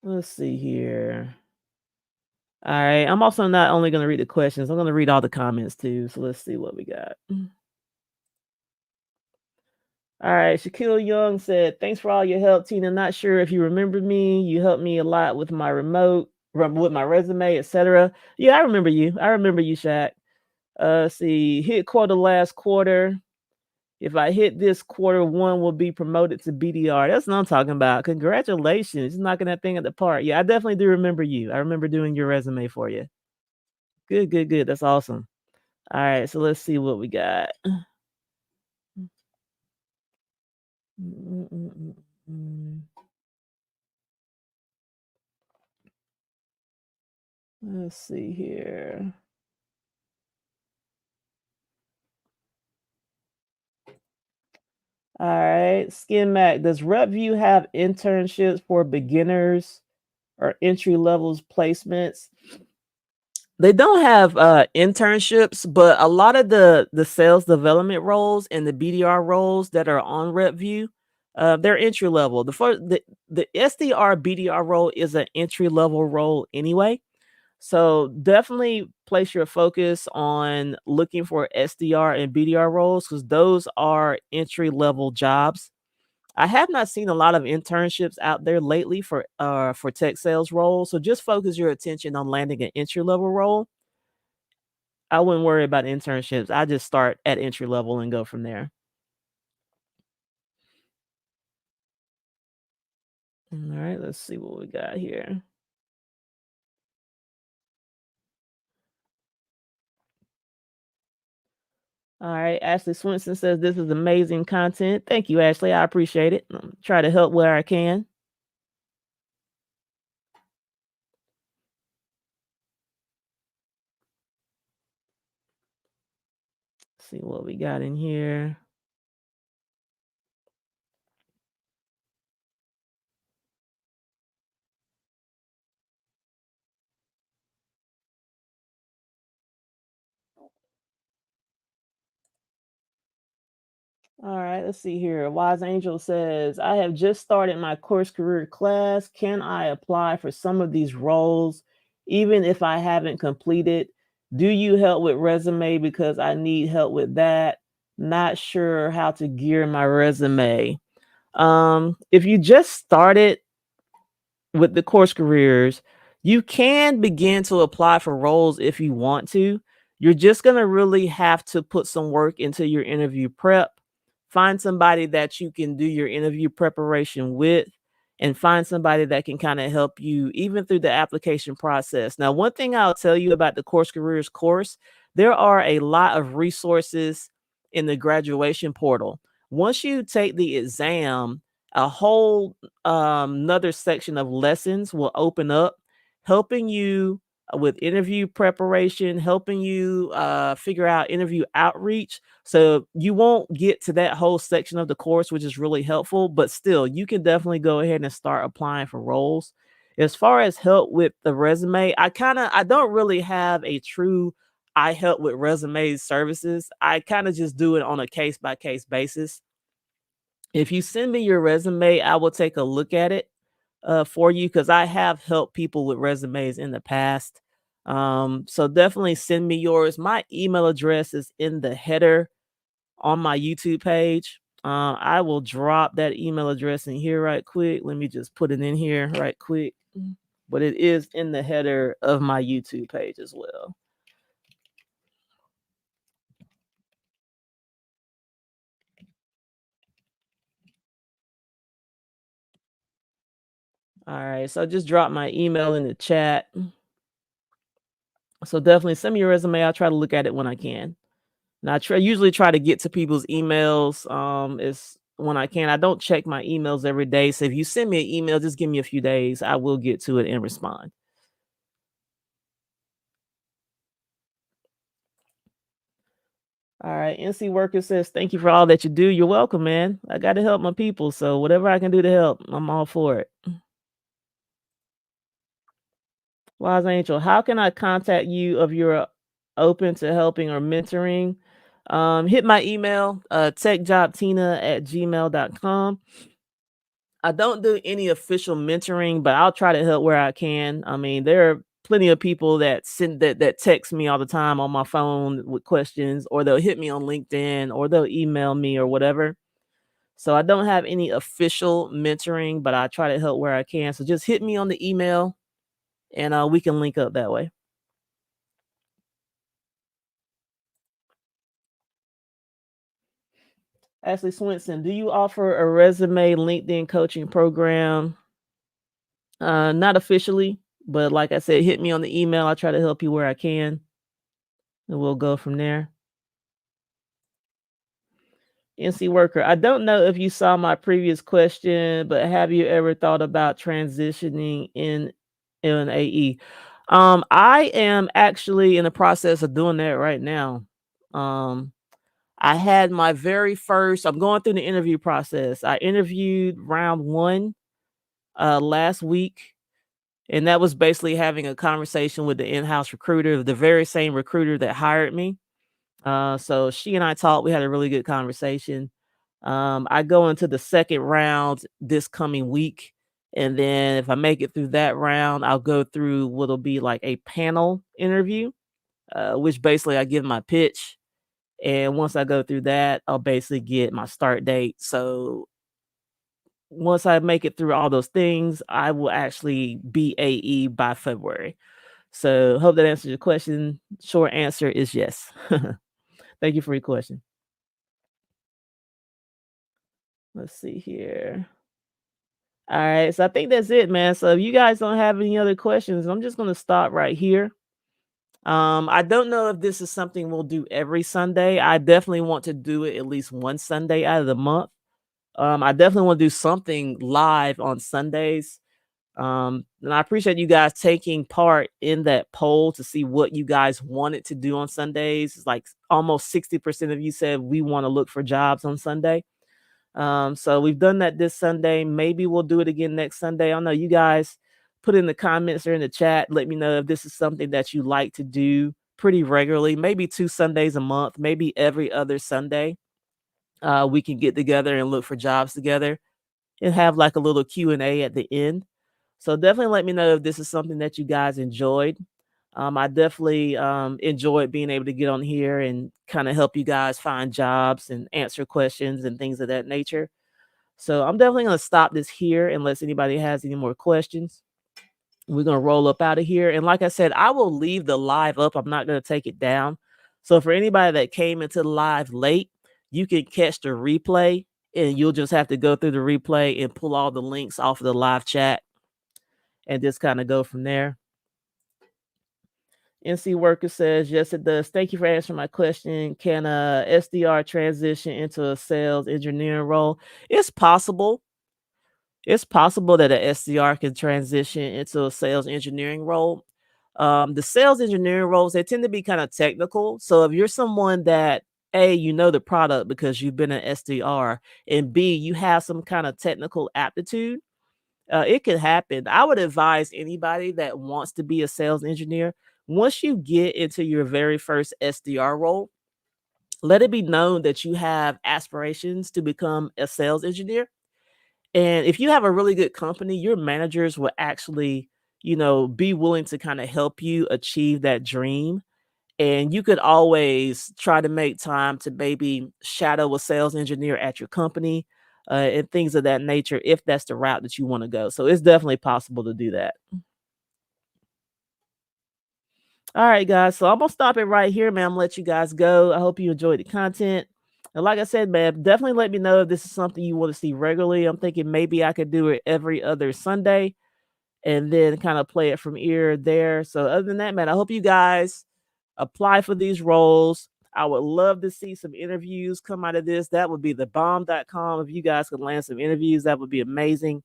Let's see here. All right, I'm also not only going to read the questions, I'm going to read all the comments too. So let's see what we got. All right, Shaquille Young said, "Thanks for all your help, Tina. Not sure if you remember me. You helped me a lot with my with my resume, etc." Yeah, I remember you. I remember you, Shaq. See, hit quota last quarter. If I hit this quarter, one will be promoted to BDR. That's what I'm talking about. Congratulations, knocking that thing at the park. Yeah, I definitely do remember you. I remember doing your resume for you. Good, good, good. That's awesome. All right, so let's see what we got. Mm, mm, mm, mm. Let's see here. All right, Skin Mac. Does RepVue have internships for beginners or entry levels placements? They don't have internships, but a lot of the sales development roles and the BDR roles that are on RepVue, they're entry level. The SDR BDR role is an entry level role anyway. So definitely place your focus on looking for SDR and BDR roles because those are entry level jobs. I have not seen a lot of internships out there lately for tech sales roles. So just focus your attention on landing an entry level role. I wouldn't worry about internships. I just start at entry level and go from there. All right, let's see what we got here. All right, Ashley Swinson says this is amazing content. Thank you, Ashley. I appreciate it. Try to help where I can. See what we got in here. All right, let's see here. Wise Angel says, I have just started my course career class. Can I apply for some of these roles even if I haven't completed? Do you help with resume because I need help with that? Not sure how to gear my resume. If you just started with the course careers, you can begin to apply for roles if you want to. You're just going to really have to put some work into your interview prep. Find somebody that you can do your interview preparation with, and find somebody that can kind of help you even through the application process. Now, one thing I'll tell you about the course careers course, there are a lot of resources in the graduation portal. Once you take the exam, a whole another section of lessons will open up, helping you with interview preparation, helping you figure out interview outreach. So you won't get to that whole section of the course, which is really helpful, but still, you can definitely go ahead and start applying for roles. As far as help with the resume, I don't really have a true I help with resume services. I kind of just do it on a case by case basis. If you send me your resume, I will take a look at it for you because I have helped people with resumes in the past. So definitely send me yours. My email address is in the header on my YouTube page. I will drop that email address in here right quick. Let me just put it in here right quick. But it is in the header of my YouTube page as well. All right. So just drop my email in the chat. So definitely send me your resume. I'll try to look at it when I can. And usually try to get to people's emails is when I can. I don't check my emails every day. So if you send me an email, just give me a few days. I will get to it and respond. All right. NC Worker says, thank you for all that you do. You're welcome, man. I got to help my people. So whatever I can do to help, I'm all for it. Wise Angel, how can I contact you if you're open to helping or mentoring? Hit my email, techjobtina@gmail.com. I don't do any official mentoring, but I'll try to help where I can. I mean, there are plenty of people that send that text me all the time on my phone with questions, or they'll hit me on LinkedIn, or they'll email me or whatever. So I don't have any official mentoring, but I try to help where I can. So just hit me on the email and we can link up that way. Ashley Swinson, do you offer a resume LinkedIn coaching program? Not officially, but like I said, hit me on the email. I'll try to help you where I can, and we'll go from there. NC Worker, I don't know if you saw my previous question, but have you ever thought about transitioning in AE? I am actually in the process of doing that right now. Um, I had my very first, I'm going through the interview process. I interviewed round one last week, and that was basically having a conversation with the in-house recruiter, the very same recruiter that hired me. So she and I talked. We had a really good conversation. I go into the second round this coming week. And then if I make it through that round, I'll go through what'll be like a panel interview, which basically I give my pitch. And once I go through that, I'll basically get my start date. So once I make it through all those things, I will actually be AE by February. So hope that answers your question. Short answer is yes. Thank you for your question. Let's see here. All right, so I think that's it, man. So if you guys don't have any other questions, I'm just gonna stop right here. I don't know if this is something we'll do every Sunday. I definitely want to do it at least one Sunday out of the month. I definitely want to do something live on Sundays. And I appreciate you guys taking part in that poll to see what you guys wanted to do on Sundays. It's like almost 60% of you said we want to look for jobs on Sunday. So we've done that this Sunday. Maybe we'll do it again next Sunday. I don't know. You guys put in the comments or in the chat. Let me know if this is something that you like to do pretty regularly. Maybe 2 Sundays a month, maybe every other Sunday. We can get together and look for jobs together and have like a little Q&A at the end. So definitely let me know if this is something that you guys enjoyed. I definitely enjoyed being able to get on here and kind of help you guys find jobs and answer questions and things of that nature. So I'm definitely going to stop this here unless anybody has any more questions. We're going to roll up out of here. And like I said, I will leave the live up. I'm not going to take it down. So for anybody that came into the live late, you can catch the replay and you'll just have to go through the replay and pull all the links off of the live chat and just kind of go from there. NC Worker says, yes, it does. Thank you for answering my question. Can a SDR transition into a sales engineering role? It's possible. It's possible that a SDR can transition into a sales engineering role. The sales engineering roles, they tend to be kind of technical. So if you're someone that A, you know the product because you've been an SDR, and B, you have some kind of technical aptitude, it could happen. I would advise anybody that wants to be a sales engineer, once you get into your very first SDR role, let it be known that you have aspirations to become a sales engineer. And if you have a really good company, your managers will actually, be willing to kind of help you achieve that dream. And you could always try to make time to maybe shadow a sales engineer at your company and things of that nature, if that's the route that you want to go. So it's definitely possible to do that. All right, guys. So I'm gonna stop it right here, man. I'm gonna let you guys go. I hope you enjoyed the content. And like I said, man, definitely let me know if this is something you want to see regularly. I'm thinking maybe I could do it every other Sunday and then kind of play it from here there. So other than that, man, I hope you guys apply for these roles. I would love to see some interviews come out of this. That would be the bomb.com. If you guys could land some interviews, that would be amazing.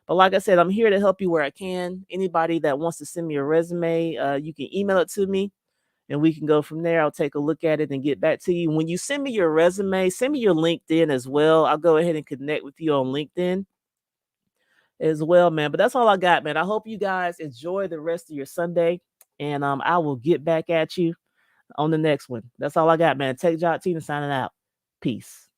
But like I said, I'm here to help you where I can. Anybody that wants to send me a resume, you can email it to me and we can go from there. I'll take a look at it and get back to you. When you send me your resume, send me your LinkedIn as well. I'll go ahead and connect with you on LinkedIn as well, man. But that's all I got, man. I hope you guys enjoy the rest of your Sunday and I will get back at you on the next one. That's all I got, man. Tech Job Tina signing out. Peace.